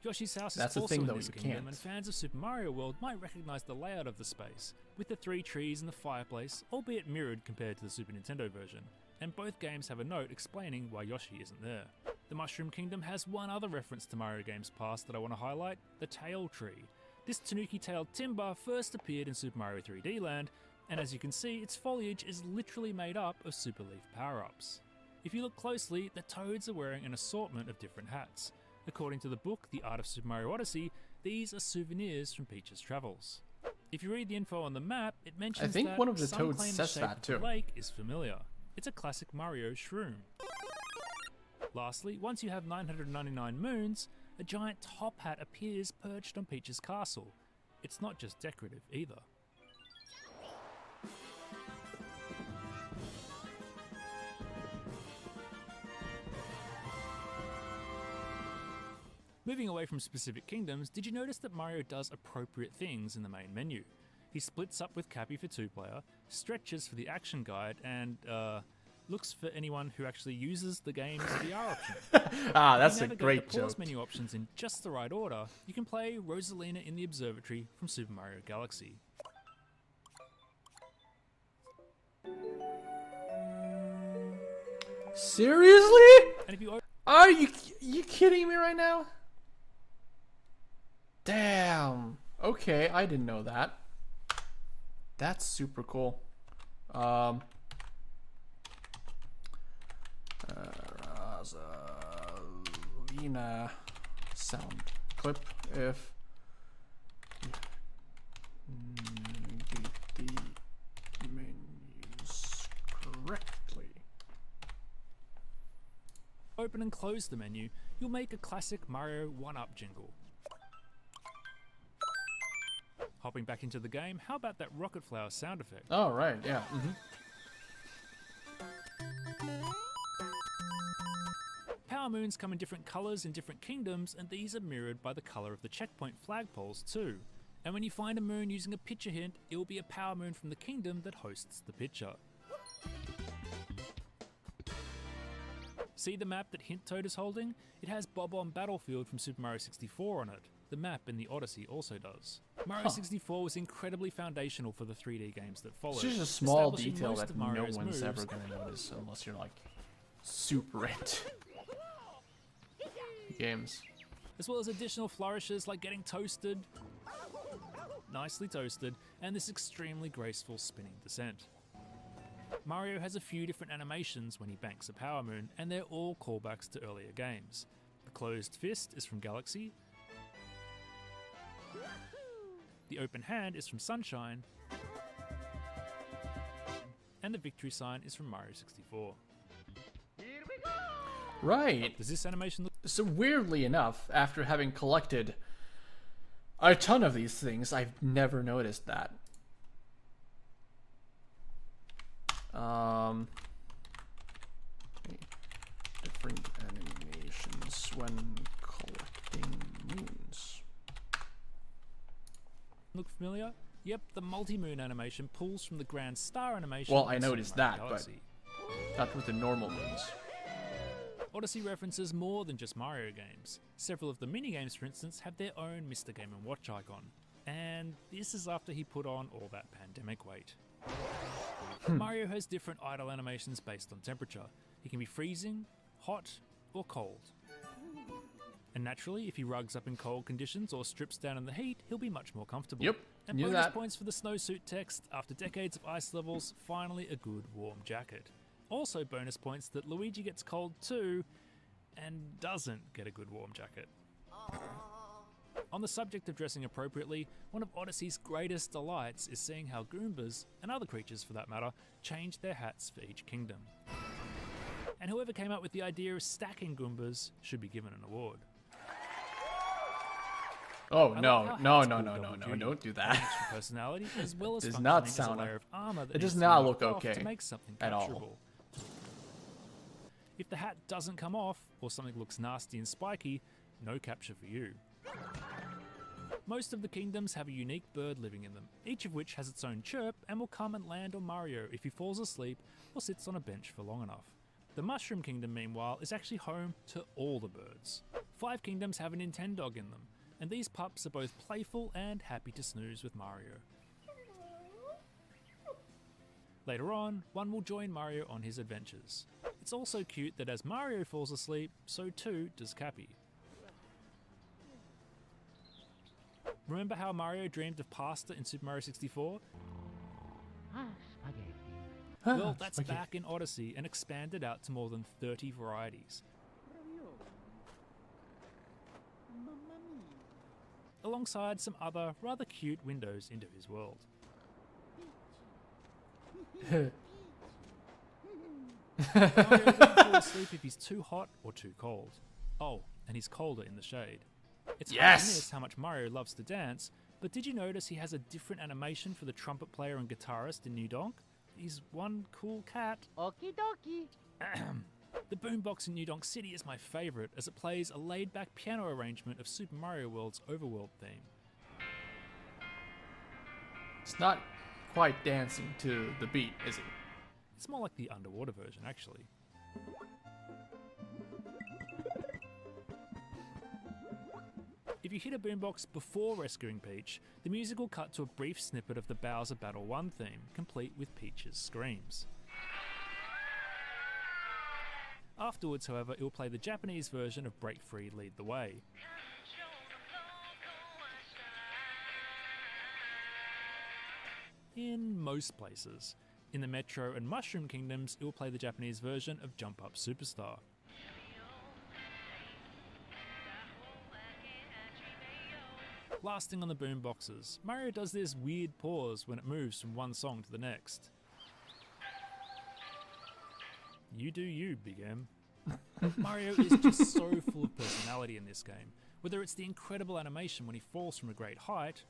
C: Yoshi's house
A: That's
C: is
A: the
C: also
A: thing,
C: in
A: though,
C: this
A: you
C: kingdom,
A: can't.
C: and fans of Super Mario World might recognize the layout of the space, with the 3 trees and the fireplace, albeit mirrored compared to the Super Nintendo version. And both games have a note explaining why Yoshi isn't there. The Mushroom Kingdom has one other reference to Mario games past that I want to highlight, the Tail Tree. This tanuki-tailed timber first appeared in Super Mario 3D Land, and as you can see, its foliage is literally made up of Super Leaf power-ups. If you look closely, the Toads are wearing an assortment of different hats. According to the book, The Art of Super Mario Odyssey, These are souvenirs from Peach's travels. If you read the info on the map, it mentions
A: think
C: that
A: one of the
C: some
A: toads
C: claim the
A: says
C: shape
A: that
C: of the
A: too.
C: lake is familiar. It's a classic Mario shroom. Lastly, once you have 999 moons, a giant top hat appears perched on Peach's castle. It's not just decorative either. Moving away from specific kingdoms, did you notice that Mario does appropriate things in the main menu? He splits up with Cappy for 2-player, stretches for the action guide, and looks for anyone who actually uses the game's VR option.
A: Ah,
C: If
A: that's
C: you
A: a
C: navigate
A: great
C: the pause
A: joke.
C: menu options in just the right order, you can play Rosalina in the Observatory from Super Mario Galaxy.
A: Seriously?
C: And if you
A: Are you kidding me right now? Damn. Okay, I didn't know that. That's super cool. Rosalina sound clip if navigate the menus correctly.
C: open and close the menu, you'll make a classic Mario 1-up jingle. Hopping back into the game, how about that rocket flower sound effect?
A: Oh, right, yeah.
C: Power moons come in different colours in different kingdoms, and these are mirrored by the colour of the checkpoint flagpoles too. And when you find a moon using a picture hint, it will be a power moon from the kingdom that hosts the picture. See the map that Hint Toad is holding? It has Bob-omb Battlefield from Super Mario 64 on it. The map in the Odyssey also does. Mario 64 was incredibly foundational for the 3D games that followed.
A: It's just a small
C: establishing
A: detail
C: most
A: that
C: of
A: no
C: Mario's
A: one's
C: moves,
A: ever going to notice unless you're like super into games.
C: as well as additional flourishes like getting toasted, nicely toasted, and this extremely graceful spinning descent. Mario has a few different animations when he banks a power moon, and they're all callbacks to earlier games. The closed fist is from Galaxy, the open hand is from Sunshine, and the victory sign is from Mario 64.
A: Right.
C: Does this animation look
A: So weirdly enough, after having collected a ton of these things, I've never noticed that. Different animations when collecting moons.
C: familiar? Yep, the multi-moon animation pulls from the Grand Star animation.
A: Well, I
C: in Super
A: noticed
C: Mario
A: that, but
C: Galaxy.
A: not with the normal moons.
C: Odyssey references more than just Mario games. Several of the minigames, for instance, have their own Mr. Game & Watch icon. And this is after he put on all that pandemic weight. Mario has different idle animations based on temperature. He can be freezing, hot, or cold. And naturally, if he rugs up in cold conditions or strips down in the heat, he'll be much more comfortable.
A: Yep,
C: And
A: knew
C: bonus
A: that.
C: points for the snowsuit text. After decades of ice levels, finally a good warm jacket. Also bonus points that Luigi gets cold too, and doesn't get a good warm jacket. On the subject of dressing appropriately, one of Odyssey's greatest delights is seeing how Goombas, and other creatures for that matter, change their hats for each kingdom. And whoever came up with the idea of stacking Goombas should be given an award.
A: Oh,
C: I
A: no,
C: like how
A: no,
C: hats
A: no,
C: pull
A: no,
C: double
A: no,
C: duty.
A: don't do that.
C: Extra personality, as well as
A: Does
C: functioning
A: not
C: as a
A: sound-
C: layer of armor that
A: it does
C: needs to be
A: not
C: knocked
A: look
C: off
A: okay
C: to make something
A: at all.
C: capturable. If the hat doesn't come off, or something looks nasty and spiky, no capture for you. Most of the kingdoms have a unique bird living in them, each of which has its own chirp and will come and land on Mario if he falls asleep or sits on a bench for long enough. The Mushroom Kingdom, meanwhile, is actually home to all the birds. 5 kingdoms have a Nintendog in them, and these pups are both playful and happy to snooze with Mario. Later on, one will join Mario on his adventures. It's also cute that as Mario falls asleep, so too does Cappy. Remember how Mario dreamed of pasta in Super Mario 64? Well, that's
A: Spaghetti.
C: back in Odyssey and expanded out to more than 30 varieties. alongside some other rather cute windows into his world. Mario won't fall asleep if he's too hot or too cold. Oh, and he's colder in the shade. It's hard to miss how much Mario loves to dance, but did you notice he has a different animation for the trumpet player and guitarist in New Donk? He's one cool cat.
E: Okie dokie.
C: The boombox in New Donk City is my favourite, as it plays a laid-back piano arrangement of Super Mario World's overworld theme.
A: It's not quite dancing to the beat, is it?
C: It's more like the underwater version, actually. If you hit a boombox before rescuing Peach, the music will cut to a brief snippet of the Bowser Battle 1 theme, complete with Peach's screams. Afterwards, however, it will play the Japanese version of Break Free Lead the Way. In most places. In the Metro and Mushroom Kingdoms, it will play the Japanese version of Jump Up Superstar. Lasting on the boomboxes, Mario does this weird pause when it moves from one song to the next. You do you, Big M. Mario is just so full of personality in this game, whether it's the incredible animation when he falls from a great height,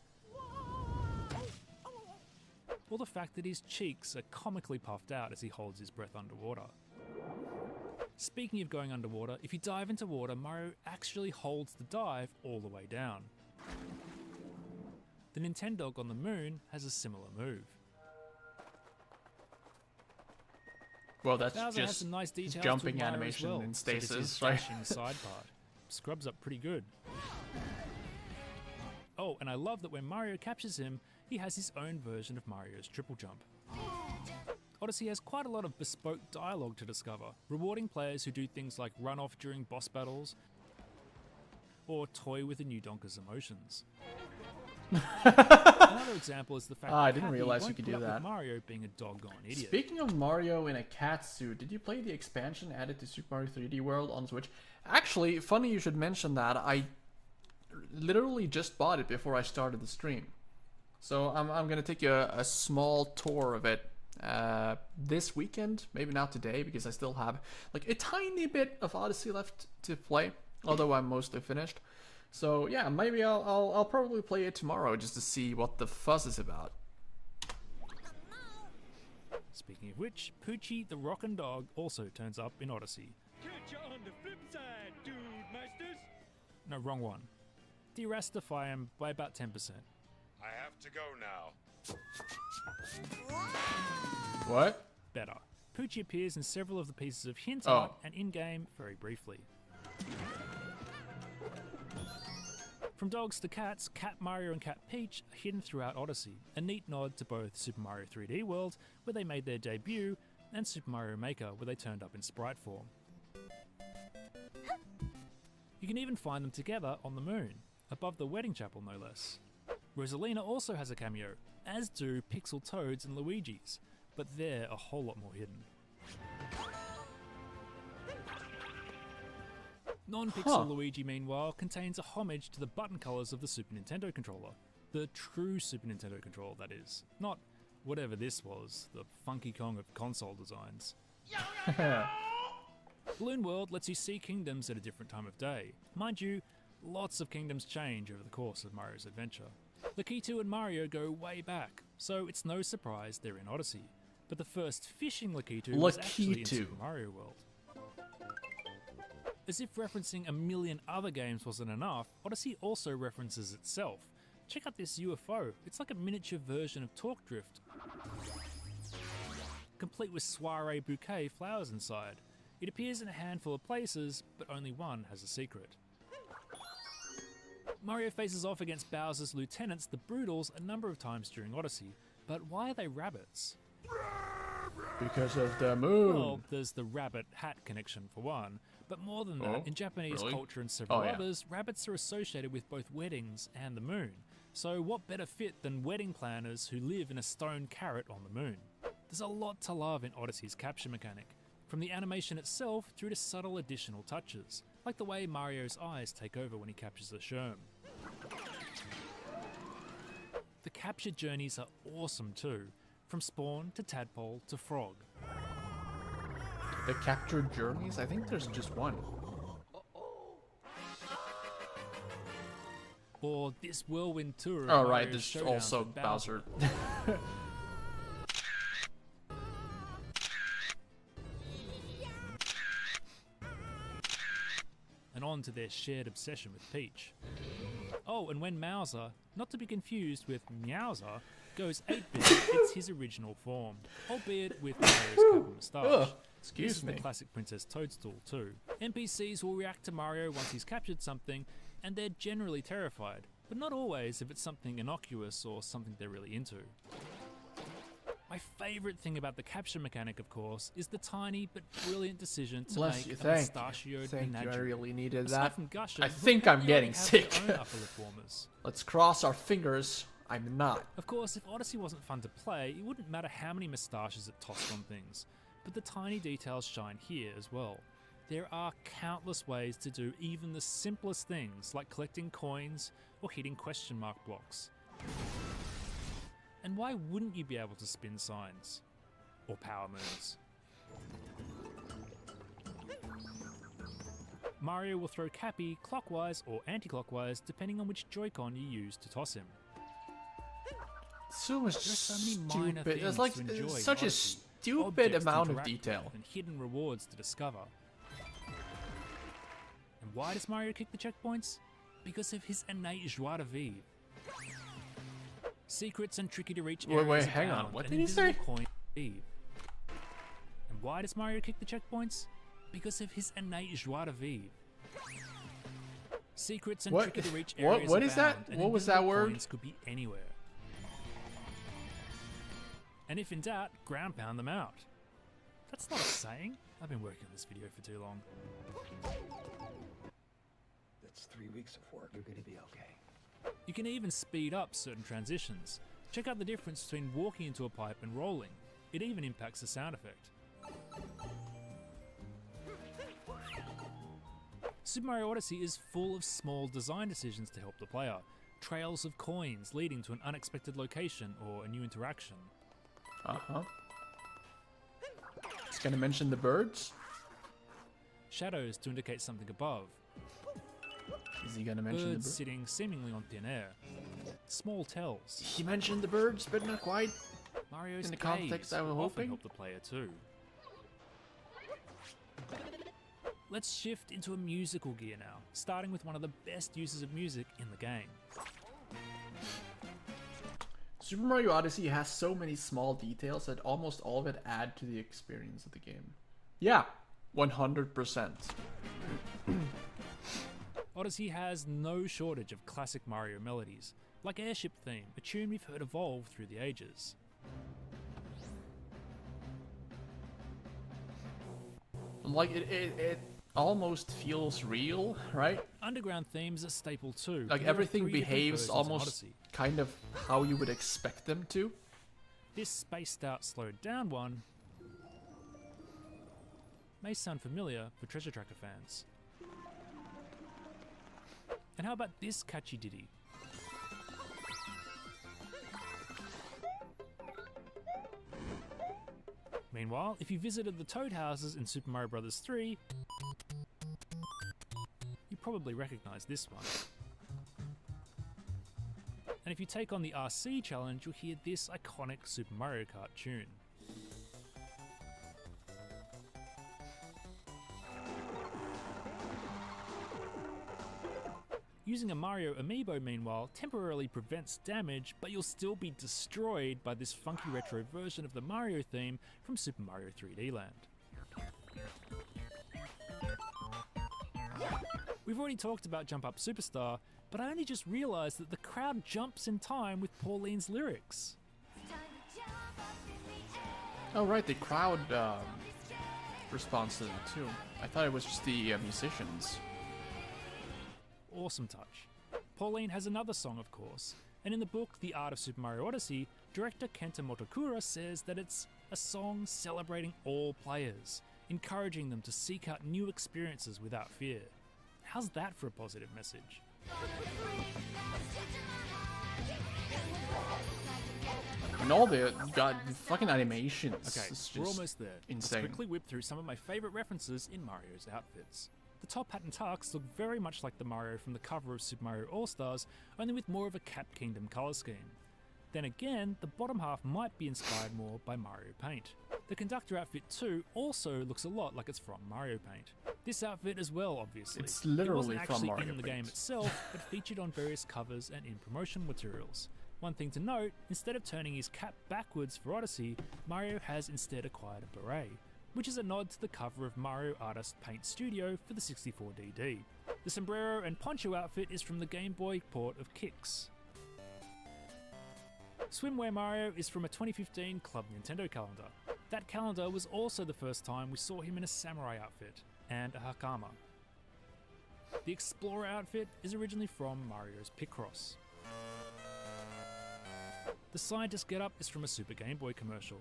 C: or the fact that his cheeks are comically puffed out as he holds his breath underwater. Speaking of going underwater, if you dive into water, Mario actually holds the dive all the way down. The Nintendog on the moon has a similar move.
A: Well, that's
C: Bowser has
A: just
C: some nice details
A: jumping
C: to admire
A: animation
C: as well,
A: in
C: such as
A: stasis,
C: his
A: right?
C: dashing side part. Scrubs up pretty good. Oh, and I love that when Mario captures him, he has his own version of Mario's triple jump. Odyssey has quite a lot of bespoke dialogue to discover, rewarding players who do things like run off during boss battles or toy with the new Donker's emotions. Another example is the fact that
A: I didn't
C: Cappy
A: realize you
C: won't
A: could
C: put
A: do
C: up with
A: that.
C: Mario being a doggone idiot.
A: Speaking of Mario in a cat suit, did you play the expansion added to Super Mario 3D World on Switch? Actually, funny you should mention that. I literally just bought it before I started the stream. So I'm gonna take you a small tour of it this weekend, maybe not today because I still have like a tiny bit of Odyssey left to play, although I'm mostly finished. So yeah, maybe I'll probably play it tomorrow just to see what the fuss is about.
C: Speaking of which, Poochie the Rockin' Dog also turns up in Odyssey.
I: Catch you on the flip side, dude, masters.
C: No, wrong one. De-rastify him by about 10%.
I: I have to go now.
A: What?
C: Better. Poochie appears in several of the pieces of hint
A: Oh.
C: art and in-game very briefly. From dogs to cats, Cat Mario and Cat Peach are hidden throughout Odyssey, a neat nod to both Super Mario 3D World, where they made their debut, and Super Mario Maker, where they turned up in sprite form. You can even find them together on the moon, above the wedding chapel no less. Rosalina also has a cameo, as do Pixel Toads and Luigi's, but they're a whole lot more hidden. Non-Pixel Luigi, meanwhile, contains a homage to the button colours of the Super Nintendo controller. The true Super Nintendo controller, that is. Not whatever this was, the Funky Kong of console designs. Balloon World lets you see kingdoms at a different time of day. Mind you, lots of kingdoms change over the course of Mario's adventure. Lakitu and Mario go way back, so it's no surprise they're in Odyssey. But the first fishing Lakitu was actually in
A: Lakitu.
C: Super Mario World. As if referencing a million other games wasn't enough, Odyssey also references itself. Check out this UFO, it's like a miniature version of Talk Drift, complete with soiree bouquet flowers inside. It appears in a handful of places, but only one has a secret. Mario faces off against Bowser's lieutenants, the Broodals, a number of times during Odyssey, but why are they rabbits?
A: Because of the moon.
C: Well, there's the rabbit hat connection for one, but more than that,
A: Oh,
C: in Japanese
A: really?
C: culture and several
A: Oh, yeah.
C: others, rabbits are associated with both weddings and the moon. So what better fit than wedding planners who live in a stone carrot on the moon? There's a lot to love in Odyssey's capture mechanic, from the animation itself through to subtle additional touches, like the way Mario's eyes take over when he captures the Sherm. The capture journeys are awesome too, from spawn to tadpole to frog.
A: The capture journeys? I think there's just one.
C: Or this whirlwind tour of
A: Oh right,
C: Mario's
A: there's
C: showdowns
A: also
C: with
A: Bowser.
C: And on to their shared obsession with Peach. Oh, and when Mouser, not to be confused with Meowser, goes 8-bit, it's his original form, albeit with Mario's cap and moustache.
A: Ugh,
C: This
A: excuse
C: is
A: me.
C: the classic Princess Toadstool too. NPCs will react to Mario once he's captured something, and they're generally terrified, but not always if it's something innocuous or something they're really into. My favourite thing about the capture mechanic, of course, is the tiny but brilliant decision to
A: Bless you,
C: make a
A: thank you.
C: mustachioed
A: Thank you, I
C: menagerie.
A: really needed
C: Aside
A: that.
C: from Gusher,
A: I
C: who
A: think I'm
C: apparently
A: getting
C: have
A: sick.
C: their own upper lip warmers.
A: Let's cross our fingers. I'm not.
C: Of course, if Odyssey wasn't fun to play, it wouldn't matter how many moustaches it tossed on things. But the tiny details shine here as well. There are countless ways to do even the simplest things, like collecting coins or hitting question mark blocks. And why wouldn't you be able to spin signs? Or power moves? Mario will throw Cappy clockwise or anti-clockwise depending on which Joy-Con you use to toss him.
A: So much
C: There are so many minor
A: stupid. It's
C: things
A: like
C: to enjoy in
A: such a
C: Odyssey.
A: stupid
C: Objects to
A: amount of
C: interact with
A: detail.
C: and hidden rewards to discover. And why does Mario kick the checkpoints? Because of his innate joie de vivre. Secrets and tricky to reach areas
A: Wait, hang on.
C: abound,
A: What
C: and
A: did he say?
C: invisible coins leave. And why does Mario kick the checkpoints? Because of his innate joie de vivre. Secrets and
A: What?
C: tricky to reach
A: What-
C: areas
A: what is that?
C: abound, and
A: What was that
C: invisible
A: word?
C: coins could be anywhere. And if in doubt, ground pound them out. That's not a saying. I've been working on this video for too long.
J: That's 3 weeks of work. You're gonna be okay.
C: You can even speed up certain transitions. Check out the difference between walking into a pipe and rolling. It even impacts the sound effect. Super Mario Odyssey is full of small design decisions to help the player. Trails of coins leading to an unexpected location or a new interaction.
A: Uh-huh. It's gonna mention the birds.
C: Shadows to indicate something above.
A: Is he gonna mention the
C: Birds
A: birds?
C: sitting seemingly on thin air. Small tells.
A: He mentioned the birds, but not quite.
C: Mario's
A: In the
C: gaze
A: context I was
C: will often
A: hoping.
C: help the player too. Let's shift into a musical gear now, starting with one of the best uses of music in the game.
A: Super Mario Odyssey has so many small details that almost all of it add to the experience of the game. Yeah, 100%.
C: Odyssey has no shortage of classic Mario melodies, like Airship Theme, a tune we've heard evolve through the ages.
A: Like it almost feels real, right?
C: Underground themes are staple too.
A: Like
C: but there are
A: everything
C: 3 different
A: behaves
C: versions in
A: almost
C: Odyssey.
A: kind of how you would expect them to.
C: This spaced out, slowed down one may sound familiar for Treasure Tracker fans. And how about this catchy ditty? Meanwhile, if you visited the Toad houses in Super Mario Bros. 3, you probably recognize this one. And if you take on the RC challenge, you'll hear this iconic Super Mario Kart tune. Using a Mario amiibo, meanwhile, temporarily prevents damage, but you'll still be destroyed by this funky retro version of the Mario theme from Super Mario 3D Land. We've already talked about Jump Up Superstar, but I only just realised that the crowd jumps in time with Pauline's lyrics.
A: Oh right, the crowd responds to them too. I thought it was just the musicians.
C: Awesome touch. Pauline has another song, of course, and in the book The Art of Super Mario Odyssey, director Kenta Motokura says that it's a song celebrating all players, encouraging them to seek out new experiences without fear. How's that for a positive message?
A: And all the fucking animations.
C: Okay,
A: It's
C: we're
A: just
C: almost there.
A: insane.
C: Let's quickly whip through some of my favorite references in Mario's outfits. The top hat and tux look very much like the Mario from the cover of Super Mario All-Stars, only with more of a Cap Kingdom colour scheme. Then again, the bottom half might be inspired more by Mario Paint. The conductor outfit too also looks a lot like it's from Mario Paint. This outfit as well, obviously.
A: It's literally
C: it wasn't
A: from
C: actually
A: Mario
C: in the
A: Paint.
C: game itself, but featured on various covers and in promotional materials. One thing to note, instead of turning his cap backwards for Odyssey, Mario has instead acquired a beret, which is a nod to the cover of Mario Artist Paint Studio for the 64DD. The sombrero and poncho outfit is from the Game Boy port of Kicks. Swimwear Mario is from a 2015 Club Nintendo calendar. That calendar was also the first time we saw him in a samurai outfit and a hakama. The Explorer outfit is originally from Mario's Picross. The scientist getup is from a Super Game Boy commercial.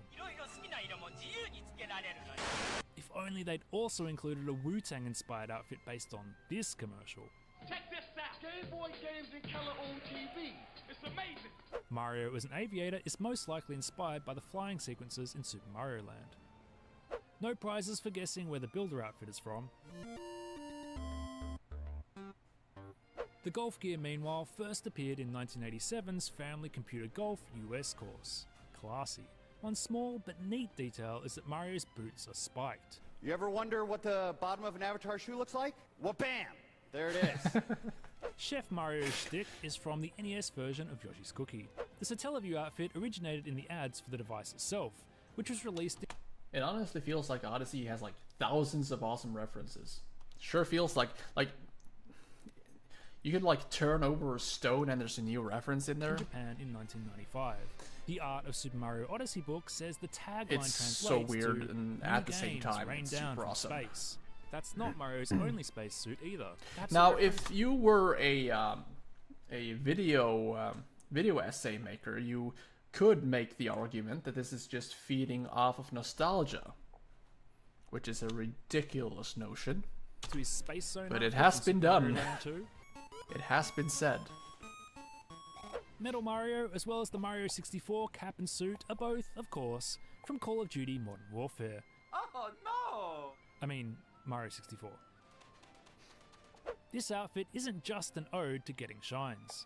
C: If only they'd also included a Wu-Tang inspired outfit based on this commercial.
I: Check this out. Game Boy games in color on TV. It's amazing.
C: Mario as an aviator is most likely inspired by the flying sequences in Super Mario Land. No prizes for guessing where the Builder outfit is from. The golf gear, meanwhile, first appeared in 1987's Family Computer Golf US course. Classy. One small but neat detail is that Mario's boots are spiked.
K: You ever wonder what the bottom of an Avatar shoe looks like? Well, bam! There it is.
C: Chef Mario's shtick is from the NES version of Yoshi's Cookie. The Satellaview outfit originated in the ads for the device itself, which was released
A: It honestly feels like Odyssey has like thousands of awesome references. Sure feels like you could like turn over a stone and there's a new reference in there.
C: in Japan in 1995. The Art of Super Mario Odyssey book says the tagline
A: It's
C: translates
A: so weird
C: to
A: and
C: "New
A: at the same
C: games
A: time
C: rain
A: it's
C: down
A: super
C: from
A: awesome.
C: space." That's not Mario's only spacesuit either. Perhaps
A: Now,
C: a reference-
A: if you were a video essay maker, you could make the argument that this is just feeding off of nostalgia, which is a ridiculous notion.
C: to his space zone
A: But it
C: outfit
A: has
C: from
A: been
C: Super Mario
A: done.
C: Land 2,
A: It has been said.
C: Metal Mario, as well as the Mario 64 cap and suit, are both, of course, from Call of Duty Modern Warfare.
E: Oh no!
C: I mean, Mario 64. This outfit isn't just an ode to getting shines.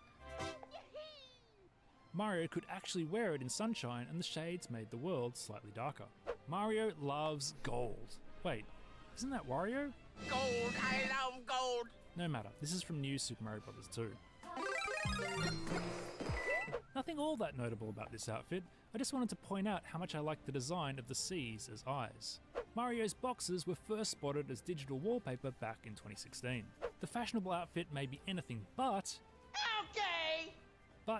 C: Mario could actually wear it in sunshine, and the shades made the world slightly darker. Mario loves gold. Wait, isn't that Wario?
E: Gold! I love gold!
C: No matter, this is from New Super Mario Bros. 2. Nothing all that notable about this outfit, I just wanted to point out how much I like the design of the C's as eyes. Mario's boxes were first spotted as digital wallpaper back in 2016. The fashionable outfit may be anything but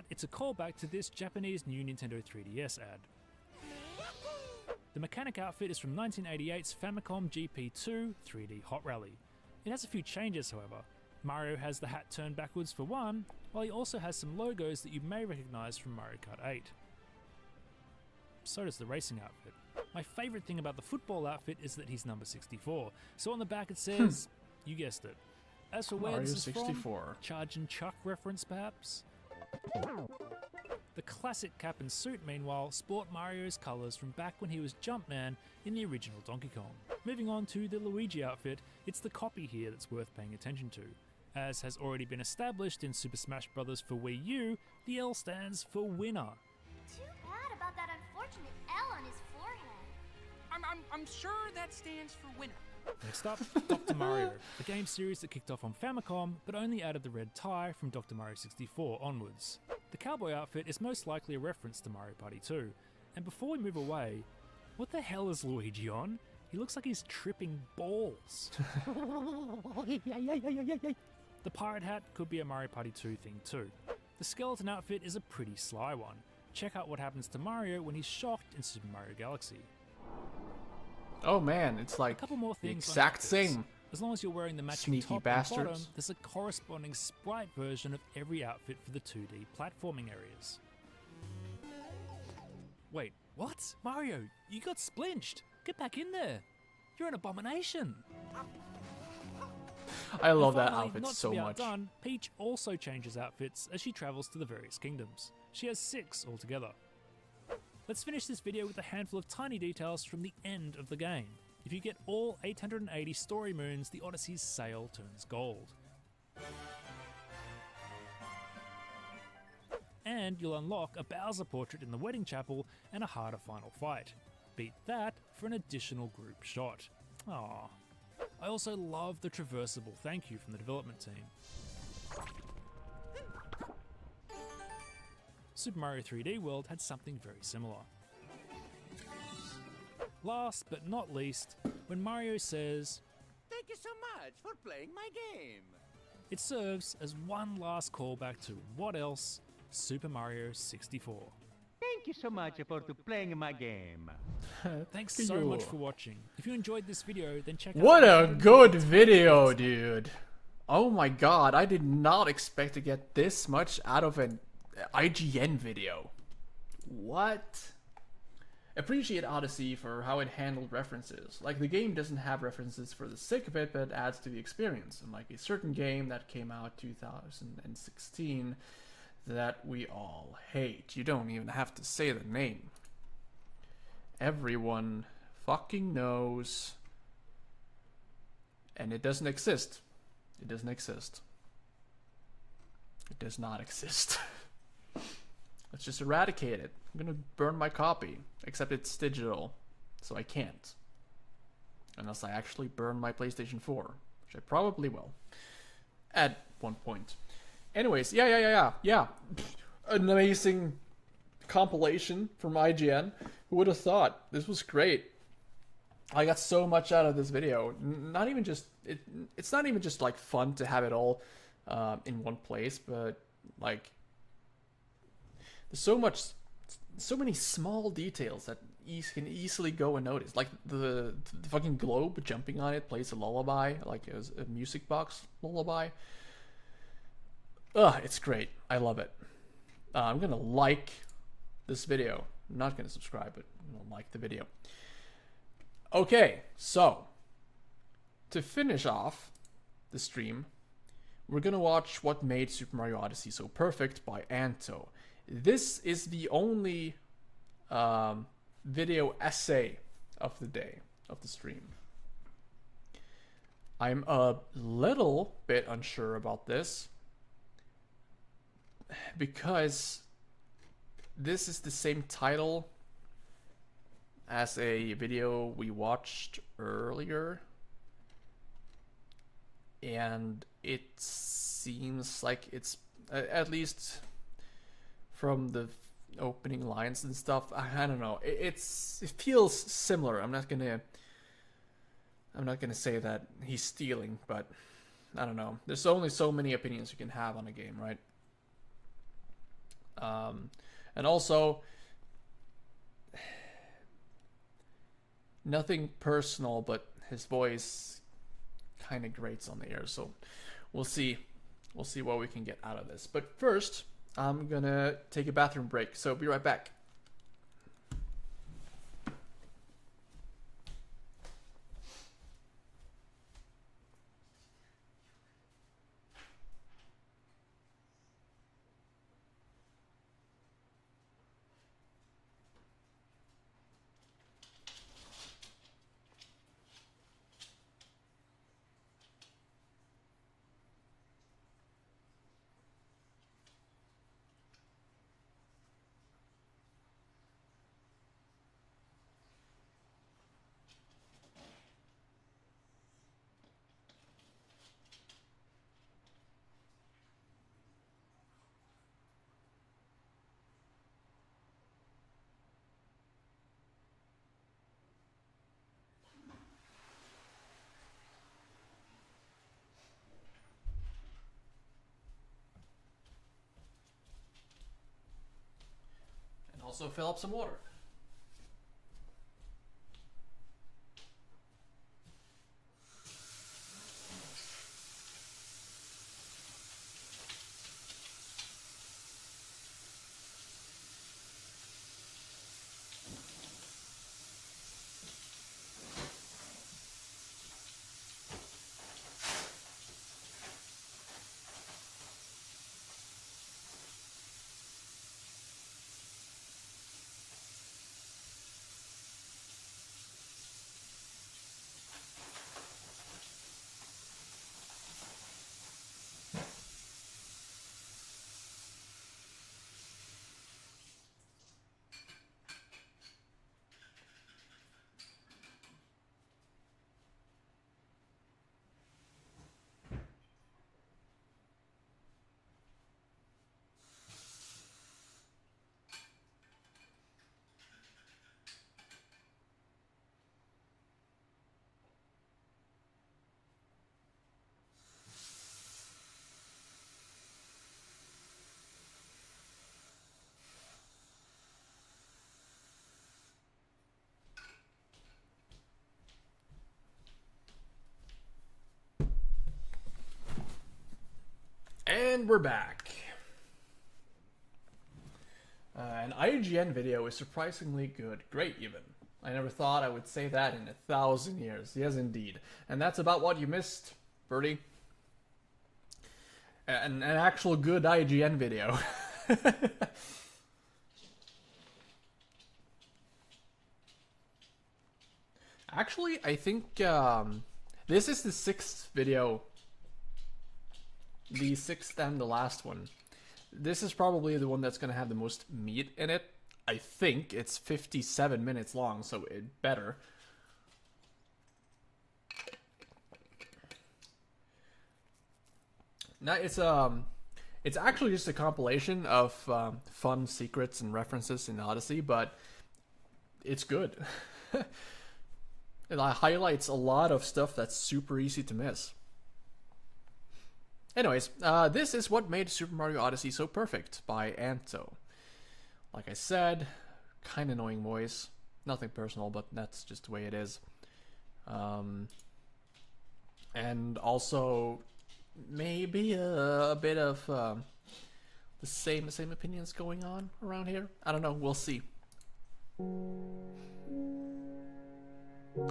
C: it's a callback to this Japanese new Nintendo 3DS ad. The mechanic outfit is from 1988's Famicom GP2 3D Hot Rally. It has a few changes, however. Mario has the hat turned backwards for one, while he also has some logos that you may recognise from Mario Kart 8. So does the racing outfit. My favourite thing about the football outfit is that he's number 64, so on the back it says, you guessed it. As for where
A: Mario
C: this is
A: 64.
C: from, Charge and Chuck reference perhaps? The classic cap and suit, meanwhile, sport Mario's colours from back when he was Jumpman in the original Donkey Kong. Moving on to the Luigi outfit, it's the copy here that's worth paying attention to. As has already been established in Super Smash Bros. For Wii U, the L stands for winner.
L: Too bad about that unfortunate L on his forehead.
E: I'm sure that stands for winner.
C: Next up, Dr. Mario, a game series that kicked off on Famicom, but only added the red tie from Dr. Mario 64 onwards. The cowboy outfit is most likely a reference to Mario Party 2. And before we move away, what the hell is Luigi on? He looks like he's tripping balls. The pirate hat could be a Mario Party 2 thing too. The skeleton outfit is a pretty sly one. Check out what happens to Mario when he's shocked in Super Mario Galaxy.
A: Oh man, it's like
C: A couple more
A: the
C: things on
A: exact
C: outfits.
A: same.
C: As long as you're wearing the matching
A: Sneaky
C: top
A: bastards.
C: and bottom, there's a corresponding sprite version of every outfit for the 2D platforming areas. Wait, what? Mario, you got splinched! Get back in there! You're an abomination!
A: I love
C: And
A: that
C: finally,
A: outfit
C: not to
A: so
C: be
A: much.
C: outdone, Peach also changes outfits as she travels to the various kingdoms. She has 6 altogether. Let's finish this video with a handful of tiny details from the end of the game. If you get all 880 story moons, the Odyssey's sail turns gold. And you'll unlock a Bowser portrait in the wedding chapel and a harder final fight. Beat that for an additional group shot. Aww. I also love the traversable thank you from the development team. Super Mario 3D World had something very similar. Last but not least, when Mario says,
E: Thank you so much for playing my game.
C: it serves as one last callback to what else? Super Mario 64.
M: Thank you so much for playing my game.
C: Thanks so much for watching. If you enjoyed this video, then check out...
A: What a good video, dude. Oh my god, I did not expect to get this much out of an IGN video. What? Appreciate Odyssey for how it handled references. Like, the game doesn't have references for the sake of it, but it adds to the experience. Unlike a certain game that came out 2016 that we all hate. You don't even have to say the name. Everyone fucking knows. And it doesn't exist. It doesn't exist. It does not exist. Let's just eradicate it. I'm gonna burn my copy. Except it's digital, so I can't. Unless I actually burn my PlayStation 4, which I probably will. At one point. Anyways, yeah. An amazing compilation from IGN. Who would have thought? This was great. I got so much out of this video. Not even just it's not even just like fun to have it all in one place, but like there's so many small details that can easily go unnoticed. Like the fucking globe jumping on it plays a lullaby, like a music box lullaby. Ugh, it's great. I love it. I'm gonna like this video. I'm not gonna subscribe, but I'm gonna like the video. Okay, so to finish off the stream, we're gonna watch What Made Super Mario Odyssey So Perfect by Anto. This is the only video essay of the day, of the stream. I'm a little bit unsure about this because this is the same title as a video we watched earlier, and it seems like it's, at least from the opening lines and stuff, I don't know, it feels similar. I'm not gonna say that he's stealing, but I don't know. There's only so many opinions you can have on a game, right? And also, nothing personal, but his voice kind of grates on the air, so we'll see what we can get out of this. But first, I'm gonna take a bathroom break, so be right back. Also fill up some water. And we're back. An IGN video is surprisingly good. Great, even. I never thought I would say that in 1,000 years. Yes, indeed. And that's about what you missed, Birdie. An actual good IGN video. Actually, I think this is the 6th video. The 6th and the last one. This is probably the one that's going to have the most meat in it. I think it's 57 minutes long, so it better. Now it's actually just a compilation of fun secrets and references in Odyssey, but it's good. It highlights a lot of stuff that's super easy to miss. Anyways, this is what made Super Mario Odyssey so perfect by Anto. Like I said, kind of annoying voice. Nothing personal, but that's just the way it is. And also, maybe a bit of the same opinions going on around here. I don't know. We'll see.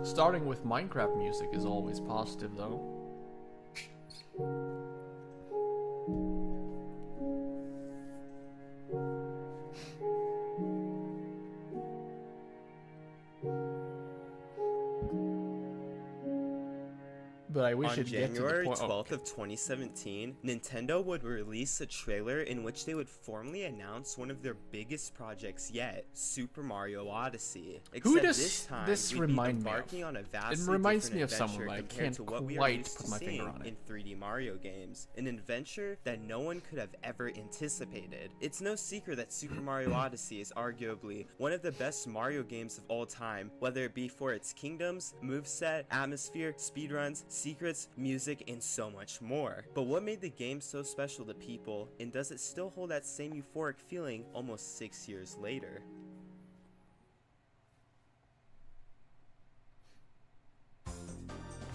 A: Starting with Minecraft music is always positive, though. But I wish
N: on
A: it'd get to the
N: January
A: point.
N: 12th of 2017, Nintendo would release a trailer in which they would formally announce one of their biggest projects yet, Super Mario Odyssey. Except
A: Who does
N: this time,
A: this
N: we'd
A: remind
N: be
A: me
N: embarking
A: of?
N: on a
A: It
N: vastly
A: reminds me
N: different
A: of someone,
N: adventure
A: but I
N: compared
A: can't
N: to what we are
A: quite
N: used
A: put
N: to
A: my finger
N: seeing
A: on it.
N: in 3D Mario games, an adventure that no one could have ever anticipated. It's no secret that Super Mario Odyssey is arguably one of the best Mario games of all time, whether it be for its kingdoms, moveset, atmosphere, speedruns, secrets, music, and so much more. But what made the game so special to people, and does it still hold that same euphoric feeling almost 6 years later?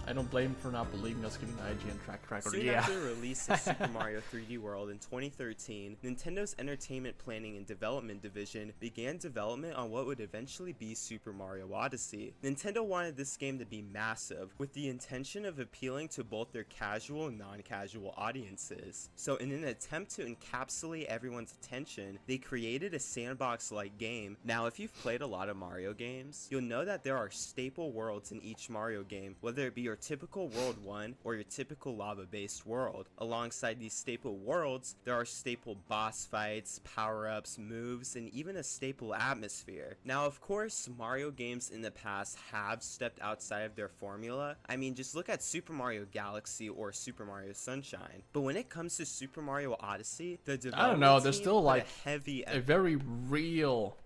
A: I don't blame him for not believing us giving the IGN track record.
N: Soon
A: Yeah.
N: after the release of Super Mario 3D World in 2013, Nintendo's Entertainment Planning and Development Division began development on what would eventually be Super Mario Odyssey. Nintendo wanted this game to be massive, with the intention of appealing to both their casual and non-casual audiences. So in an attempt to encapsulate everyone's attention, they created a sandbox-like game. Now, if you've played a lot of Mario games, you'll know that there are staple worlds in each Mario game, whether it be your typical World 1 or your typical lava-based world. Alongside these staple worlds, there are staple boss fights, power-ups, moves, and even a staple atmosphere. Now, of course, Mario games in the past have stepped outside of their formula. I mean, just look at Super Mario Galaxy or Super Mario Sunshine. But when it comes to Super Mario Odyssey, the development
A: I don't know. There's
N: team
A: still
N: put
A: like
N: a
A: very real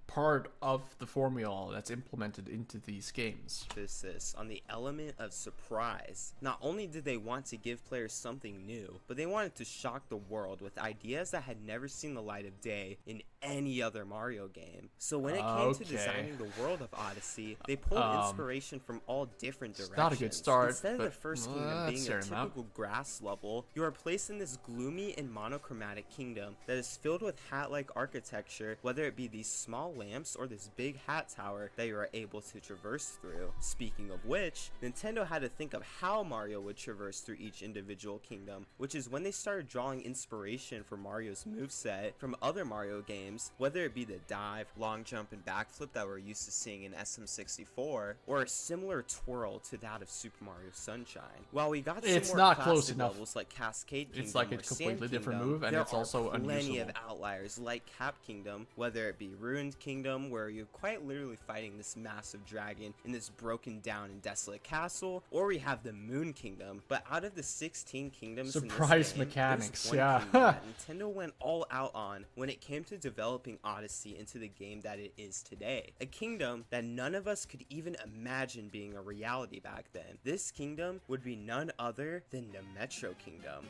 A: part of the formula that's implemented into these games.
N: Emphasis on the element of surprise. Not only did they want to give players something new, but they wanted to shock the world with ideas that had never seen the light of day in any other Mario game. So when it came to designing the world of Odyssey, they pulled inspiration from all different directions.
A: Not a good start.
N: Instead of the first kingdom being a typical
A: enough.
N: grass level, you are placed in this gloomy and monochromatic kingdom that is filled with hat-like architecture, whether it be these small lamps or this big hat tower that you are able to traverse through. Speaking of which, Nintendo had to think of how Mario would traverse through each individual kingdom, which is when they started drawing inspiration for Mario's moveset from other Mario games, whether it be the dive, long jump, and backflip that we're used to seeing in SM64, or a similar twirl to that of Super Mario Sunshine. While we got some more
A: not close
N: classic
A: enough.
N: levels like Cascade Kingdom
A: It's like a
N: or Sand
A: completely different
N: Kingdom,
A: move, and
N: there
A: it's also
N: are plenty
A: unusable.
N: of outliers like Cap Kingdom, whether it be Ruined Kingdom, where you're quite literally fighting this massive dragon in this broken down and desolate castle, or we have the Moon Kingdom. But out of the 16 kingdoms
A: Surprise
N: in this game,
A: mechanics,
N: there's one
A: yeah.
N: kingdom that Nintendo went all out on when it came to developing Odyssey into the game that it is today. A kingdom that none of us could even imagine being a reality back then. This kingdom would be none other than the Metro Kingdom.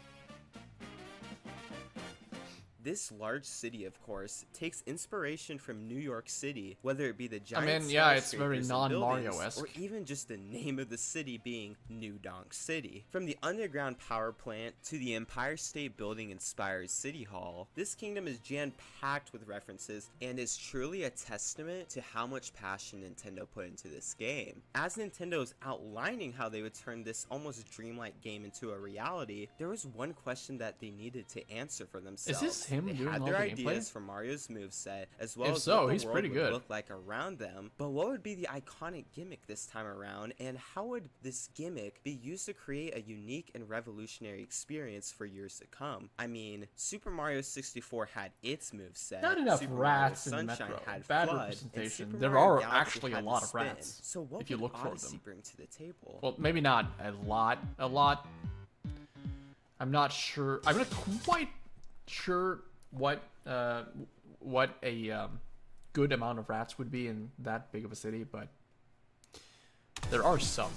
N: This large city, of course, takes inspiration from New York City, whether it be the giant
A: yeah, it's very
N: skyscrapers and buildings,
A: non-Mario-esque.
N: or even just the name of the city being New Donk City. From the underground power plant to the Empire State Building inspired City Hall, this kingdom is jam-packed with references and is truly a testament to how much passion Nintendo put into this game. As Nintendo is outlining how they would turn this almost dreamlike game into a reality, there was one question that they needed to answer for themselves.
A: Is this him
N: they
A: doing
N: had
A: all
N: their
A: the gameplay?
N: ideas for Mario's moveset, as well
A: If
N: as
A: so,
N: what the
A: he's
N: world
A: pretty
N: would
A: good.
N: look like around them, but what would be the iconic gimmick this time around, and how would this gimmick be used to create a unique and revolutionary experience for years to come? I mean, Super Mario 64 had its moveset,
A: Not enough
N: Super
A: rats
N: Mario
A: in
N: Sunshine
A: Metro.
N: had
A: Bad
N: FLUDD, and
A: representation.
N: Super
A: There
N: Mario
A: are
N: Galaxy
A: actually a
N: had
A: lot
N: the
A: of
N: spin.
A: rats,
N: So what
A: if you
N: would
A: look for
N: Odyssey
A: them.
N: bring to the table?
A: Well, maybe not a lot. I'm not sure. I'm not quite sure what a good amount of rats would be in that big of a city, but there are some.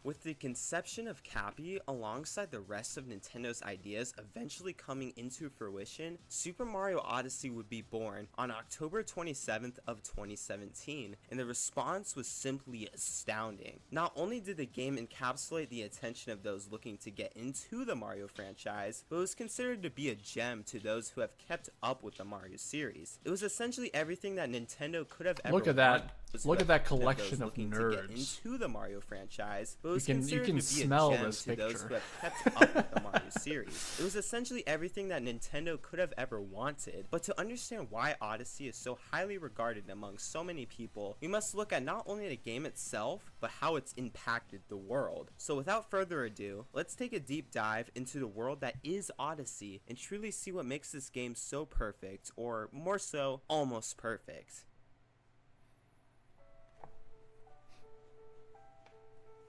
N: With the conception of Cappy alongside the rest of Nintendo's ideas eventually coming into fruition, Super Mario Odyssey would be born on October 27th of 2017, and the response was simply astounding. Not only did the game encapsulate the attention of those looking to get into the Mario franchise, but it was considered to be a gem to those who have kept up with the Mario series. It was essentially everything that Nintendo could have ever
A: Look at that.
N: wanted.
A: Look at that collection of
N: looking to get
A: nerds.
N: into the Mario franchise, but it was
A: You can
N: considered to be
A: smell
N: a gem
A: this
N: to those
A: picture.
N: who have kept up with the Mario series. It was essentially everything that Nintendo could have ever wanted. But to understand why Odyssey is so highly regarded among so many people, we must look at not only the game itself, but how it's impacted the world. So without further ado, let's take a deep dive into the world that is Odyssey and truly see what makes this game so perfect, or more so, almost perfect.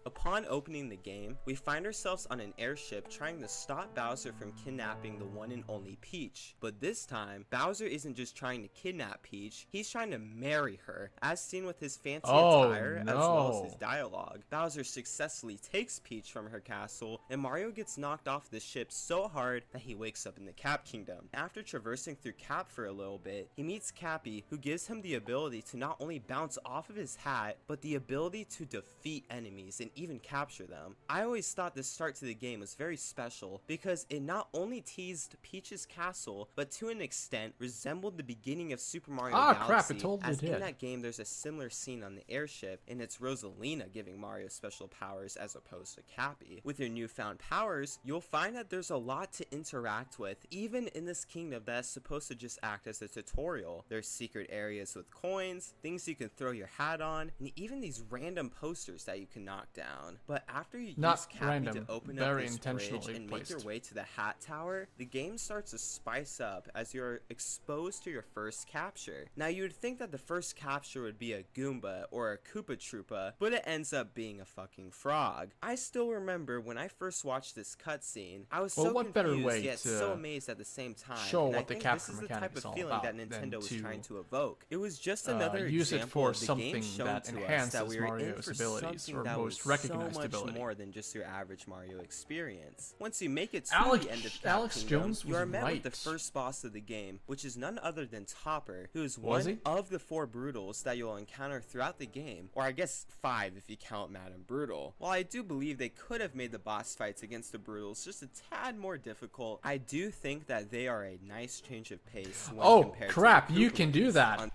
N: Upon opening the game, we find ourselves on an airship trying to stop Bowser from kidnapping the one and only Peach. But this time, Bowser isn't just trying to kidnap Peach, he's trying to marry her, as seen with his fancy attire as well as his dialogue. Bowser successfully takes Peach from her castle, and Mario gets knocked off the ship so hard that he wakes up in the Cap Kingdom. After traversing through Cap for a little bit, he meets Cappy, who gives him the ability to not only bounce off of his hat, but the ability to defeat enemies and even capture them. I always thought this start to the game was very special because it not only teased Peach's castle, but to an extent resembled the beginning of Super Mario Galaxy.
A: Crap, it totally
N: as
A: did.
N: in that game there's a similar scene on the airship, and it's Rosalina giving Mario special powers as opposed to Cappy. With your newfound powers, you'll find that there's a lot to interact with, even in this kingdom that's supposed to just act as a tutorial. There's secret areas with coins, things you can throw your hat on, and even these random posters that you can knock down. But after you use Cappy to open up this bridge and make your way to the Hat Tower, the game starts to spice up as you're exposed to your first capture. Now you would think that the first capture would be a Goomba or a Koopa Troopa, but it ends up being a fucking frog. I still remember when I first watched this cutscene, I was so confused yet so amazed at the same time.
A: show
N: and
A: what
N: I
A: the
N: think
A: capture
N: this is the
A: mechanic
N: type
A: is
N: of
A: all
N: feeling
A: about
N: that
A: than
N: Nintendo was
A: to,
N: trying to evoke. It was just another
A: use it
N: example
A: for
N: of the game
A: something
N: shown
A: that
N: to us
A: enhances
N: that we were in
A: Mario's
N: for
A: abilities,
N: something
A: or
N: that
A: most
N: was
A: recognized
N: so much
A: ability.
N: more than just your average Mario experience. Once you make it to
A: Alex-
N: the end of Cap
A: Alex
N: Kingdom,
A: Jones
N: you are
A: was
N: met
A: right.
N: with the first boss of the game, which is none other than Topper, who is
A: Was
N: one
A: he?
N: of the 4 Brutals that you'll encounter throughout the game, or I guess 5 if you count Madame Brutal. While I do believe they could have made the boss fights against the Brutals just a tad more difficult, I do think that they are a nice change of pace when compared
A: crap,
N: to the
A: you can do
N: Koopalings
A: that.
N: on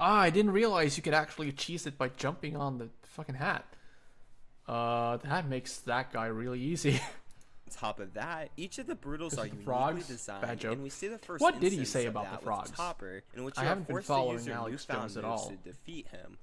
A: I didn't realize you could actually cheese it by jumping on the fucking hat. That makes that guy really easy.
N: top of that, each of the Brutals are uniquely
A: frogs,
N: designed,
A: bad joke.
N: and we see the first
A: What did he
N: instance
A: say
N: of
A: about
N: that
A: the frogs?
N: with Topper, in which
A: I
N: you are
A: haven't been
N: forced to
A: following
N: use your
A: Alex
N: newfound
A: Jones at
N: moves
A: all.
N: to defeat him.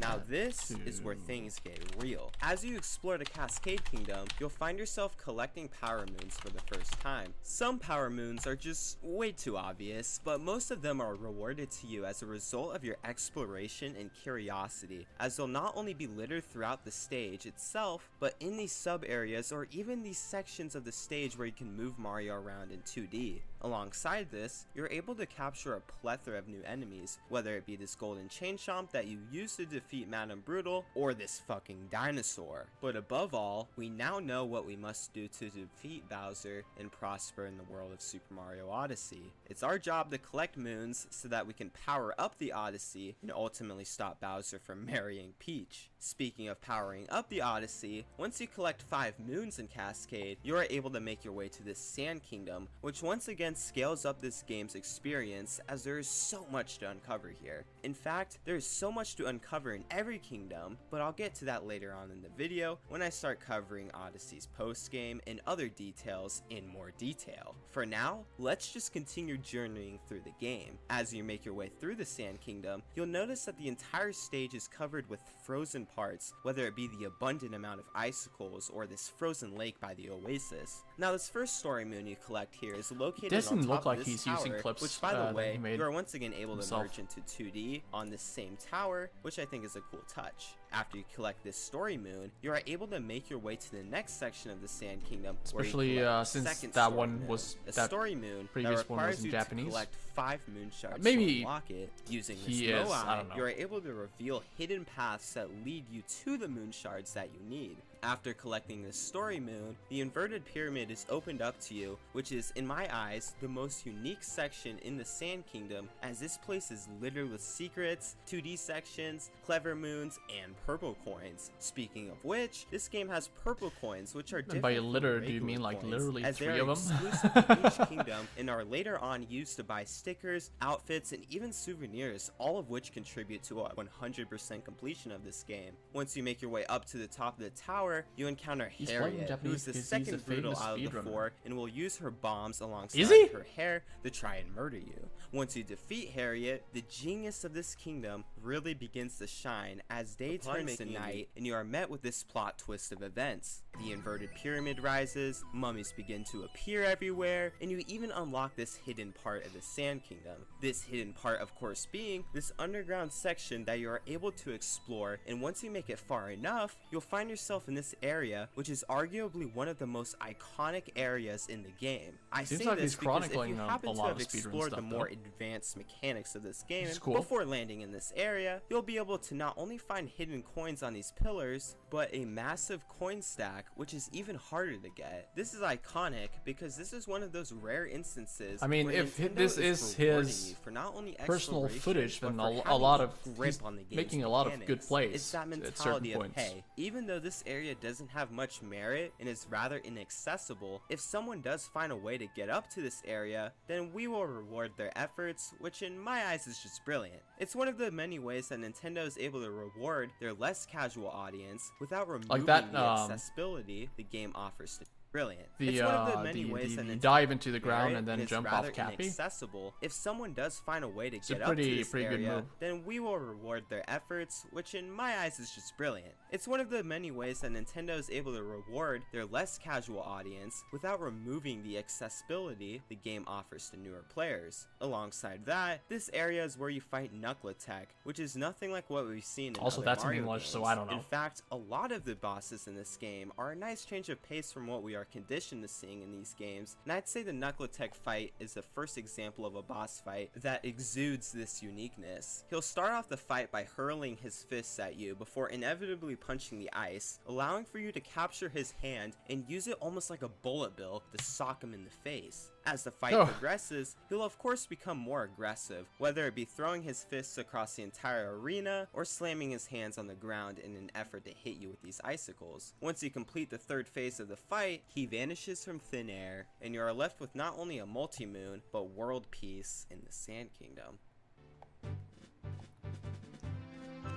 N: Now this is where things get real. As you explore the Cascade Kingdom, you'll find yourself collecting power moons for the first time. Some power moons are just way too obvious, but most of them are rewarded to you as a result of your exploration and curiosity, as they'll not only be littered throughout the stage itself, but in these sub areas or even these sections of the stage where you can move Mario around in 2D. Alongside this, you're able to capture a plethora of new enemies, whether it be this golden chain chomp that you used to defeat Madame Brutal, or this fucking dinosaur. But above all, we now know what we must do to defeat Bowser and prosper in the world of Super Mario Odyssey. It's our job to collect moons so that we can power up the Odyssey and ultimately stop Bowser from marrying Peach. Speaking of powering up the Odyssey, once you collect 5 moons in Cascade, you are able to make your way to this Sand Kingdom, which once again scales up this game's experience as there is so much to uncover here. In fact, there is so much to uncover in every kingdom, but I'll get to that later on in the video when I start covering Odyssey's post-game and other details in more detail. For now, let's just continue journeying through the game. As you make your way through the Sand Kingdom, you'll notice that the entire stage is covered with frozen parts, whether it be the abundant amount of icicles or this frozen lake by the oasis. Now this first story moon you collect here is located on top of this tower, which by the way, you are once again able to merge into 2D on this same tower, which I think is a cool touch. After you collect this story moon, you are able to make your way to the next section of the Sand Kingdom,
A: especially since that one was
N: a story moon
A: previous
N: that
A: one was
N: requires
A: in
N: you
A: Japanese.
N: to collect 5 moon shards
A: Maybe
N: to unlock it. Using this
A: he is, I
N: eye,
A: don't know.
N: you are able to reveal hidden paths that lead you to the moon shards that you need. After collecting this story moon, the inverted pyramid is opened up to you, which is, in my eyes, the most unique section in the Sand Kingdom, as this place is littered with secrets, 2D sections, clever moons, and purple coins. Speaking of which, this game has purple coins, which are
A: And
N: different
A: by
N: from
A: litter,
N: the
A: do you mean
N: regular
A: like
N: coins,
A: literally
N: as they
A: 3
N: are
A: of them?
N: exclusive to each kingdom and are later on used to buy stickers, outfits, and even souvenirs, all of which contribute to a 100% completion of this game. Once you make your way up to the top of the tower, you encounter
A: He's playing
N: Harriet, who is
A: Japanese
N: the
A: because he's a
N: second Brutal
A: famous
N: out of the
A: speedrunner.
N: 4 and will use her bombs alongside
A: Is he?
N: her hair to try and murder you. Once you defeat Harriet, the genius of this kingdom really begins to shine as day turns to night and you are met with this plot twist of events. The inverted pyramid rises, mummies begin to appear everywhere, and you even unlock this hidden part of the Sand Kingdom. This hidden part, of course, being this underground section that you are able to explore, and once you make it far enough, you'll find yourself in this area, which is arguably one of the most iconic areas in the game. I
A: Seems
N: say
A: like
N: this
A: he's
N: because if you
A: chronicling
N: happen
A: a
N: to
A: lot
N: have
A: of speedrun
N: explored the
A: stuff,
N: more
A: though.
N: advanced mechanics of this game
A: Which is cool.
N: before landing in this area, you'll be able to not only find hidden coins on these pillars, but a massive coin stack, which is even harder to get. This is iconic because this is one of those rare instances.
A: I mean,
N: where
A: if
N: Nintendo
A: this is
N: rewarding
A: his
N: you for not only
A: personal
N: exploration,
A: footage,
N: but
A: then
N: for
A: a
N: having
A: lot
N: a
A: of
N: grip
A: he's
N: on the game's
A: making a lot of good
N: mechanics.
A: plays
N: It's that
A: at certain
N: mentality of,
A: points.
N: hey, even though this area doesn't have much merit and is rather inaccessible, if someone does find a way to get up to this area, then we will reward their efforts, which in my eyes is just brilliant. It's one of the many ways that Nintendo is able to reward their less casual audience without removing
A: that,
N: the accessibility the game offers to. Brilliant.
A: The,
N: it's one of the many ways that
A: you
N: Nintendo
A: dive into the
N: merit
A: ground and then
N: is
A: jump
N: rather
A: off Cappy.
N: inaccessible. If someone does find a way to
A: a
N: get up to
A: pretty
N: this
A: good
N: area,
A: move.
N: then we will reward their efforts, which in my eyes is just brilliant. It's one of the many ways that Nintendo is able to reward their less casual audience without removing the accessibility the game offers to newer players. Alongside that, this area is where you fight Knuckletech, which is nothing like what we've seen in
A: Also,
N: other
A: that's in
N: Mario
A: English,
N: games.
A: so I don't know.
N: In fact, a lot of the bosses in this game are a nice change of pace from what we are conditioned to seeing in these games, and I'd say the Knuckletech fight is the first example of a boss fight that exudes this uniqueness. He'll start off the fight by hurling his fists at you before inevitably punching the ice, allowing for you to capture his hand and use it almost like a bullet bill to sock him in the face. As the fight progresses, he'll of course become more aggressive, whether it be throwing his fists across the entire arena or slamming his hands on the ground in an effort to hit you with these icicles. Once you complete the third phase of the fight, he vanishes from thin air, and you are left with not only a multi-moon, but world peace in the Sand Kingdom.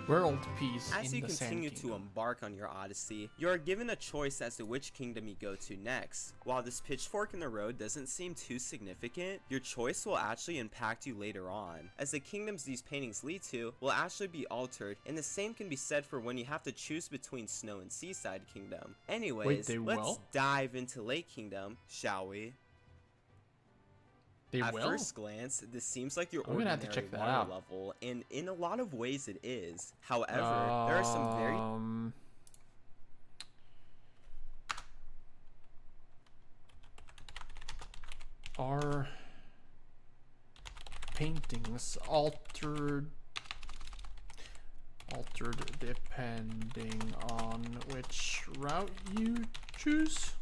A: world peace
N: As
A: in
N: you
A: the Sand
N: continue to
A: Kingdom.
N: embark on your odyssey, you are given a choice as to which kingdom you go to next. While this pitchfork in the road doesn't seem too significant, your choice will actually impact you later on, as the kingdoms these paintings lead to will actually be altered, and the same can be said for when you have to choose between Snow and Seaside Kingdom. Anyways, let's dive into Lake Kingdom, shall we? At first glance, this seems like your ordinary water level, and in a lot of ways it is. However, there are some very...
A: Are paintings altered depending on which route you choose?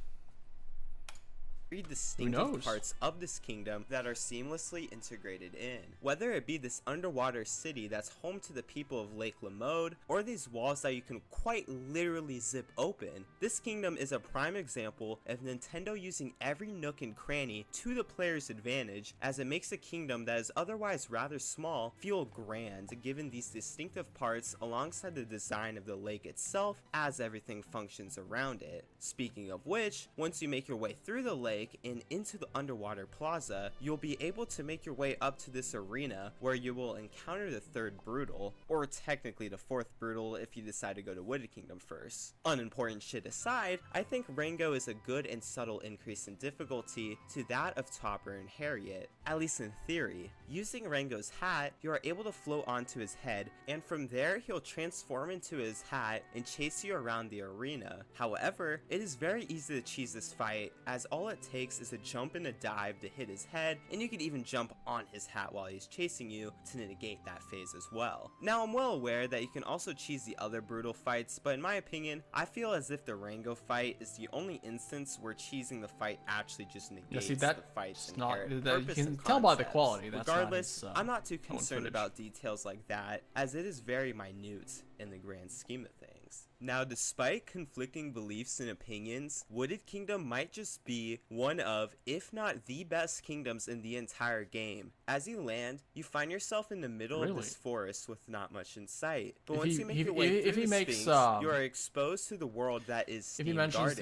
N: Distinctive parts of this kingdom that are seamlessly integrated in. Whether it be this underwater city that's home to the people of Lake Lamode, or these walls that you can quite literally zip open, this kingdom is a prime example of Nintendo using every nook and cranny to the player's advantage, as it makes a kingdom that is otherwise rather small feel grand, given these distinctive parts alongside the design of the lake itself as everything functions around it. Speaking of which, once you make your way through the lake and into the underwater plaza, you'll be able to make your way up to this arena where you will encounter the third brutal, or technically the fourth brutal if you decide to go to Wooded Kingdom first. Unimportant shit aside, I think Rango is a good and subtle increase in difficulty to that of Topper and Harriet, at least in theory. Using Rango's hat, you are able to float onto his head, and from there he'll transform into his hat and chase you around the arena. However, it is very easy to cheese this fight, as all it takes is a jump and a dive to hit his head, and you can even jump on his hat while he's chasing you to negate that phase as well. Now, I'm well aware that you can also cheese the other brutal fights, but in my opinion, I feel as if the Rango fight is the only instance where cheesing the fight actually just negates the fight's inherent purpose
A: you can
N: and
A: tell by the
N: concepts.
A: quality. That's
N: Regardless,
A: not his,
N: I'm not too concerned about details like that, as it is very minute in the grand scheme of things. Now, despite conflicting beliefs and opinions, Wooded Kingdom might just be one of, if not the best kingdoms in the entire game. As you land, you find yourself in the middle of this forest with not much in sight. But once you make your way through the Sphinx, you are exposed to the world that is Steam Gardens.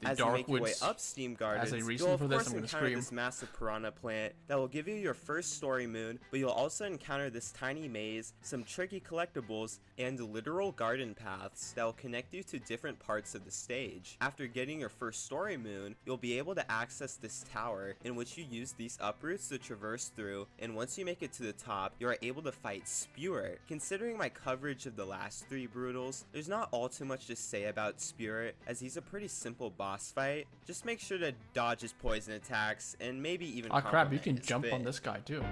N: As you make your way up Steam Gardens, you'll of course encounter this massive piranha plant that will give you your first story moon, but you'll also encounter this tiny maze, some tricky collectibles, and literal garden paths that will connect you to different parts of the stage. After getting your first story moon, you'll be able to access this tower in which you use these uproots to traverse through, and once you make it to the top, you are able to fight Spewart. Considering my coverage of the last three brutals, there's not all too much to say about Spewart, as he's a pretty simple boss fight. Just make sure to dodge his poison attacks, and maybe even
A: oh crap, you can jump on this guy too.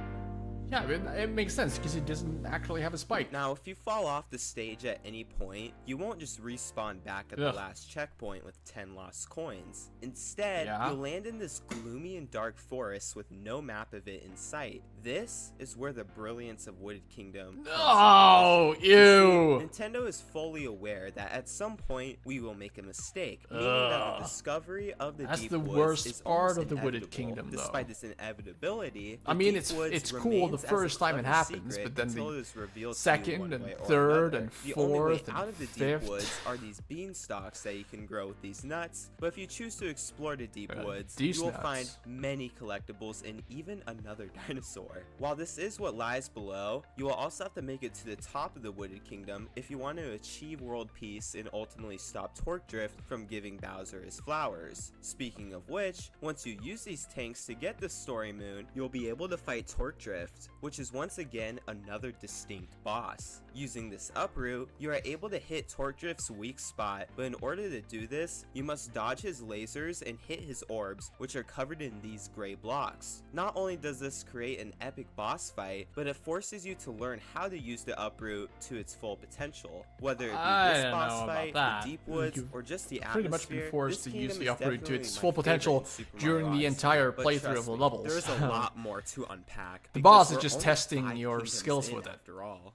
A: Yeah, it makes sense because he doesn't actually have a spike.
N: Now, if you fall off the stage at any point, you won't just respawn back at the last checkpoint with 10 lost coins. Instead, you'll land in this gloomy and dark forest with no map of it in sight. This is where the brilliance of Wooded Kingdom
A: Oh, ew!
N: See, Nintendo is fully aware that at some point we will make a mistake, meaning that the discovery of the deep woods is
A: part of the Wooded Kingdom, though.
N: Despite this inevitability,
A: I mean, it's cool the first time it happens, but then the second and third and fourth and
N: out of the
A: fifth.
N: deep woods are these beanstalks that you can grow with these nuts. But if you choose to explore the deep woods, you will find many collectibles and even another dinosaur. While this is what lies below, you will also have to make it to the top of the Wooded Kingdom if you want to achieve world peace and ultimately stop Torque Drift from giving Bowser his flowers. Speaking of which, once you use these tanks to get the story moon, you'll be able to fight Torque Drift, which is once again another distinct boss. Using this uproot, you are able to hit Torque Drift's weak spot, but in order to do this, you must dodge his lasers and hit his orbs, which are covered in these gray blocks. Not only does this create an epic boss fight, but it forces you to learn how to use the uproot to its full potential. Whether it be this boss fight, the deep woods, or just the atmosphere,
A: pretty much been forced to use the uproot to its full potential during the entire playthrough of the levels.
N: There's a lot more to unpack.
A: The boss is just testing your skills with it.
N: After all.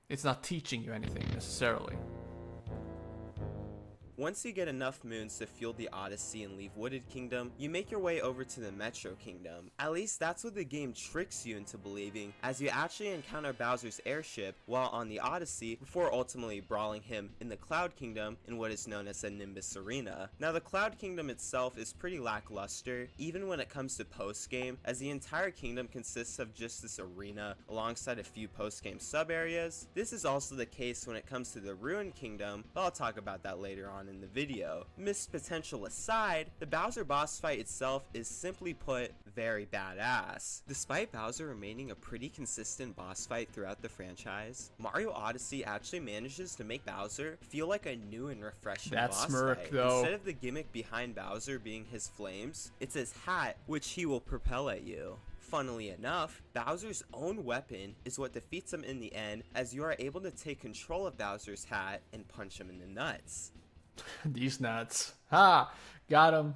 A: It's not teaching you anything necessarily.
N: Once you get enough moons to fuel the Odyssey and leave Wooded Kingdom, you make your way over to the Metro Kingdom. At least that's what the game tricks you into believing, as you actually encounter Bowser's airship while on the Odyssey before ultimately brawling him in the Cloud Kingdom in what is known as the Nimbus Arena. Now the Cloud Kingdom itself is pretty lackluster, even when it comes to post-game, as the entire kingdom consists of just this arena alongside a few post-game sub-areas. This is also the case when it comes to the Ruined Kingdom, but I'll talk about that later on in the video. Missed potential aside, the Bowser boss fight itself is simply put very badass. Despite Bowser remaining a pretty consistent boss fight throughout the franchise, Mario Odyssey actually manages to make Bowser feel like a new and refreshing boss fight.
A: Though.
N: Instead of the gimmick behind Bowser being his flames, it's his hat, which he will propel at you. Funnily enough, Bowser's own weapon is what defeats him in the end, as you are able to take control of Bowser's hat and punch him in the nuts.
A: These nuts. Ha! Got him.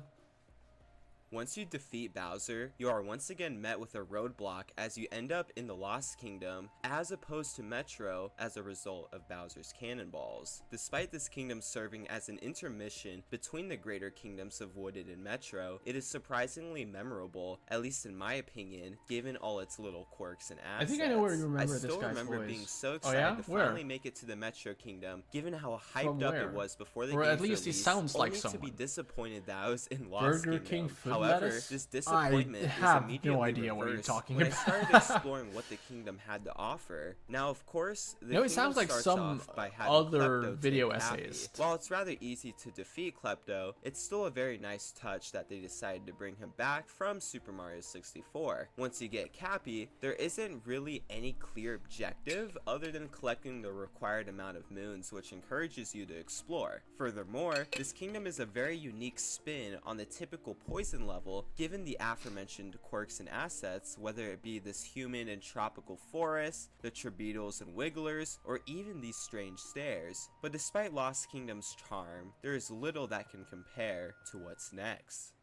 N: Once you defeat Bowser, you are once again met with a roadblock as you end up in the Lost Kingdom, as opposed to Metro as a result of Bowser's cannonballs. Despite this kingdom serving as an intermission between the greater kingdoms of Wooded and Metro, it is surprisingly memorable, at least in my opinion, given all its little quirks and assets.
A: I think I know where you remember
N: I
A: this
N: still
A: guy's
N: remember
A: voice.
N: being so excited to finally make it to the Metro Kingdom, given how hyped up it was before the game's
A: Or at least he
N: release,
A: sounds like
N: only
A: someone.
N: to be disappointed that I was in Lost
A: Burger
N: Kingdom.
A: King food
N: However,
A: lettuce?
N: this disappointment
A: I
N: is
A: have
N: immediately
A: no idea what you're
N: reversed
A: talking
N: when
A: about.
N: I started exploring what the kingdom had to offer. Now, of course, the
A: it sounds like
N: starts
A: some
N: off by having
A: other
N: Klepto
A: video
N: take Cappy.
A: essays.
N: While it's rather easy to defeat Klepto, it's still a very nice touch that they decided to bring him back from Super Mario 64. Once you get Cappy, there isn't really any clear objective other than collecting the required amount of moons, which encourages you to explore. Furthermore, this kingdom is a very unique spin on the typical poison level, given the aforementioned quirks and assets, whether it be this human and tropical forest, the Tribeetles and Wigglers, or even these strange stairs. But despite Lost Kingdom's charm, there is little that can compare to what's next.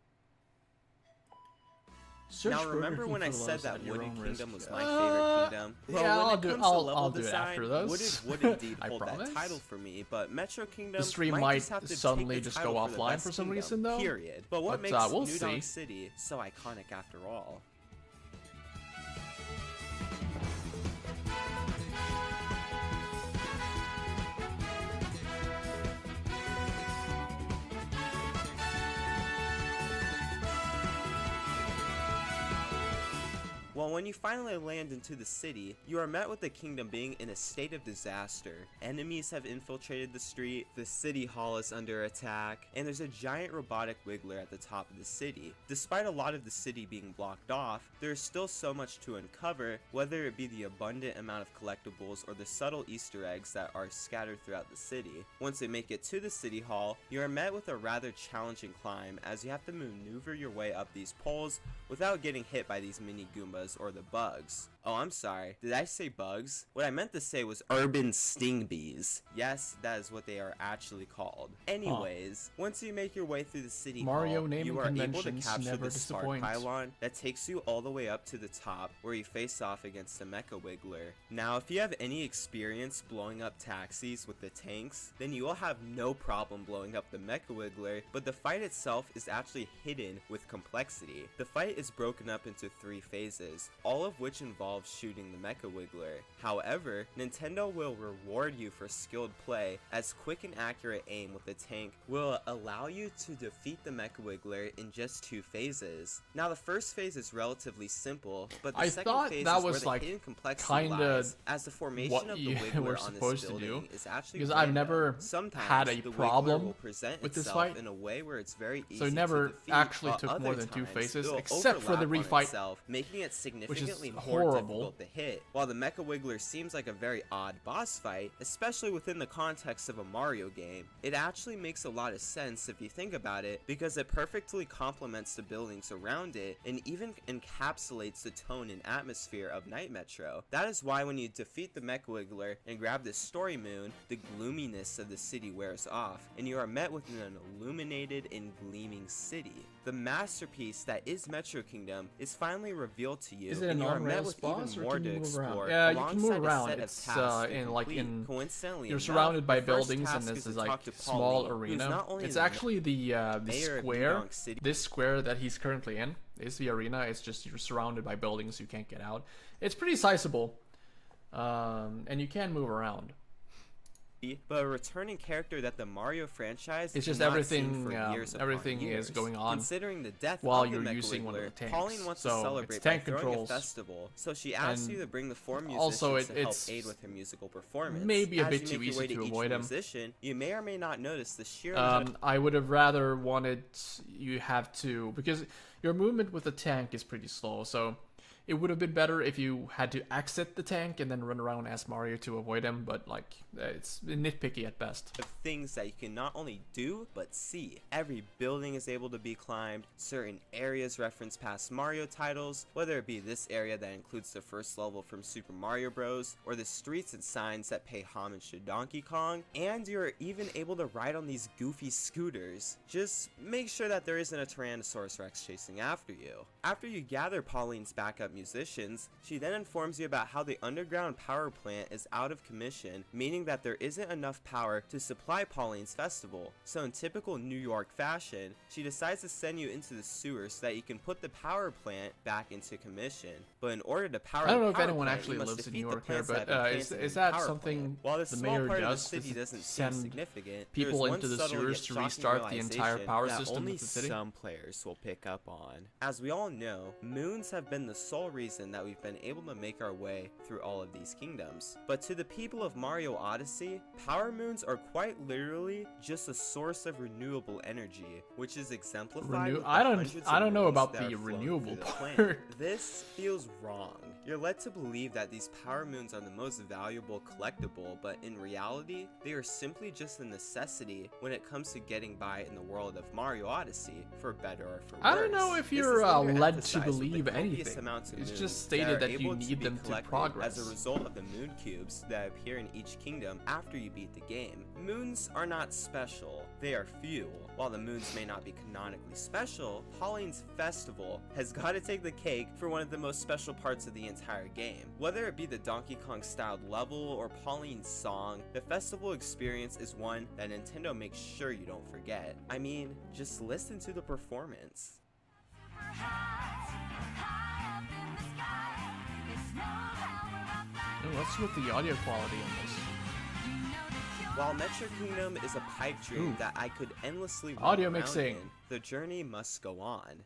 N: Now remember when I said that Wooded Kingdom was my favorite kingdom? Well,
A: yeah,
N: when it comes to level design,
A: Wooded
N: would indeed hold that title for me, but Metro Kingdom
A: the stream
N: might just
A: might
N: have to
A: suddenly
N: take the
A: just go
N: title for the
A: offline
N: best
A: for some
N: kingdom,
A: reason though.
N: Period. But what makes
A: we'll
N: New Donk
A: see.
N: City so iconic after all? Well, when you finally land into the city, you are met with the kingdom being in a state of disaster. Enemies have infiltrated the street, the city hall is under attack, and there's a giant robotic wiggler at the top of the city. Despite a lot of the city being blocked off, there is still so much to uncover, whether it be the abundant amount of collectibles or the subtle Easter eggs that are scattered throughout the city. Once you make it to the city hall, you are met with a rather challenging climb, as you have to maneuver your way up these poles without getting hit by these mini Goombas or the bugs. Oh, I'm sorry. Did I say bugs? What I meant to say was urban sting bees. Yes, that is what they are actually called. Anyways, once you make your way through the city
A: Mario
N: hall,
A: naming
N: you are able to
A: conventions
N: capture
A: never
N: the spark
A: disappoint.
N: pylon that takes you all the way up to the top, where you face off against the Mecha Wiggler. Now, if you have any experience blowing up taxis with the tanks, then you will have no problem blowing up the Mecha Wiggler, but the fight itself is actually hidden with complexity. The fight is broken up into 3 phases, all of which involve shooting the Mecha Wiggler. However, Nintendo will reward you for skilled play, as quick and accurate aim with the tank will allow you to defeat the Mecha Wiggler in just 2 phases. Now the first phase is relatively simple, but the
A: I
N: second
A: thought
N: phase
A: that
N: is where
A: was
N: the
A: like
N: hidden complexity
A: kinda
N: lies, as the formation
A: what
N: of the
A: you
N: Wiggler
A: were
N: on this
A: supposed to
N: building
A: do,
N: is actually
A: because
N: random.
A: I've never
N: Sometimes
A: had a
N: the Wiggler
A: problem
N: will present
A: with this
N: itself
A: fight.
N: in a way where it's very easy
A: So it never
N: to defeat,
A: actually
N: while
A: took
N: other
A: more than 2
N: times
A: phases,
N: it'll
A: except for the
N: overlap on
A: refight,
N: itself, making it significantly more
A: horrible.
N: difficult to hit. While the Mecha Wiggler seems like a very odd boss fight, especially within the context of a Mario game, it actually makes a lot of sense if you think about it, because it perfectly complements the buildings around it and even encapsulates the tone and atmosphere of Night Metro. That is why when you defeat the Mecha Wiggler and grab the Story Moon, the gloominess of the city wears off, and you are met with an illuminated and gleaming city. the masterpiece that is Metro Kingdom is finally revealed to you,
A: Is it
N: and
A: an
N: you are met
A: on-rails
N: with
A: boss,
N: even
A: or
N: more
A: can
N: to
A: you move around?
N: explore.
A: Yeah, you can move
N: alongside a
A: around.
N: set of
A: It's
N: tasks to
A: in like
N: complete.
A: in
N: Coincidentally
A: you're
N: enough,
A: surrounded by
N: the first
A: buildings, and
N: task
A: this
N: to
A: is like
N: talk to
A: small
N: Pauline, who's
A: arena.
N: not only
A: It's
N: the
A: actually the
N: mayor of
A: square.
N: Newdonk City.
A: This square that he's currently in is the arena. It's just you're surrounded by buildings, you can't get out. It's pretty sizable, and you can move around.
N: But a returning character that the Mario franchise
A: It's just
N: has not
A: everything.
N: seen for years upon
A: Everything
N: years.
A: is going on
N: Considering the death
A: while
N: of the
A: you're using one of the
N: Mechawiggler,
A: tanks.
N: Pauline wants to
A: So
N: celebrate
A: it's tank
N: by throwing
A: controls.
N: a festival. So she asks you to bring the four musicians
A: also
N: to help
A: it's
N: aid with her musical performance.
A: maybe a
N: As
A: bit
N: you
A: too
N: make your
A: easy
N: way
A: to
N: each
A: avoid him.
N: musician, you may or may not notice the sheer
A: I would have rather wanted you have to, because your movement with the tank is pretty slow, so it would have been better if you had to exit the tank and then run around as Mario to avoid him, but like it's nitpicky at best.
N: of things that you can not only do but see. Every building is able to be climbed, certain areas reference past Mario titles, whether it be this area that includes the first level from Super Mario Bros, or the streets and signs that pay homage to Donkey Kong, and you're even able to ride on these goofy scooters. Just make sure that there isn't a Tyrannosaurus Rex chasing after you. After you gather Pauline's backup musicians, she then informs you about how the underground power plant is out of commission, meaning that there isn't enough power to supply Pauline's festival. So in typical New York fashion, she decides to send you into the sewers so that you can put the power plant back into commission. But in order to power
A: I don't know
N: the
A: if
N: power
A: anyone
N: plant,
A: actually
N: you must
A: lives in
N: defeat
A: New
N: the
A: York here,
N: plants that
A: but
N: have been
A: is
N: planted in
A: that
N: the power
A: something
N: plant. While the
A: the
N: small
A: mayor
N: part of the
A: does?
N: city
A: Does
N: doesn't seem
A: send
N: significant,
A: people
N: there's
A: into
N: one
A: the
N: subtle
A: sewers
N: yet
A: to
N: shocking
A: restart the entire
N: realization
A: power
N: that
A: system
N: only
A: of the city?
N: some players will pick up on. As we all know, moons have been the sole reason that we've been able to make our way through all of these kingdoms. But to the people of Mario Odyssey, power moons are quite literally just a source of renewable energy, which is exemplified with the hundreds of
A: I don't know
N: moons
A: about
N: that
A: the
N: are flowing
A: renewable
N: through the
A: part.
N: planet. This feels wrong. You're led to believe that these power moons are the most valuable collectible, but in reality, they are simply just a necessity when it comes to getting by in the world of Mario Odyssey, for better or for worse.
A: I don't know if
N: This
A: you're
N: is later
A: led to
N: emphasized with the
A: believe
N: copious
A: anything.
N: amounts of
A: It's
N: moons
A: just stated
N: are
A: that you
N: able
A: need
N: be
A: them to
N: collected
A: progress.
N: as a result of the moon cubes that appear in each kingdom after you beat the game. Moons are not special, they are fuel. While the moons may not be canonically special, Pauline's festival has got to take the cake for one of the most special parts of the entire game. Whether it be the Donkey Kong styled level or Pauline's song, the festival experience is one that Nintendo makes sure you don't forget. I mean, just listen to the performance.
A: Let's see what the audio quality on this.
N: While Metro Kingdom is a pipe dream
A: Ooh.
N: that I could endlessly run
A: Audio
N: around
A: mixing.
N: in, the journey must go on.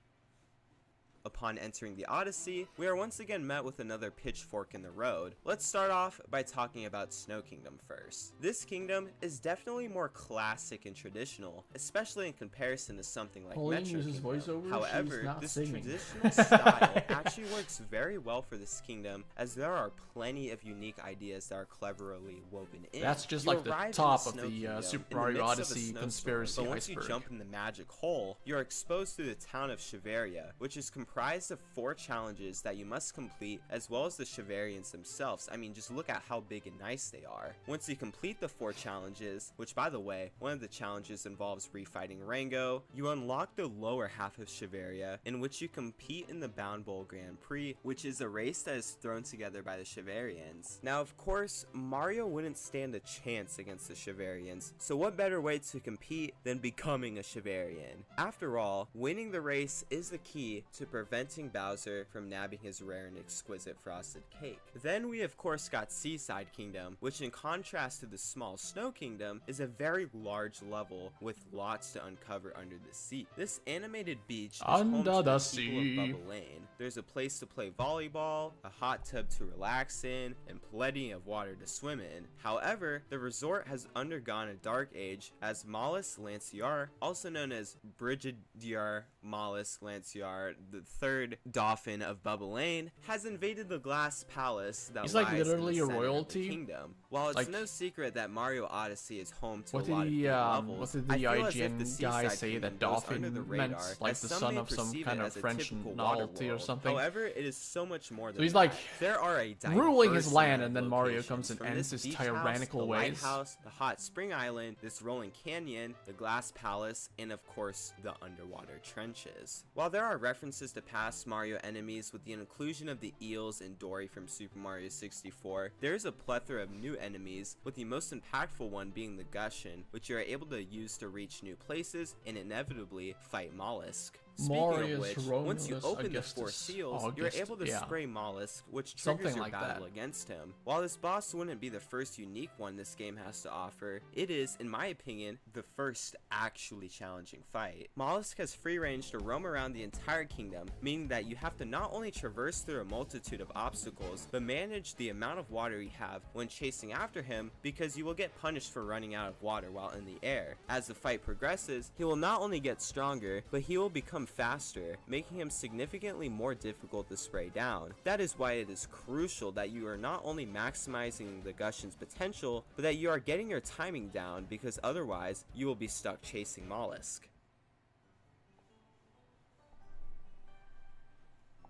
N: Upon entering the Odyssey, we are once again met with another pitchfork in the road. Let's start off by talking about Snow Kingdom first. This kingdom is definitely more classic and traditional, especially in comparison to something like
A: Pauline
N: Metro
A: uses
N: Kingdom.
A: voiceover,
N: However,
A: she's not
N: this
A: singing.
N: traditional style actually works very well for this kingdom, as there are plenty of unique ideas that are cleverly woven in.
A: That's just
N: You
A: like the
N: arrive in
A: top of
N: Snow
A: the
N: Kingdom
A: Super
N: in the
A: Mario
N: midst of a
A: Odyssey
N: snowstorm,
A: conspiracy
N: but once you
A: iceberg.
N: jump in the magic hole, you're exposed to the town of Shiveria, which is comprised of 4 challenges that you must complete, as well as the Shiverians themselves. I mean, just look at how big and nice they are. Once you complete the 4 challenges, which by the way, one of the challenges involves refighting Rango, you unlock the lower half of Shiveria, in which you compete in the Bound Bowl Grand Prix, which is a race that is thrown together by the Shiverians. Now, of course, Mario wouldn't stand a chance against the Shiverians, so what better way to compete than becoming a Shiverian? After all, winning the race is the key to preventing Bowser from nabbing his rare and exquisite frosted cake. Then we of course got Seaside Kingdom, which in contrast to the small Snow Kingdom is a very large level with lots to uncover under the sea. This animated beach is home
A: Under
N: to
A: the
N: the
A: sea.
N: people of Bubble Lane. There's a place to play volleyball, a hot tub to relax in, and plenty of water to swim in. However, the resort has undergone a dark age as Mollis Lanciar, also known as Brigadier Mollis Lanciar, the third Dauphin of Bubble Lane, has invaded the glass palace that
A: He's
N: lies
A: like
N: in the
A: literally a
N: center of the
A: royalty.
N: kingdom. While it's
A: Like-
N: no secret that Mario Odyssey is home to
A: What
N: a lot of
A: did
N: new
A: the
N: levels,
A: what did
N: I
A: the
N: feel as if
A: IGN
N: the
A: guy
N: Seaside
A: say
N: Kingdom
A: that
N: goes
A: Dauphin
N: under the
A: meant
N: radar,
A: like
N: as
A: the
N: some
A: son
N: may
A: of some
N: perceive
A: kind
N: it
A: of
N: as a
A: French
N: typical water
A: novelty or
N: world.
A: something.
N: However, it is so much more than
A: So he's
N: that.
A: like
N: there are a
A: ruling his
N: diverse
A: land,
N: amount
A: and
N: of
A: then Mario
N: locations,
A: comes and
N: from
A: ends
N: this
A: his
N: beach house,
A: tyrannical
N: the
A: ways.
N: lighthouse, the hot spring island, this rolling canyon, the glass palace, and of course the underwater trenches. While there are references to past Mario enemies with the inclusion of the eels and Dory from Super Mario 64, there is a plethora of new enemies, with the most impactful one being the Gushin, which you are able to use to reach new places and inevitably fight Mollusk. Speaking
A: Marius
N: of which, once you
A: Romulus
N: open
A: Augustus.
N: the 4 seals,
A: Oh,
N: you're
A: August-
N: able to
A: yeah.
N: spray Mollusk, which triggers
A: Something
N: your
A: like
N: battle
A: that.
N: against him. While this boss wouldn't be the first unique one this game has to offer, it is, in my opinion, the first actually challenging fight. Mollusk has free range to roam around the entire kingdom, meaning that you have to not only traverse through a multitude of obstacles, but manage the amount of water you have when chasing after him, because you will get punished for running out of water while in the air. As the fight progresses, he will not only get stronger, but he will become faster, making him significantly more difficult to spray down. That is why it is crucial that you are not only maximizing the Gushin's potential, but that you are getting your timing down, because otherwise you will be stuck chasing Mollusk.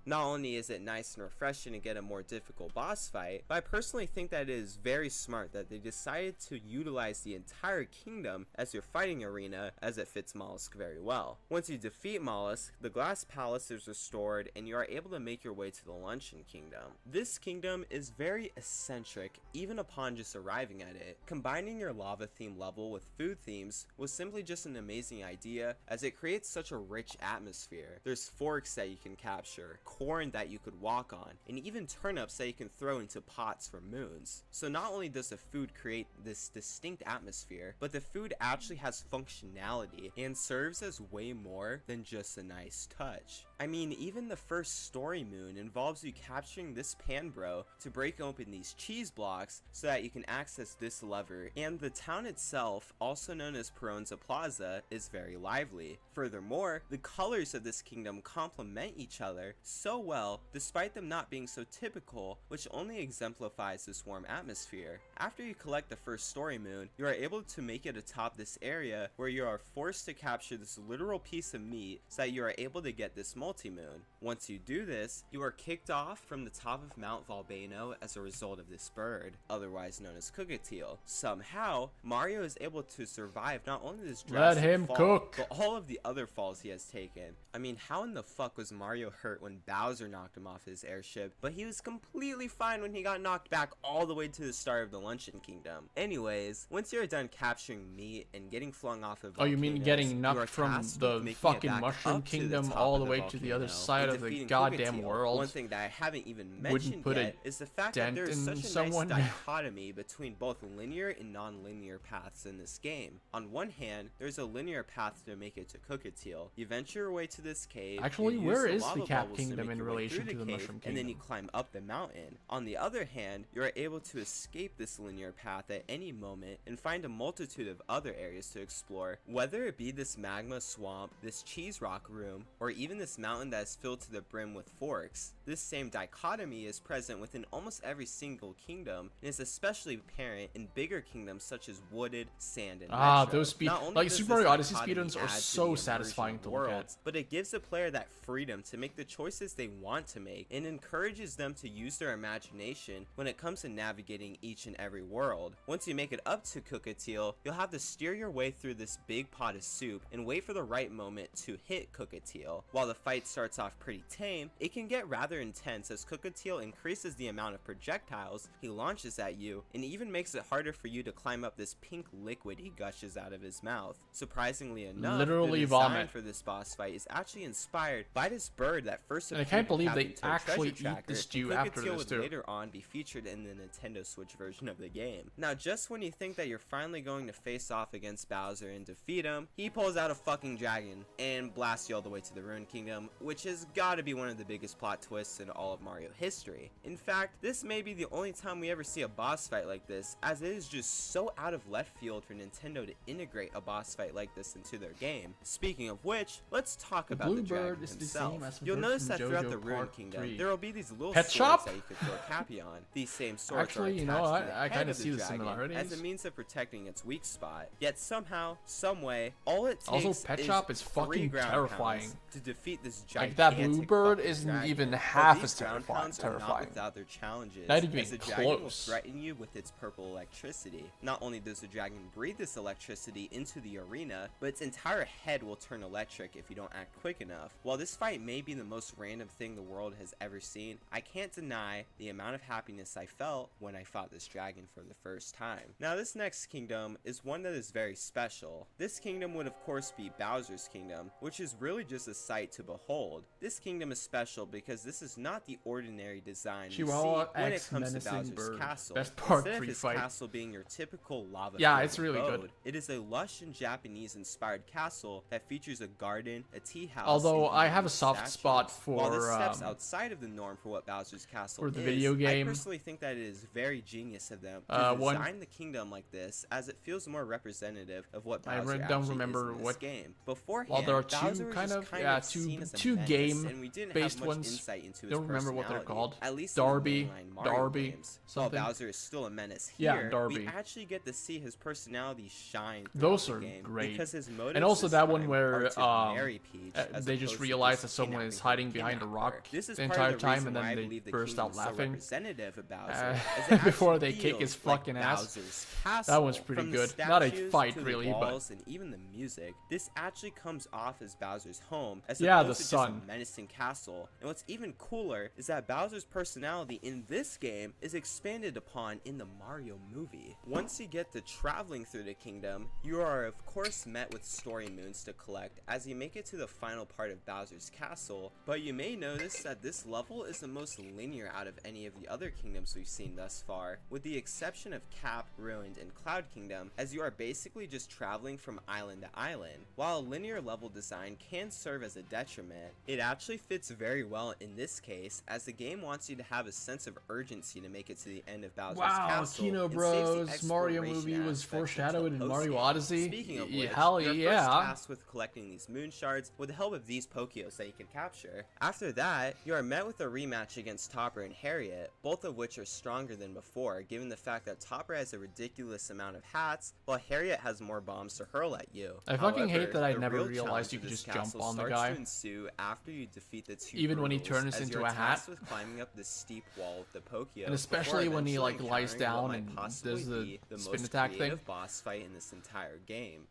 N: Not only is it nice and refreshing to get a more difficult boss fight, but I personally think that it is very smart that they decided to utilize the entire kingdom as your fighting arena, as it fits Mollusk very well. Once you defeat Mollusk, the Glass Palace is restored and you are able to make your way to the Luncheon Kingdom. This kingdom is very eccentric even upon just arriving at it. Combining your lava theme level with food themes was simply just an amazing idea, as it creates such a rich atmosphere. There's forks that you can capture, corn that you could walk on, and even turnips that you can throw into pots for moons. So not only does the food create this distinct atmosphere, but the food actually has functionality and serves as way more than just a nice touch. I mean, even the first story moon involves you capturing this pan bro to break open these cheese blocks so that you can access this lever, and the town itself, also known as Peronza Plaza, is very lively. Furthermore, the colors of this kingdom complement each other so well, despite them not being so typical, which only exemplifies this warm atmosphere. After you collect the first story moon, you are able to make it atop this area where you are forced to capture this literal piece of meat so that you are able to get this multi-moon. Once you do this, you are kicked off from the top of Mount Volcano as a result of this bird, otherwise known as Cookatiel. Somehow, Mario is able to survive not only this drastic
A: Let him
N: fall,
A: cook.
N: but all of the other falls he has taken. I mean, how in the fuck was Mario hurt when Bowser knocked him off his airship, but he was completely fine when he got knocked back all the way to the start of the Luncheon Kingdom? Anyways, once you're done capturing meat and getting flung off of
A: Oh, you mean
N: volcanoes,
A: getting
N: you are
A: knocked from
N: tasked
A: the
N: with making it
A: fucking
N: back
A: Mushroom
N: up to the
A: Kingdom
N: top
A: all
N: of
A: the way to the other
N: volcano
A: side
N: and
A: of the
N: defeating
A: goddamn
N: Cookatiel.
A: world?
N: One thing that I haven't even
A: Wouldn't
N: mentioned
A: put a
N: yet is the fact that
A: dent
N: there is
A: in
N: such a
A: someone.
N: nice dichotomy between both linear and non-linear paths in this game. On one hand, there's a linear path to make it to Cookatiel. You venture your way to this cave.
A: Actually,
N: you
A: where
N: use
A: is the
N: lava
A: Cap
N: bubbles to
A: Kingdom
N: make
A: in
N: your way
A: relation
N: through
A: to the
N: cave,
A: Mushroom
N: and then you
A: Kingdom?
N: climb up the mountain. On the other hand, you're able to escape this linear path at any moment and find a multitude of other areas to explore, whether it be this magma swamp, this cheese rock room, or even this mountain that is filled to the brim with forks. This same dichotomy is present within almost every single kingdom, and is especially apparent in bigger kingdoms such as Wooded, Sand, and Metro.
A: Those speed
N: Not only
A: like
N: does
A: Super
N: this
A: Mario Odyssey
N: dichotomy
A: speedruns are
N: add to
A: so
N: the immersion
A: satisfying
N: of
A: to look at.
N: worlds, but it gives the player that freedom to make the choices they want to make, and encourages them to use their imagination when it comes to navigating each and every world. Once you make it up to Cookatiel, you'll have to steer your way through this big pot of soup and wait for the right moment to hit Cookatiel. While the fight starts off pretty tame, it can get rather intense as Cookatiel increases the amount of projectiles he launches at you, and even makes it harder for you to climb up this pink liquid he gushes out of his mouth. Surprisingly enough,
A: Literally
N: the design
A: vomit.
N: for this boss fight is actually inspired by this bird that first
A: And I
N: appeared
A: can't
N: in
A: believe they
N: Captain Toad
A: actually
N: Treasure
A: eat
N: Tracker,
A: this
N: and
A: stew after
N: Cookatiel
A: this
N: would
A: too.
N: later on be featured in the Nintendo Switch version of the game. Now, just when you think that you're finally going to face off against Bowser and defeat him, he pulls out a fucking dragon and blasts you all the way to the Ruined Kingdom, which has gotta be one of the biggest plot twists in all of Mario history. In fact, this may be the only time we ever see a boss fight like this, as it is just so out of left field for Nintendo to integrate a boss fight like this into their game. Speaking of which, let's talk about the
A: Bluebird
N: dragon
A: is the
N: himself.
A: same as the
N: You'll
A: bird
N: notice
A: from
N: that throughout
A: JoJo
N: the Ruined
A: Part
N: Kingdom,
A: 3.
N: there will be these little
A: Pet
N: swords
A: shop?
N: that you could throw Cappy on. These same swords
A: Actually,
N: are
A: you know,
N: attached to the
A: I
N: head
A: kinda
N: of the
A: see the
N: dragon
A: similarities.
N: as a means of protecting its weak spot. Yet somehow, someway, all it takes
A: Also, Pet
N: is
A: Shop is
N: 3
A: fucking
N: ground
A: terrifying.
N: pounds to defeat this this
A: Like, that
N: gigantic
A: blue bird
N: fucking
A: isn't
N: dragon.
A: even
N: But
A: half
N: these
A: as
N: ground
A: terrifying.
N: pounds are not without their challenges,
A: Not even
N: as the dragon will
A: close.
N: threaten you with its purple electricity. Not only does the dragon breathe this electricity into the arena, but its entire head will turn electric if you don't act quick enough. While this fight may be the most random thing the world has ever seen, I can't deny the amount of happiness I felt when I fought this dragon for the first time. Now, this next kingdom is one that is very special. This kingdom would of course be Bowser's Kingdom, which is really just a sight to behold. This kingdom is special because this is not the ordinary design you see
A: Chihuahua
N: when it
A: X
N: comes to
A: menacing
N: Bowser's
A: bird.
N: castle.
A: Best part,
N: Instead of
A: free
N: his
A: fight.
N: castle being your typical lava
A: Yeah, it's really
N: abode,
A: good.
N: it is a lush and Japanese inspired castle that features a garden, a tea house,
A: Although
N: and
A: I have a
N: even
A: soft
N: statues.
A: spot
N: While this
A: for
N: steps outside of the norm for what Bowser's castle
A: for the
N: is,
A: video game.
N: I personally think that it is very genius of them to design the kingdom like this, as it feels more representative of what Bowser
A: don't
N: actually
A: remember
N: is in this
A: what
N: game. Beforehand,
A: Well, there are
N: Bowser
A: two
N: was
A: kind
N: just
A: of,
N: kind
A: yeah,
N: of seen as a
A: two
N: menace,
A: game
N: and we didn't
A: based
N: have much
A: ones.
N: insight into his
A: Don't remember what they're
N: personality,
A: called.
N: at least
A: Darby,
N: in the mainline Mario
A: Darby,
N: games.
A: something.
N: While Bowser is still a menace
A: Yeah,
N: here,
A: Darby.
N: we actually get to see his personality shine throughout
A: Those
N: the
A: are
N: game,
A: great.
N: because his motives
A: And also
N: this
A: that one
N: time
A: where
N: are to marry Peach, as
A: they just
N: opposed to
A: realize that
N: just
A: someone is
N: kidnapping
A: hiding
N: her
A: behind a
N: kidnapper.
A: rock
N: This is
A: the
N: part
A: entire
N: of the
A: time,
N: reason
A: and
N: why
A: then
N: I
A: they
N: believe the
A: burst out
N: kingdom is so
A: laughing.
N: representative of Bowser, as it
A: Before
N: actually
A: they kick his
N: feels like
A: fucking ass.
N: Bowser's castle.
A: That one's pretty
N: From the
A: good. Not a
N: statues
A: fight
N: to the
A: really, but
N: walls and even the music, this actually comes off as Bowser's home, as
A: yeah,
N: opposed
A: the
N: to
A: sun.
N: just a menacing castle. And what's even cooler is that Bowser's personality in this game is expanded upon in the Mario movie. Once you get to traveling through the kingdom, you are of course met with story moons to collect as you make it to the final part of Bowser's castle, but you may notice that this level is the most linear out of any of the other kingdoms we've seen thus far, with the exception of Cap, Ruined, and Cloud Kingdom, as you are basically just traveling from island to island. While a linear level design can serve as a detriment, it actually fits very well in this case, as the game wants you to have a sense of urgency to make it to the end of Bowser's
A: Wow,
N: castle.
A: Kino
N: and saves the
A: Bros. Mario movie
N: exploration
A: was
N: aspect
A: foreshadowed
N: until
A: in Mario
N: post-game.
A: Odyssey.
N: Speaking of which,
A: Hell
N: you're
A: yeah.
N: first tasked with collecting these moon shards with the help of these Pokios that you can capture. After that, you are met with a rematch against Topper and Harriet, both of which are stronger than before, given the fact that Topper has a ridiculous amount of hats, while Harriet has more bombs to hurl at you.
A: I fucking hate that I
N: the
A: never
N: real
A: realized
N: challenge
A: you
N: of
A: could
N: this
A: just jump
N: castle
A: on the
N: starts
A: guy.
N: to ensue after you defeat the two
A: Even when he
N: Brutals,
A: turns
N: as
A: into
N: you're
A: a hat.
N: tasked with climbing up this steep wall with the Pokio,
A: And especially
N: before
A: when he, like,
N: eventually
A: lies
N: encountering what
A: down
N: might
A: and
N: possibly
A: does the
N: be the
A: spin
N: most
A: attack thing.
N: creative boss fight in this entire game.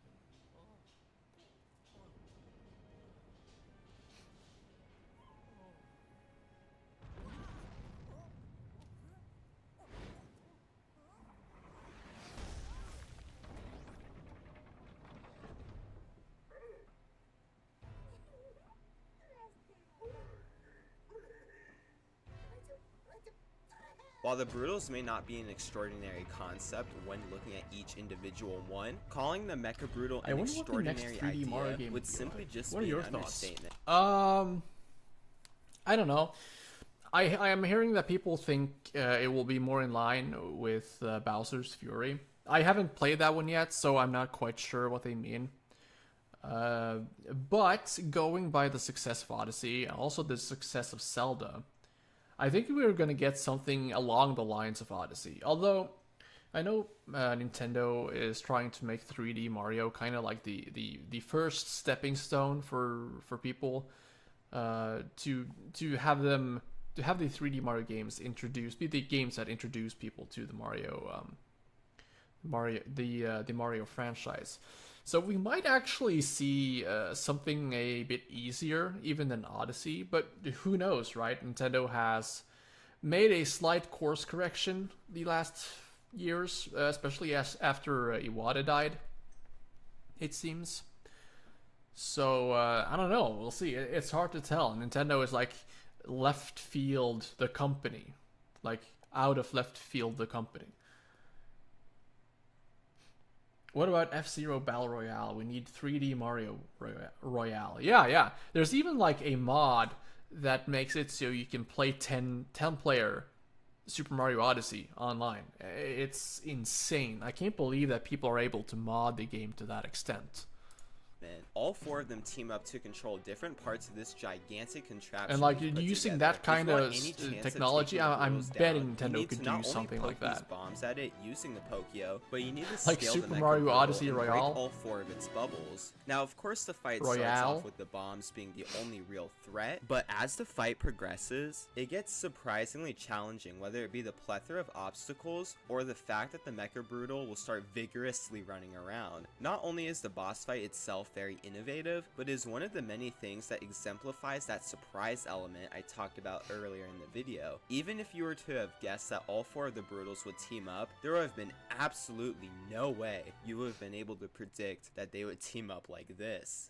N: While the Brutals may not be an extraordinary concept when looking at each individual one, calling the Mecha Brutal
A: I
N: an
A: wonder what the next
N: extraordinary
A: 3D Mario
N: idea
A: game
N: would
A: be
N: simply
A: like.
N: just
A: What are
N: be
A: your
N: an
A: thoughts?
N: understatement.
A: I don't know. I am hearing that people think it will be more in line with Bowser's Fury. I haven't played that one yet, so I'm not quite sure what they mean. But going by the success of Odyssey and also the success of Zelda, I think we're going to get something along the lines of Odyssey. Although, I know Nintendo is trying to make 3D Mario kind of like the first stepping stone for people to have them to have the 3D Mario games introduced, be the games that introduce people to the Mario franchise. So we might actually see something a bit easier even than Odyssey, but who knows, right? Nintendo has made a slight course correction the last years, especially after Iwata died, it seems. So, I don't know, we'll see. It's hard to tell. Nintendo is like left field the company. Like, out of left field the company. What about F-Zero Battle Royale? We need 3D Mario Royale. Yeah. There's even like a mod that makes it so you can play 10-player Super Mario Odyssey online. It's insane. I can't believe that people are able to mod the game to that extent.
N: All 4 of them team up to control different parts of this gigantic contraption.
A: And like
N: we've put
A: using
N: together.
A: that kind
N: If you
A: of
N: want any chance of
A: technology,
N: taking the
A: I'm
N: rules
A: betting
N: down, you
A: Nintendo
N: need
A: could
N: to
A: do
N: not only
A: something
N: poke
A: like that.
N: these bombs at it using the Pokio, but you need to
A: Like
N: scale
A: Super
N: the Mecha
A: Mario
N: Brutal
A: Odyssey
N: and break
A: Royale?
N: all 4 of its bubbles. Now, of course, the fight starts
A: Royale?
N: off with the bombs being the only real threat, but as the fight progresses, it gets surprisingly challenging, whether it be the plethora of obstacles or the fact that the Mecha Brutal will start vigorously running around. Not only is the boss fight itself very innovative, but is one of the many things that exemplifies that surprise element I talked about earlier in the video. Even if you were to have guessed that all 4 of the Brutals would team up, there would have been absolutely no way you would have been able to predict that they would team up like this.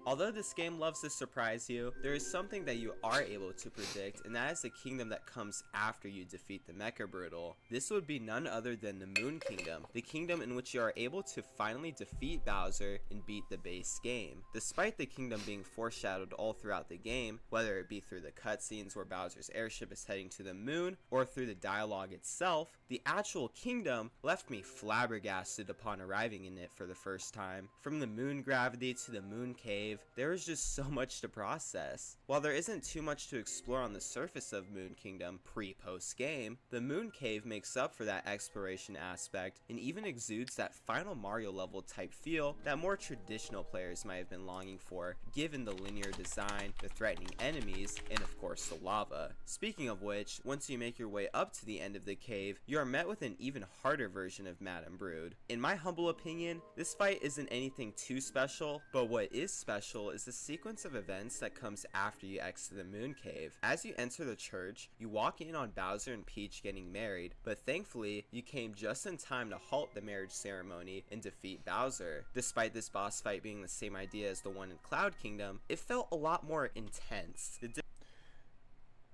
N: Although this game loves to surprise you, there is something that you are able to predict, and that is the kingdom that comes after you defeat the Mecha Brutal. This would be none other than the Moon Kingdom, the kingdom in which you are able to finally defeat Bowser and beat the base game. Despite the kingdom being foreshadowed all throughout the game, whether it be through the cutscenes where Bowser's airship is heading to the moon, or through the dialogue itself, the actual kingdom left me flabbergasted upon arriving in it for the first time. From the moon gravity to the moon cave, there is just so much to process. While there isn't too much to explore on the surface of Moon Kingdom pre-post game, the moon cave makes up for that exploration aspect and even exudes that final Mario level type feel that more traditional players might have been longing for, given the linear design, the threatening enemies, and of course the lava. Speaking of which, once you make your way up to the end of the cave, you are met with an even harder version of Madame Brood. In my humble opinion, this fight isn't anything too special, but what is special is the sequence of events that comes after you exit the moon cave. As you enter the church, you walk in on Bowser and Peach getting married, but thankfully you came just in time to halt the marriage ceremony and defeat Bowser. Despite this boss fight being the same idea as the one in Cloud Kingdom, it felt a lot more intense.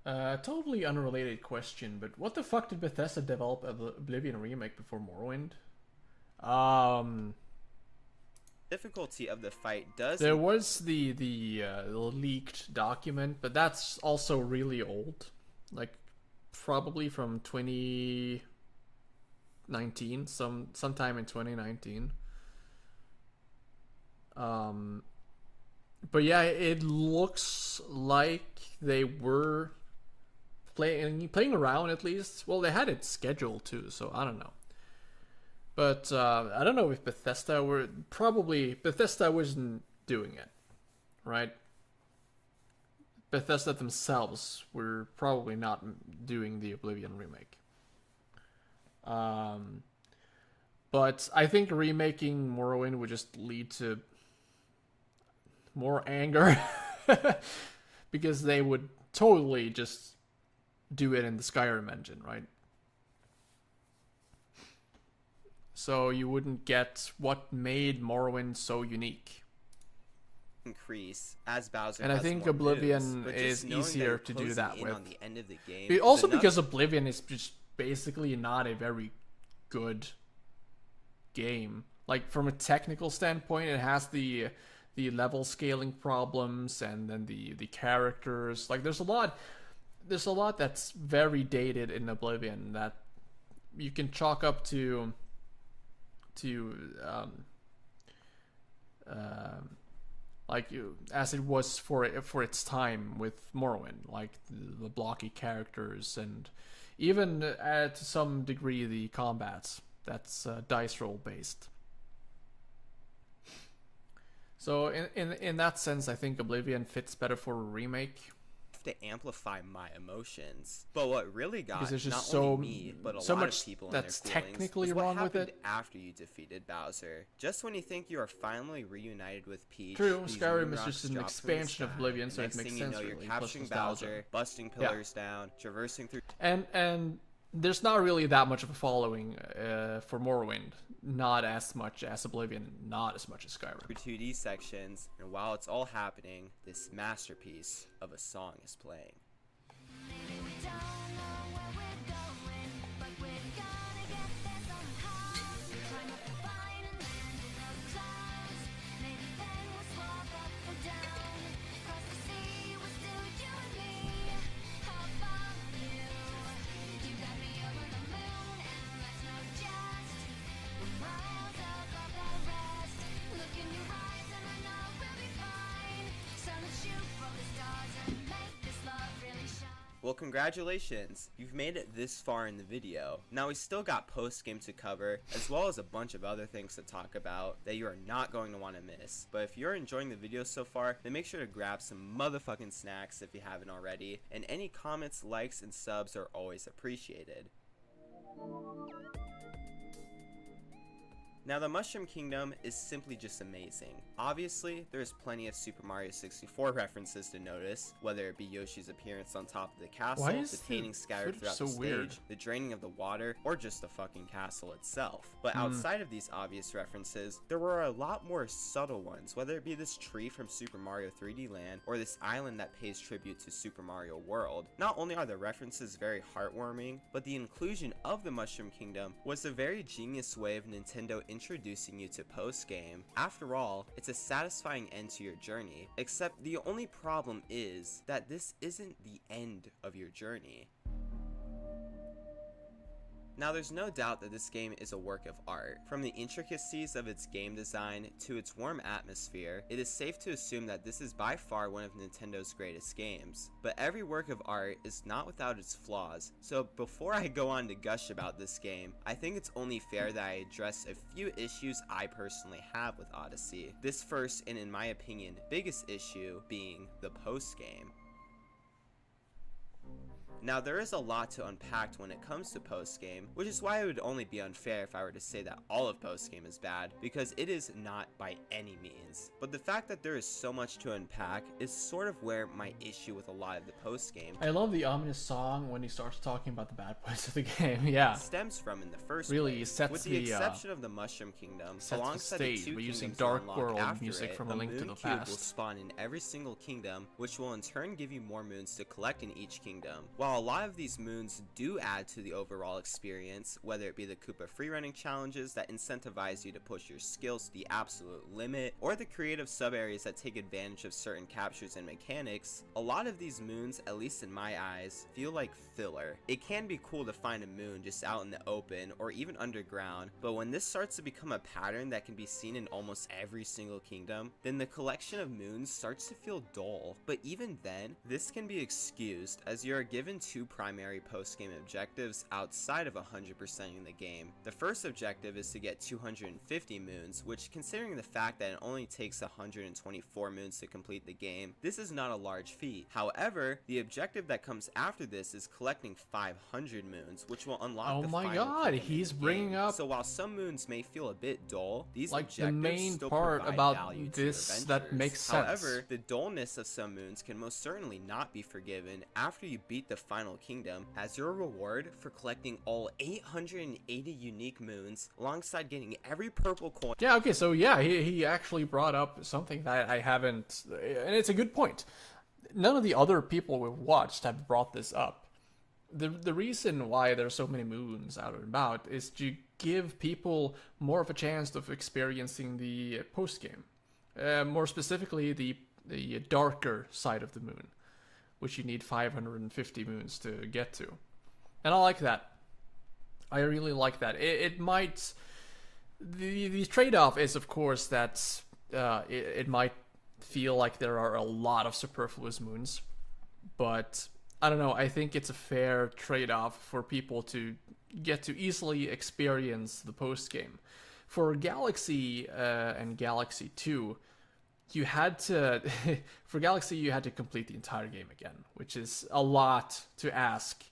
A: Totally unrelated question, but what the fuck did Bethesda develop Oblivion remake before Morrowind?
N: Difficulty of the fight does.
A: There was the leaked document, but that's also really old, like probably from 2019, sometime in 2019. But yeah, it looks like they were playing around at least. Well, they had it scheduled too, so I don't know. But I don't know if Bethesda wasn't doing it, right? Bethesda themselves were probably not doing the Oblivion remake. But I think remaking Morrowind would just lead to more anger because they would totally just do it in the Skyrim engine, right? So you wouldn't get what made Morrowind so unique.
N: Increase as Bowser.
A: And I think
N: more
A: Oblivion
N: moves,
A: is easier to do that with.
N: On the end of the game
A: But also because Oblivion is just basically not a very good game. Like from a technical standpoint, it has the level scaling problems and then the characters. Like there's a lot that's very dated in Oblivion that you can chalk up to as it was for its time with Morrowind, like the blocky characters and even to some degree the combats that's dice roll based. So in that sense, I think Oblivion fits better for a remake.
N: To amplify my emotions, but what really got
A: just
N: not
A: so,
N: only me but a
A: so
N: lot
A: much
N: of people
A: that's
N: in their feelings
A: technically
N: was
A: wrong
N: what
A: with
N: happened
A: it
N: after you defeated Bowser. Just when you think you are finally reunited with Peach,
A: True,
N: these
A: Skyrim
N: moon
A: is
N: rocks
A: just an
N: drop from the
A: expansion of
N: sky.
A: Oblivion, so
N: Next
A: it makes
N: thing
A: sense.
N: You know, you're
A: really,
N: capturing
A: plus nostalgia.
N: Bowser, busting pillars down, traversing through.
A: And there's not really that much of a following for Morrowind. Not as much as Oblivion, not as much as Skyrim.
N: 2D sections, and while it's all happening, this masterpiece of a song is playing. Well, congratulations! You've made it this far in the video. Now we still got post-game to cover, as well as a bunch of other things to talk about that you are not going to want to miss. But if you're enjoying the video so far, then make sure to grab some motherfucking snacks if you haven't already, and any comments, likes, and subs are always appreciated. Now the Mushroom Kingdom is simply just amazing. Obviously, there's plenty of Super Mario 64 references to notice, whether it be Yoshi's appearance on top of the castle, the paintings scattered throughout the stage, the draining of the water, or just the fucking castle itself. But outside of these obvious references, there were a lot more subtle ones, whether it be this tree from Super Mario 3D Land, or this island that pays tribute to Super Mario World. Not only are the references very heartwarming, but the inclusion of the Mushroom Kingdom was a very genius way of Nintendo introducing you to post-game. After all, it's a satisfying end to your journey, except the only problem is that this isn't the end of your journey. Now there's no doubt that this game is a work of art. From the intricacies of its game design to its warm atmosphere, it is safe to assume that this is by far one of Nintendo's greatest games. But every work of art is not without its flaws, so before I go on to gush about this game, I think it's only fair that I address a few issues I personally have with Odyssey. This first, and in my opinion, biggest issue being the post-game. Now there is a lot to unpack when it comes to post-game, which is why it would only be unfair if I were to say that all of post-game is bad, because it is not by any means. But the fact that there is so much to unpack is sort of where my issue with a lot of the post-game
A: I love the ominous song when he starts talking about the bad points of the game, yeah.
N: stems from in the first
A: Really
N: place.
A: sets
N: With the
A: the,
N: exception of the Mushroom Kingdom,
A: sets the
N: alongside
A: stage.
N: the two
A: We're using
N: kingdoms
A: Dark
N: unlocked
A: World
N: after
A: music
N: it,
A: from
N: a
A: A Link to
N: moon
A: the
N: cube will
A: Past.
N: spawn in every single kingdom, which will in turn give you more moons to collect in each kingdom. While a lot of these moons do add to the overall experience, whether it be the Koopa freerunning challenges that incentivize you to push your skills to the absolute limit, or the creative sub-areas that take advantage of certain captures and mechanics, a lot of these moons, at least in my eyes, feel like filler. It can be cool to find a moon just out in the open or even underground, but when this starts to become a pattern that can be seen in almost every single kingdom, then the collection of moons starts to feel dull. But even then, this can be excused as you are given two primary post-game objectives outside of 100%ing the game. The first objective is to get 250 moons, which, considering the fact that it only takes 124 moons to complete the game, this is not a large feat. However, the objective that comes after this is collecting 500 moons, which will unlock the final kingdom
A: he's
N: in the
A: bringing
N: game.
A: up
N: So while some moons may feel a bit dull, these
A: like
N: objectives
A: the main
N: still
A: part
N: provide
A: about
N: value to
A: this that
N: adventurers.
A: makes sense.
N: However, the dullness of some moons can most certainly not be forgiven after you beat the final kingdom, as your reward for collecting all 880 unique moons alongside getting every purple coin.
A: Yeah, okay, so yeah, he actually brought up something that I haven't, and it's a good point. None of the other people we've watched have brought this up. The reason why there's so many moons out and about is to give people more of a chance of experiencing the post-game. More specifically, the darker side of the moon, which you need 550 moons to get to. And I like that. I really like that. It might... The trade-off is, of course, that it might feel like there are a lot of superfluous moons, but I don't know, I think it's a fair trade-off for people to get to easily experience the post-game. For Galaxy and Galaxy 2, you had to... for Galaxy, you had to complete the entire game again, which is a lot to ask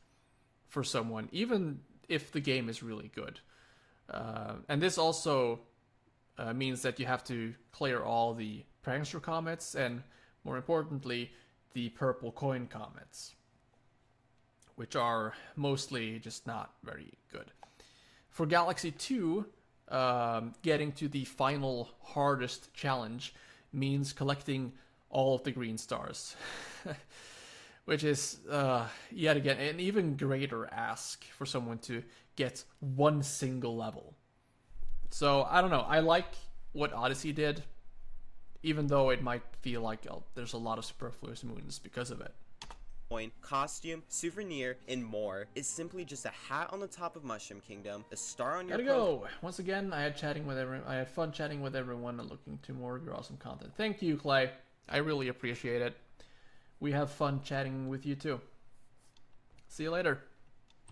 A: for someone, even if the game is really good. And this also means that you have to clear all the prankster comets and, more importantly, the purple coin comets, which are mostly just not very good. For Galaxy 2, getting to the final hardest challenge means collecting all of the green stars, which is, yet again, an even greater ask for someone to get one single level. So, I don't know, I like what Odyssey did, even though it might feel like there's a lot of superfluous moons because of it.
N: Costume, souvenir, and more is simply just a hat on the top of Mushroom Kingdom, a star on your
A: Gotta go. Once again, I had fun chatting with everyone and looking to more of your awesome content. Thank you, Clay. I really appreciate it. we have fun chatting with you too. See you later.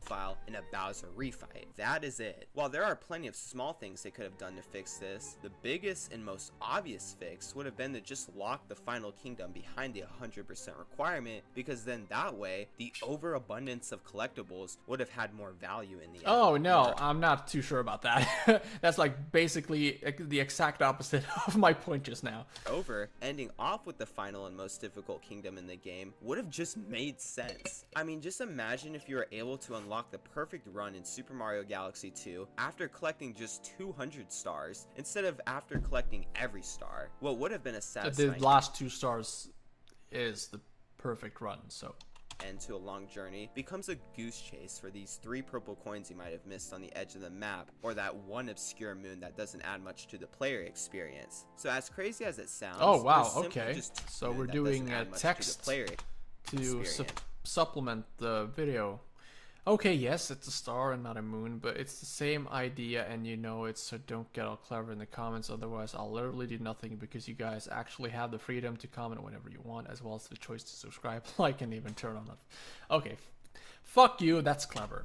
N: File in a Bowser refight. That is it. While there are plenty of small things they could have done to fix this, the biggest and most obvious fix would have been to just lock the final kingdom behind the 100% requirement, because then that way the overabundance of collectibles would have had more value in the end.
A: Oh no, I'm not too sure about that. That's like basically the exact opposite of my point just now.
N: Ending off with the final and most difficult kingdom in the game would have just made sense. I mean, just imagine if you were able to unlock the perfect run in Super Mario Galaxy 2 after collecting just 200 stars instead of after collecting every star. What would have been a satisfying
A: the last 2 stars is the perfect run, so
N: end to a long journey becomes a goose chase for these 3 purple coins you might have missed on the edge of the map, or that one obscure moon that doesn't add much to the player experience. So as crazy as it sounds,
A: oh wow, okay, so we're doing a text to supplement the video. Okay, yes, it's a star and not a moon, but it's the same idea and you know it, so don't get all clever in the comments, otherwise I'll literally do nothing, because you guys actually have the freedom to comment whenever you want, as well as the choice to subscribe, like, and even turn on the... Okay, fuck you, that's clever.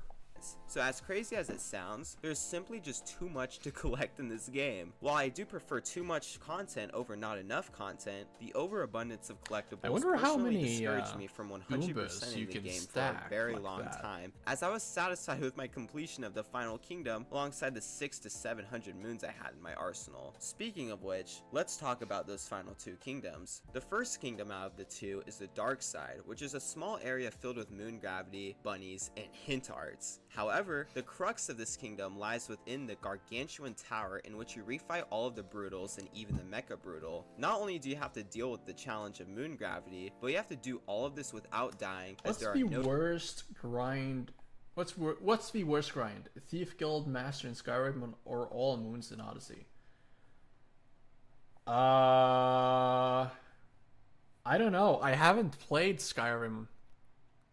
N: So as crazy as it sounds, there's simply just too much to collect in this game. While I do prefer too much content over not enough content, the overabundance of collectibles personally discouraged me from 100% in the game for a very long time, as I was satisfied with my completion of the final kingdom alongside the 600 to 700 moons I had in my arsenal. Speaking of which, let's talk about those final 2 kingdoms. The first kingdom out of the 2 is the Dark Side, which is a small area filled with moon gravity, bunnies, and hint arts. However, the crux of this kingdom lies within the gargantuan tower, in which you refight all of the Brutals and even the Mecha Brutal. Not only do you have to deal with the challenge of moon gravity, but you have to do all of this without dying, as there are no...
A: worst grind? What's the worst grind? Thief Guild, Master in Skyrim, or all moons in Odyssey? I don't know. I haven't played Skyrim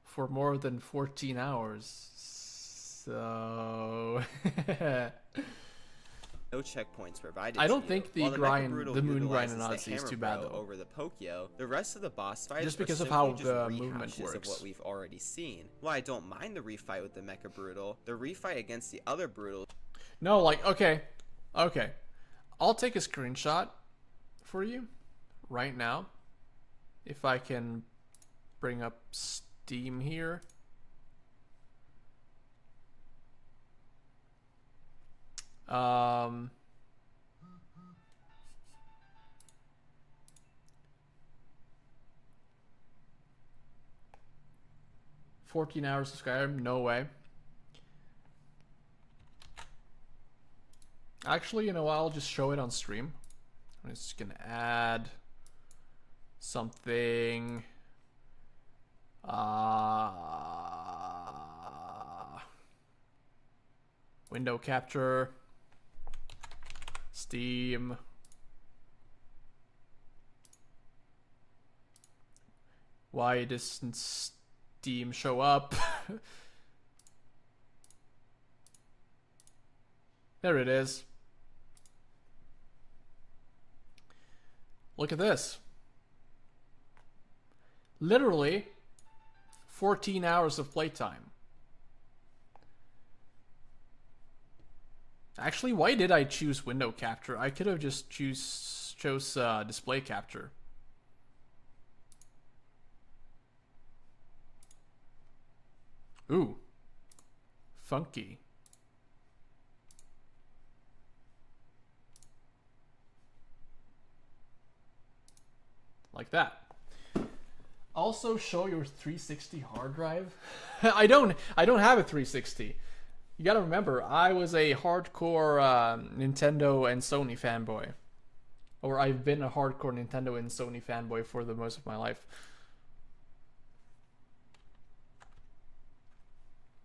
A: for more than 14 hours. So
N: no checkpoints provided.
A: I don't think the moon grind in
N: utilizes
A: Odyssey is too bad though.
N: Over the Pokio, the rest of the boss fights
A: just because
N: are
A: of how
N: simply
A: the
N: just
A: movement
N: rehashes
A: works.
N: Of what we've already seen. While I don't mind the refight with the Mecha Brutal, the refight against the other Brutals.
A: No, like okay, I'll take a screenshot for you right now if I can bring up Steam here. 14 hours of Skyrim? No way. Actually, you know what? I'll just show it on stream. I'm just gonna add something. Window capture. Steam. Why doesn't Steam show up? There it is. Look at this. Literally 14 hours of playtime. Actually, why did I choose window capture? I could have just chose display capture. Ooh. Funky. Like that. Also show your 360 hard drive. I don't have a 360. You gotta remember, I was a hardcore Nintendo and Sony fanboy. Or I've been a hardcore Nintendo and Sony fanboy for the most of my life.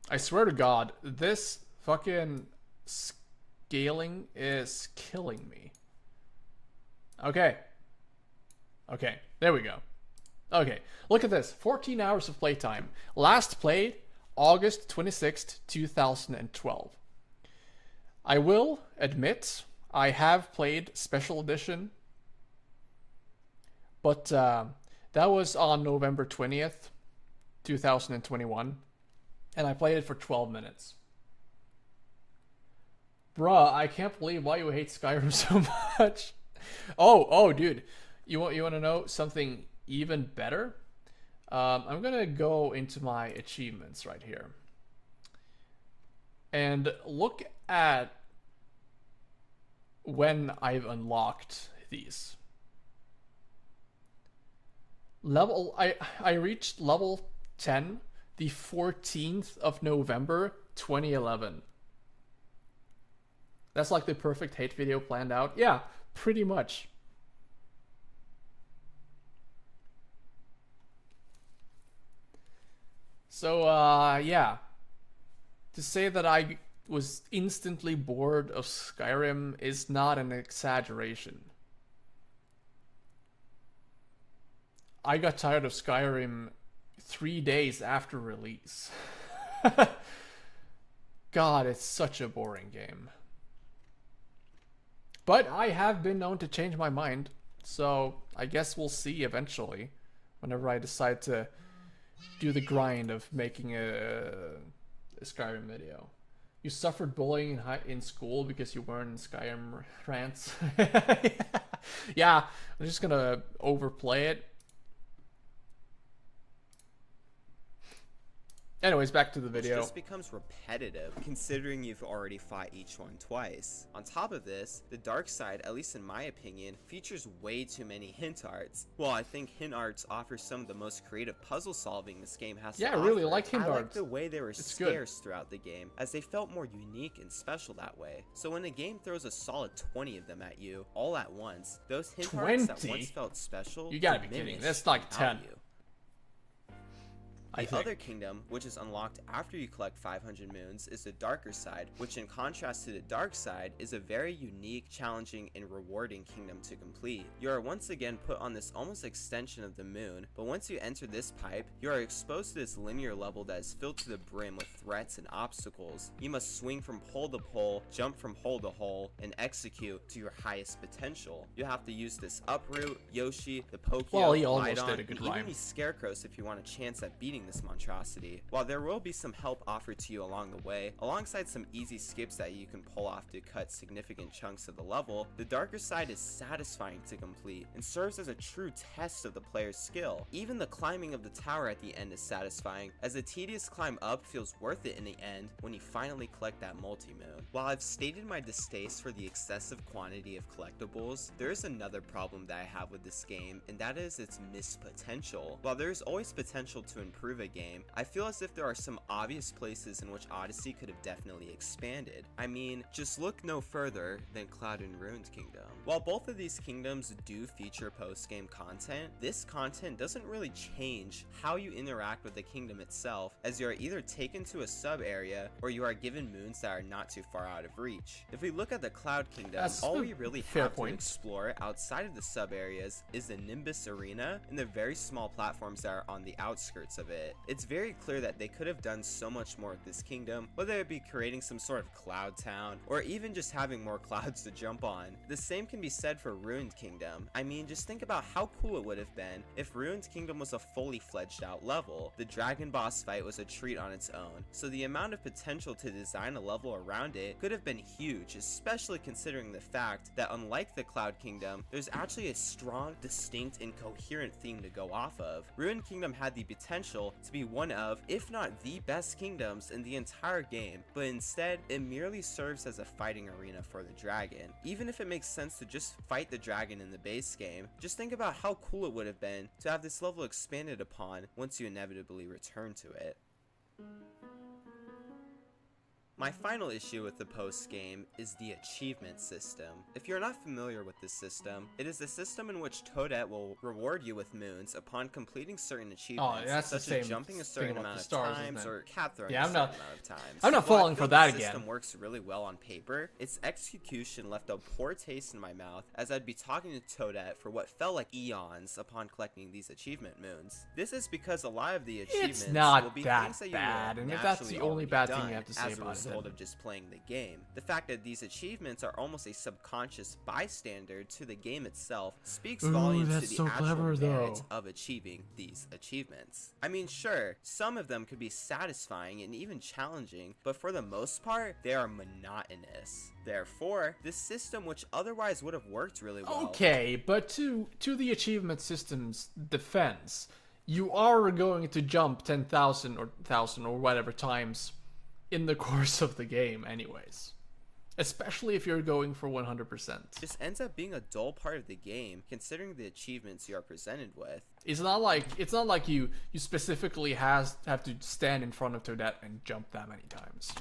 A: I swear to God, this fucking scaling is killing me. Okay. Okay, there we go. Okay, look at this. 14 hours of playtime. Last played August 26th, 2012. I will admit I have played Special Edition, but That was on November 20th, 2021, and I played it for 12 minutes. Bruh, I can't believe why you hate Skyrim so much. Oh, dude, you want to know something even better? I'm gonna go into my achievements right here and look at when I've unlocked these. I reached level 10 the 14th of November 2011. That's like the perfect hate video planned out. Yeah, pretty much. So yeah, to say that I was instantly bored of Skyrim is not an exaggeration. I got tired of Skyrim 3 days after release. God, it's such a boring game. But I have been known to change my mind, so I guess we'll see eventually, whenever I decide to do the grind of making a Skyrim video. You suffered bullying in school because you weren't in Skyrim rants. Yeah, I'm just gonna overplay it. Anyways, back to the video.
N: Which just becomes repetitive, considering you've already fought each one twice. On top of this, the dark side, at least in my opinion, features way too many hint arts. Well, I think hint arts offer some of the most creative puzzle solving this game has to offer.
A: Yeah, I really like hint
N: arts. I like
A: arts.
N: the way they were
A: It's
N: scarce
A: good.
N: throughout the game, as they felt more unique and special that way. So when a game throws a solid 20 of them at you, all at once, those hint arts that
A: 20?
N: once felt special,
A: You gotta be kidding.
N: diminish
A: That's like
N: in
A: 10.
N: value.
A: I
N: The
A: think.
N: other kingdom, which is unlocked after you collect 500 moons, is the darker side, which in contrast to the dark side, is a very unique, challenging, and rewarding kingdom to complete. You are once again put on this almost extension of the moon, but once you enter this pipe, you are exposed to this linear level that is filled to the brim with threats and obstacles. You must swing from pole to pole, jump from hole to hole, and execute to your highest potential. You have to use this uproot, Yoshi, the Pokio,
A: Well, he almost
N: Lydon,
A: did a good
N: and even
A: rhyme.
N: these scarecrows if you want a chance at beating this monstrosity. While there will be some help offered to you along the way, alongside some easy skips that you can pull off to cut significant chunks of the level, the darker side is satisfying to complete and serves as a true test of the player's skill. Even the climbing of the tower at the end is satisfying, as the tedious climb up feels worth it in the end when you finally collect that multi-moon. While I've stated my distaste for the excessive quantity of collectibles, there is another problem that I have with this game, and that is its missed potential. While there is always potential to improve a game, I feel as if there are some obvious places in which Odyssey could have definitely expanded. I mean, just look no further than Cloud and Ruined Kingdom. While both of these kingdoms do feature post-game content, this content doesn't really change how you interact with the kingdom itself, as you are either taken to a sub-area or you are given moons that are not too far out of reach. If we look at the Cloud Kingdom,
A: That's
N: all
A: a
N: we really
A: fair
N: have
A: point.
N: to explore outside of the sub-areas is the Nimbus Arena and the very small platforms that are on the outskirts of it. It's very clear that they could have done so much more with this kingdom, whether it be creating some sort of cloud town or even just having more clouds to jump on. The same can be said for Ruined Kingdom. I mean, just think about how cool it would have been if Ruined Kingdom was a fully fledged out level. The dragon boss fight was a treat on its own, so the amount of potential to design a level around it could have been huge, especially considering the fact that unlike the Cloud Kingdom, there's actually a strong, distinct, and coherent theme to go off of. Ruined Kingdom had the potential to be one of, if not the best kingdoms in the entire game, but instead it merely serves as a fighting arena for the dragon. Even if it makes sense to just fight the dragon in the base game, just think about how cool it would have been to have this level expanded upon once you inevitably return to it. My final issue with the post-game is the achievement system. If you're not familiar with this system, it is a system in which Toadette will reward you with moons upon completing certain achievements,
A: that's the
N: such
A: same
N: as jumping a
A: thing
N: certain
A: about
N: amount
A: the
N: of
A: stars,
N: times
A: isn't it?
N: or cat throwing
A: Yeah,
N: a
A: I'm
N: certain
A: not-
N: amount of times.
A: I'm not
N: While I
A: falling
N: feel
A: for that
N: the
A: again.
N: system works really well on paper, its execution left a poor taste in my mouth as I'd be talking to Toadette for what felt like eons upon collecting these achievement moons. This is because a lot of the achievements
A: It's not
N: will be
A: that
N: things that you
A: bad,
N: will
A: and if that's
N: naturally
A: the only
N: already
A: bad thing
N: done.
A: you have to say
N: As a
A: about it.
N: result of just playing the game. The fact that these achievements are almost a subconscious bystander to the game itself speaks volumes to the actual merit of achieving these achievements. I mean, sure, some of them could be satisfying and even challenging, but for the most part, they are monotonous. Therefore, this system, which otherwise would have worked really well...
A: Okay, but to the achievement system's defense, you are going to jump 10,000 or 1,000 or whatever times in the course of the game anyways. Especially if you're going for 100%.
N: This ends up being a dull part of the game, considering the achievements you are presented with.
A: It's not like you specifically have to stand in front of Toadette and jump that many times.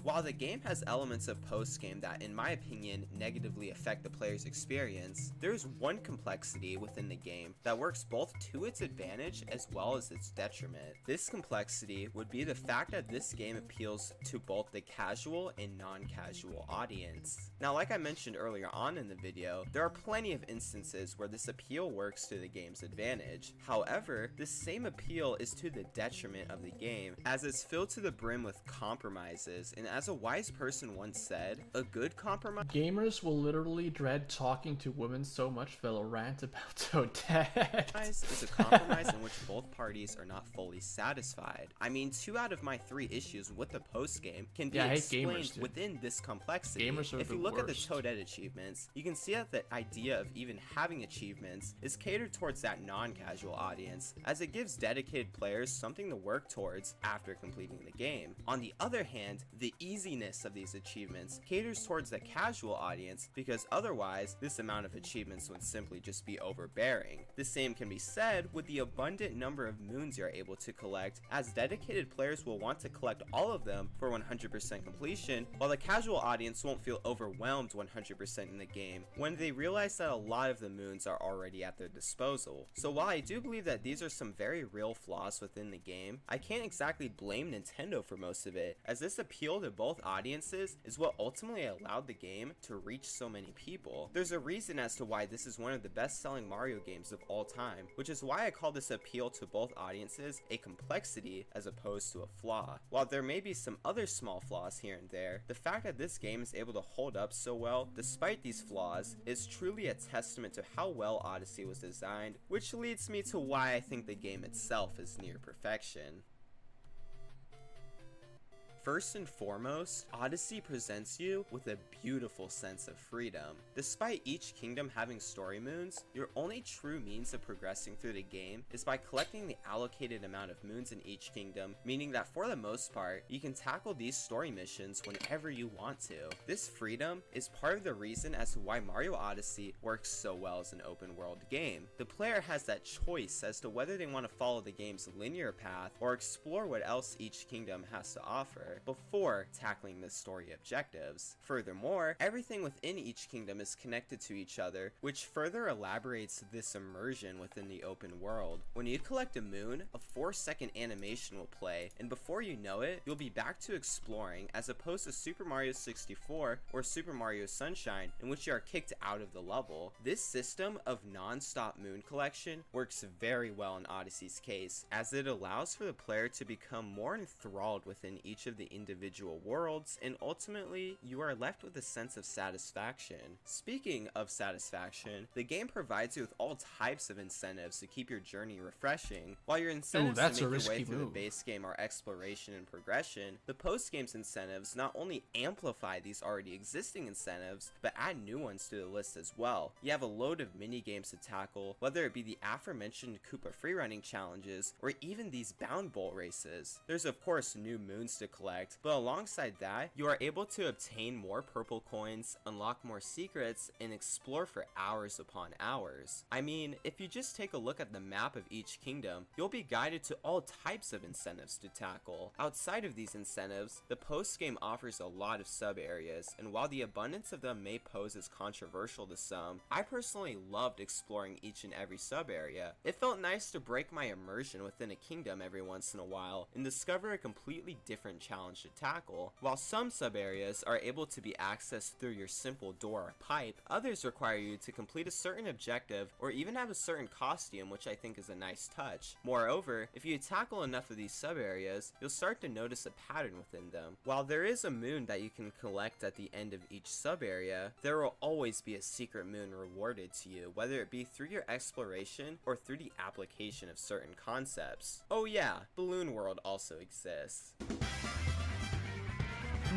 N: While the game has elements of post-game that, in my opinion, negatively affect the player's experience, there is one complexity within the game that works both to its advantage as well as its detriment. This complexity would be the fact that this game appeals to both the casual and non-casual audience. Now, like I mentioned earlier on in the video, there are plenty of instances where this appeal works to the game's advantage. However, this same appeal is to the detriment of the game, as it's filled to the brim with compromises, and as a wise person once said, a good compromise...
A: Gamers will literally dread talking to women so much they'll rant about Toadette.
N: ...is a compromise in which both parties are not fully satisfied. I mean, 2 out of my 3 issues with the post-game can be explained within this complexity. If you look at the Toadette achievements, you can see that the idea of even having achievements is catered towards that non-casual audience, as it gives dedicated players something to work towards after completing the game. On the other hand, the easiness of these achievements caters towards the casual audience, because otherwise this amount of achievements would simply just be overbearing. The same can be said with the abundant number of moons you're able to collect, as dedicated players will want to collect all of them for 100% completion, while the casual audience won't feel overwhelmed 100% in the game when they realize that a lot of the moons are already at their disposal. So while I do believe that these are some very real flaws within the game, I can't exactly blame Nintendo for most of it, as this appeal to both audiences is what ultimately allowed the game to reach so many people. There's a reason as to why this is one of the best-selling Mario games of all time, which is why I call this appeal to both audiences a complexity as opposed to a flaw. While there may be some other small flaws here and there, the fact that this game is able to hold up so well despite these flaws is truly a testament to how well Odyssey was designed, which leads me to why I think the game itself is near perfection. First and foremost, Odyssey presents you with a beautiful sense of freedom. Despite each kingdom having story moons, your only true means of progressing through the game is by collecting the allocated amount of moons in each kingdom, meaning that for the most part, you can tackle these story missions whenever you want to. This freedom is part of the reason as to why Mario Odyssey works so well as an open world game. The player has that choice as to whether they want to follow the game's linear path or explore what else each kingdom has to offer before tackling the story objectives. Furthermore, everything within each kingdom is connected to each other, which further elaborates this immersion within the open world. When you collect a moon, a 4-second animation will play, and before you know it, you'll be back to exploring, as opposed to Super Mario 64 or Super Mario Sunshine, in which you are kicked out of the level. This system of non-stop moon collection works very well in Odyssey's case, as it allows for the player to become more enthralled within each of the individual worlds, and ultimately you are left with a sense of satisfaction. Speaking of satisfaction, the game provides you with all types of incentives to keep your journey refreshing. While your incentives to make your way through the base game are exploration and progression, the post-game's incentives not only amplify these already existing incentives, but add new ones to the list as well. You have a load of mini games to tackle, whether it be the aforementioned Koopa freerunning challenges, or even these bound bowl races. There's of course new moons to collect, but alongside that, you are able to obtain more purple coins, unlock more secrets, and explore for hours upon hours. I mean, if you just take a look at the map of each kingdom, you'll be guided to all types of incentives to tackle. Outside of these incentives, the post-game offers a lot of sub-areas, and while the abundance of them may pose as controversial to some, I personally loved exploring each and every sub-area. It felt nice to break my immersion within a kingdom every once in a while, and discover a completely different challenge challenge to tackle. While some sub-areas are able to be accessed through your simple door or pipe, others require you to complete a certain objective or even have a certain costume, which I think is a nice touch. Moreover, if you tackle enough of these sub-areas, you'll start to notice a pattern within them. While there is a moon that you can collect at the end of each sub-area, there will always be a secret moon rewarded to you, whether it be through your exploration or through the application of certain concepts. Oh yeah, Balloon World also exists.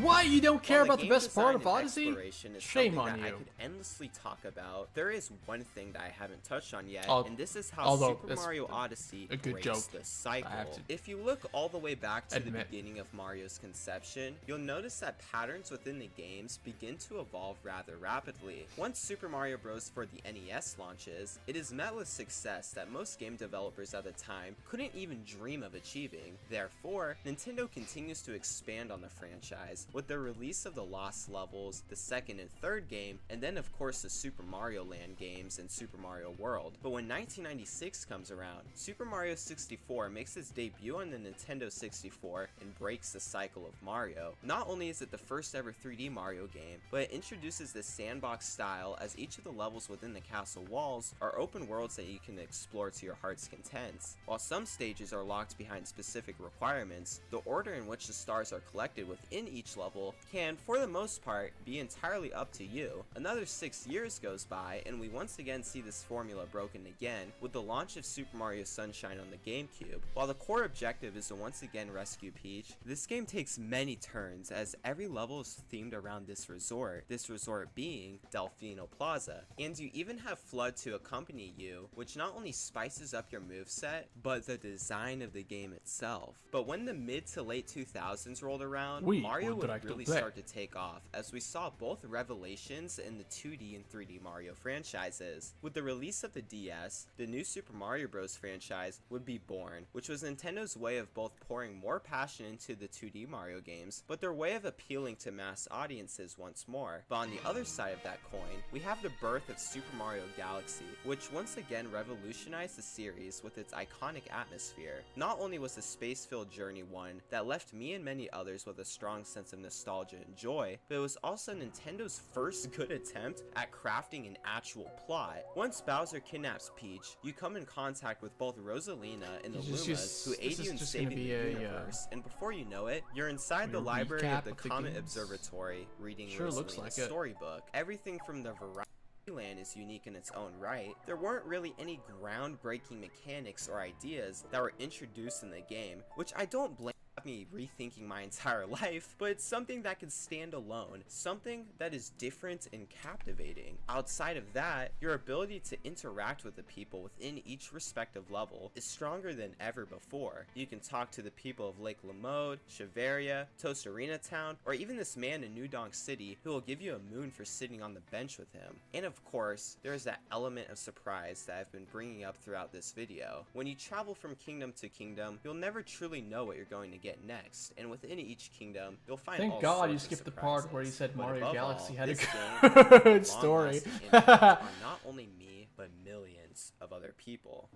A: Why you don't care
N: While
A: about the
N: game
A: best part
N: design
A: of
N: and
A: Odyssey?
N: exploration is
A: Shame
N: something
A: on
N: that I
A: you.
N: could endlessly talk about, there is one thing that I haven't touched on yet,
A: Al-
N: and this is how
A: although
N: Super
A: it's
N: Mario Odyssey
A: a good
N: breaks
A: joke,
N: the
A: I
N: cycle.
A: have to
N: If you look all the way back to
A: admit.
N: the beginning of Mario's conception, you'll notice that patterns within the games begin to evolve rather rapidly. Once Super Mario Bros. For the NES launches, it is met with success that most game developers at the time couldn't even dream of achieving. Therefore, Nintendo continues to expand on the franchise with the release of the Lost Levels, the second and third game, and then of course the Super Mario Land games and Super Mario World. But when 1996 comes around, Super Mario 64 makes its debut on the Nintendo 64 and breaks the cycle of Mario. Not only is it the first ever 3D Mario game, but it introduces this sandbox style, as each of the levels within the castle walls are open worlds that you can explore to your heart's content. While some stages are locked behind specific requirements, the order in which the stars are collected within each level can, for the most part, be entirely up to you. Another 6 years goes by and we once again see this formula broken again with the launch of Super Mario Sunshine on the GameCube. While the core objective is to once again rescue Peach, this game takes many turns as every level is themed around this resort being Delfino Plaza. And you even have FLUDD to accompany you, which not only spices up your moveset, but the design of the game itself. But when the mid to late 2000s rolled around, Mario would really start to take off, as we saw both revelations in the 2D and 3D Mario franchises. With the release of the DS, the new Super Mario Bros. Franchise would be born, which was Nintendo's way of both pouring more passion into the 2D Mario games, but their way of appealing to mass audiences once more. But on the other side of that coin, we have the birth of Super Mario Galaxy, which once again revolutionized the series with its iconic atmosphere. Not only was the space-filled journey one that left me and many others with a strong sense of nostalgia and joy, but it was also Nintendo's first good attempt at crafting an actual plot. Once Bowser kidnaps Peach, you come in contact with both Rosalina and the Lumas, who aid you in saving the universe, and before you know it, you're inside the library of the Comet Observatory, reading Rosalina's storybook. Everything from the variety Land is unique in its own right. There weren't really any groundbreaking mechanics or ideas that were introduced in the game, which I don't blame me rethinking my entire life, but it's something that can stand alone, something that is different and captivating. Outside of that, your ability to interact with the people within each respective level is stronger than ever before. You can talk to the people of Lake Lamode, Shiveria, Toast Arena Town, or even this man in New Donk City who will give you a moon for sitting on the bench with him. And of course, there is that element of surprise that I've been bringing up throughout this video. When you travel from kingdom to kingdom, you'll never truly know what you're going to get next, and within each kingdom you'll find
A: Thank
N: all
A: God
N: sorts
A: you
N: of
A: skipped the
N: surprises.
A: part where he said
N: But
A: Mario
N: above
A: Galaxy
N: all,
A: had a
N: this game has
A: good
N: a
A: story.
N: long-lasting impact on not only me but millions of other people.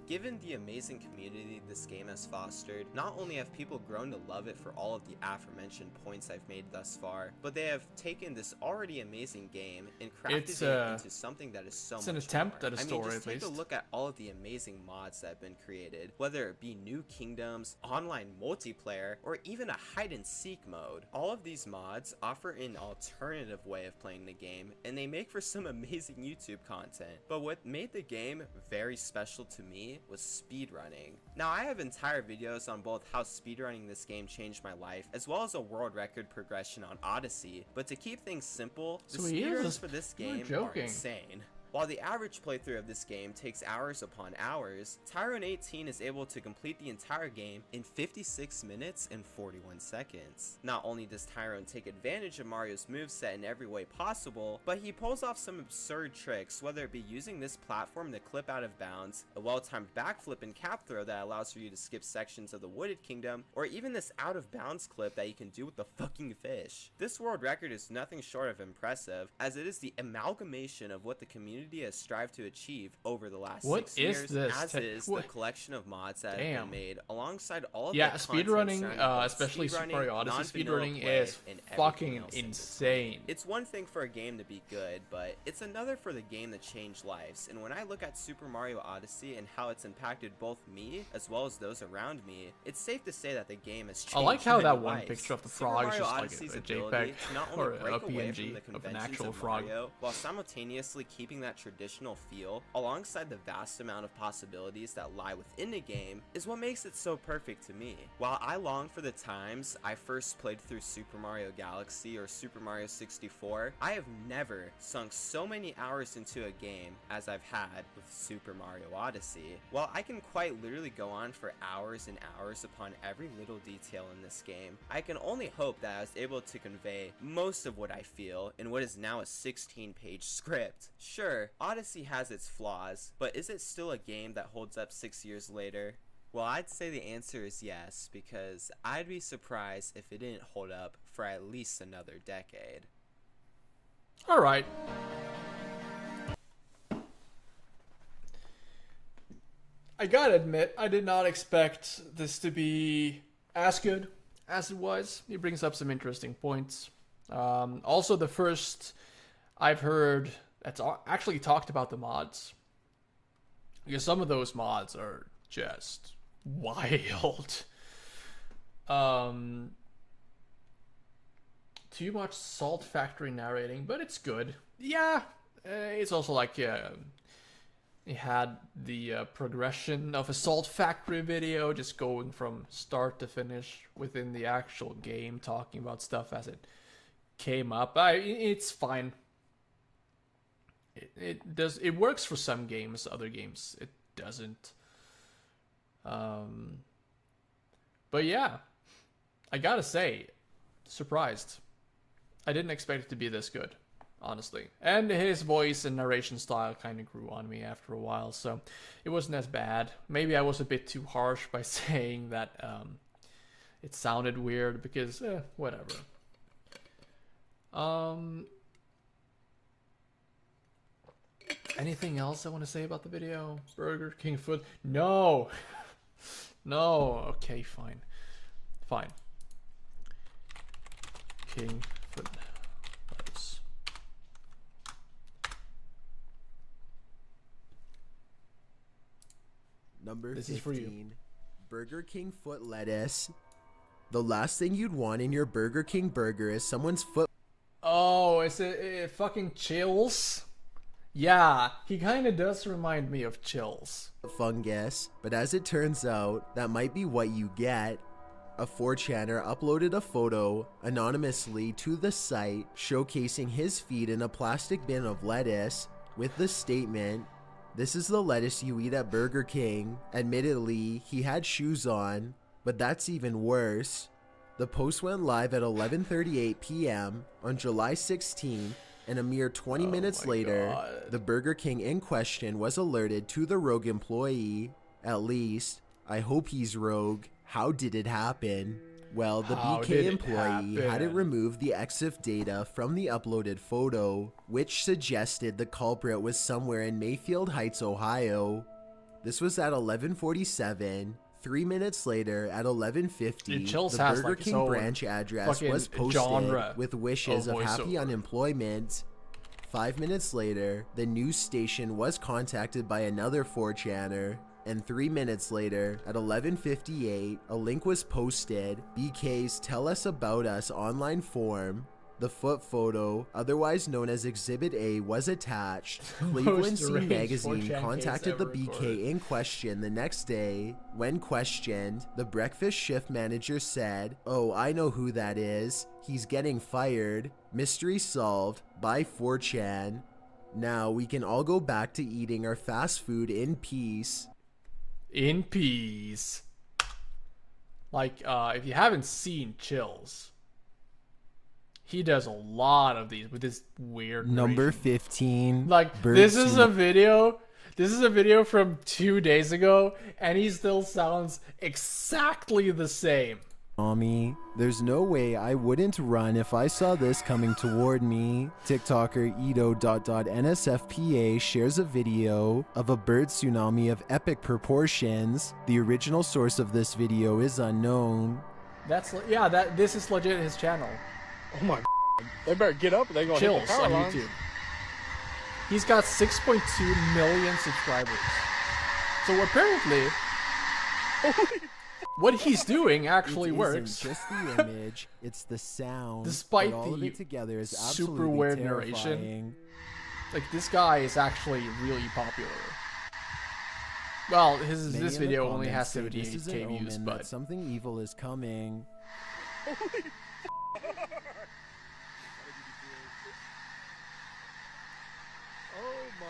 N: Given the amazing community this game has fostered, not only have people grown to love it for all of the aforementioned points I've made thus far, but they have taken this already amazing game and crafted it into something that is so much
A: an attempt
N: more.
A: at a story,
N: just
A: at
N: take a
A: least.
N: look at all of the amazing mods that have been created, whether it be new kingdoms, online multiplayer, or even a hide-and-seek mode. All of these mods offer an alternative way of playing the game, and they make for some amazing YouTube content. But what made the game very special to me was speedrunning. Now, I have entire videos on both how speedrunning this game changed my life, as well as a world record progression on Odyssey, but to keep things simple, the speedruns for this game are insane. While the average playthrough of this game takes hours upon hours, Tyrone18 is able to complete the entire game in 56 minutes and 41 seconds. Not only does Tyrone take advantage of Mario's moveset in every way possible, but he pulls off some absurd tricks, whether it be using this platform to clip out of bounds, a well-timed backflip and cap throw that allows for you to skip sections of the Wooded Kingdom, or even this out-of-bounds clip that you can do with the fucking fish. This world record is nothing short of impressive, as it is the amalgamation of what the community community has strived to achieve over the last
A: What
N: 6
A: is
N: years,
A: this?
N: as is the
A: What?
N: collection of mods that have
A: Damn.
N: been made alongside all of
A: Yeah,
N: the content
A: speedrunning,
N: surrounding both
A: especially Super
N: speedrunning,
A: Mario Odyssey
N: non-vanilla
A: speedrunning
N: play,
A: is
N: and everything
A: fucking
N: else in
A: insane.
N: It's one thing for a game to be good, but it's another for the game to change lives. And when I look at Super Mario Odyssey and how it's impacted both me as well as those around me, it's safe to say that the game has changed
A: I like how
N: many
A: that one
N: lives.
A: picture of the
N: Super
A: frog is
N: Mario
A: just like
N: Odyssey's
A: a
N: ability
A: JPEG
N: to not
A: or
N: only
A: a
N: break away
A: PNG
N: from the
A: of an
N: conventions
A: actual
N: of
A: frog.
N: Mario, while simultaneously keeping that traditional feel alongside the vast amount of possibilities that lie within the game, is what makes it so perfect to me. While I long for the times I first played through Super Mario Galaxy or Super Mario 64, I have never sunk so many hours into a game as I've had with Super Mario Odyssey. While I can quite literally go on for hours and hours upon every little detail in this game, I can only hope that I was able to convey most of what I feel in what is now a 16-page script. Sure, Odyssey has its flaws, but is it still a game that holds up 6 years later? Well, I'd say the answer is yes, because I'd be surprised if it didn't hold up for at least another decade.
A: Alright. I gotta admit, I did not expect this to be as good as it was. He brings up some interesting points. Also, the first I've heard that's actually talked about the mods. Because some of those mods are just wild. Too much Salt Factory narrating, but it's good. Yeah, it's also like it had the progression of a Salt Factory video, just going from start to finish within the actual game, talking about stuff as it came up. It's fine. It works for some games, other games it doesn't. But yeah, I gotta say, surprised. I didn't expect it to be this good, honestly. And his voice and narration style kind of grew on me after a while, so it wasn't as bad. Maybe I was a bit too harsh by saying that it sounded weird, because whatever. Anything else I want to say about the video? Burger King food? No! No, okay, fine. Fine. King food. Lettuce.
B: Number
A: This
B: 15,
A: is for you.
B: Burger King foot lettuce. The last thing you'd want in your Burger King burger is someone's foot.
A: Oh, is it fucking Chills? Yeah, he kind of does remind me of Chills.
B: Fungus, but as it turns out, that might be what you get. A 4chaner uploaded a photo anonymously to the site showcasing his feet in a plastic bin of lettuce with the statement, "This is the lettuce you eat at Burger King." Admittedly, he had shoes on, but that's even worse. The post went live at 11:38 p.m. on July 16th, and a mere 20 minutes later, the Burger King in question was alerted to the rogue employee. At least, I hope he's rogue. How did it happen? Well, the BK employee hadn't removed the EXIF data from the uploaded photo, which suggested the culprit was somewhere in Mayfield Heights, Ohio. This was at 11:47. 3 minutes later, at 11:50, the Burger King branch address was posted with wishes of happy unemployment. 5 minutes later, the news station was contacted by another 4chaner. And 3 minutes later, at 11:58, a link was posted, BK's Tell Us About Us online form. The foot photo, otherwise known as Exhibit A, was attached. Cleveland Scene magazine contacted the BK in question the next day. When questioned, the breakfast shift manager said, "Oh, I know who that is. He's getting fired. Mystery solved by 4chan. Now we can all go back to eating our fast food in peace."
A: In peace. Like, if you haven't seen Chills, he does a lot of these with this weird
B: Number
A: narration.
B: 15.
A: Like, this is a video from 2 days ago, and he still sounds exactly the same.
O: Mommy, there's no way I wouldn't run if I saw this coming toward me. TikToker Edo.NSFPA shares a video of a bird tsunami of epic proportions. The original source of this video is unknown.
A: This is legit his channel.
P: Oh my God. They better get up or they gonna
A: Chills
P: hit the power
A: on
P: line.
A: YouTube. He's got 6.2 million subscribers. So apparently, what he's doing actually works.
O: Isn't just the image, it's the sound.
A: Despite
O: all of
A: the
O: it together is
A: super
O: absolutely
A: weird
O: terrifying.
A: narration. Like, this guy is actually really popular. Well, this
O: Many in the
A: video only has
O: comments say this is an
A: 78k views,
O: omen
A: but
O: that something evil is coming.
P: Oh my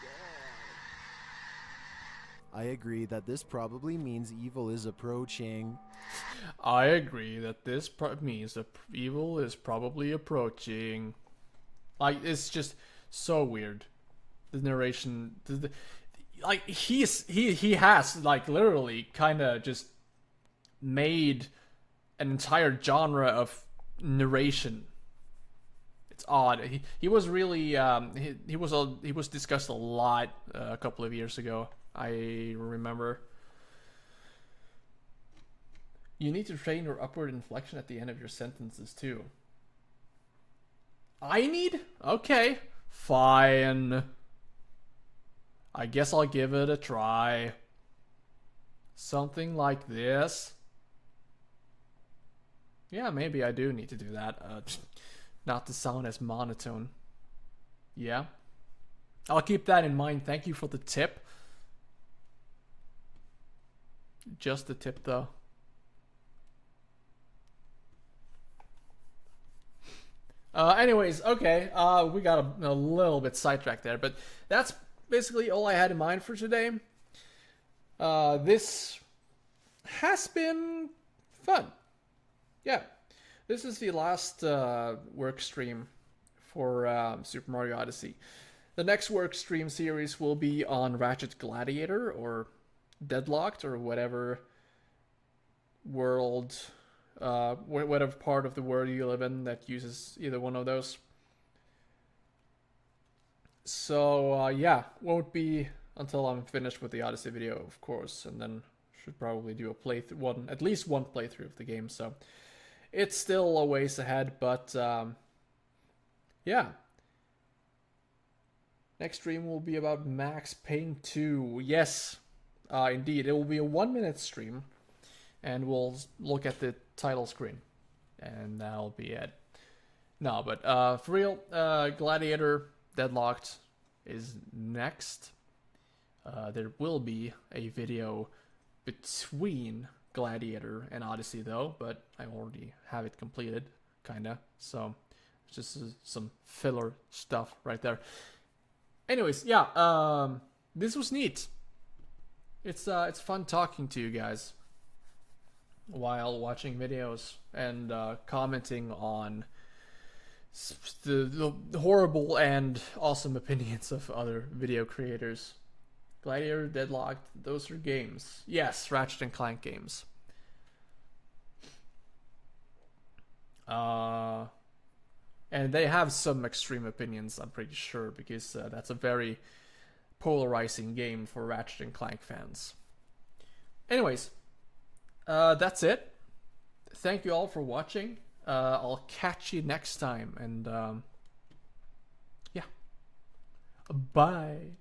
P: God.
O: I agree that this probably means evil is approaching.
A: I agree that this means that evil is probably approaching. Like, it's just so weird. The narration, like he has like literally kind of just made an entire genre of narration. It's odd. He was really he was discussed a lot a couple of years ago. I remember. You need to train your upward inflection at the end of your sentences too. I need? Okay, fine. I guess I'll give it a try. Something like this. Yeah, maybe I do need to do that. Not to sound as monotone. Yeah. I'll keep that in mind. Thank you for the tip. Just the tip, though. Anyways, okay. We got a little bit sidetracked there, but that's basically all I had in mind for today. This has been fun. Yeah. This is the last work stream for Super Mario Odyssey. The next work stream series will be on Ratchet Gladiator or Deadlocked or whatever world, whatever part of the world you live in that uses either one of those. So yeah, won't be until I'm finished with the Odyssey video, of course, and then should probably do a at least one playthrough of the game. So it's still a ways ahead, but yeah. Next stream will be about Max Payne 2. Yes, indeed, it will be a 1-minute stream, and we'll look at the title screen, and that'll be it. No, but for real, Gladiator Deadlocked is next. There will be a video between Gladiator and Odyssey though, but I already have it completed, kinda. So it's just some filler stuff right there. Anyways, yeah, this was neat. It's fun talking to you guys while watching videos and commenting on the horrible and awesome opinions of other video creators. Gladiator, Deadlocked, those are games. Yes, Ratchet and Clank games. And they have some extreme opinions, I'm pretty sure, because that's a very polarizing game for Ratchet and Clank fans. Anyways, that's it. Thank you all for watching. I'll catch you next time, and yeah. Bye.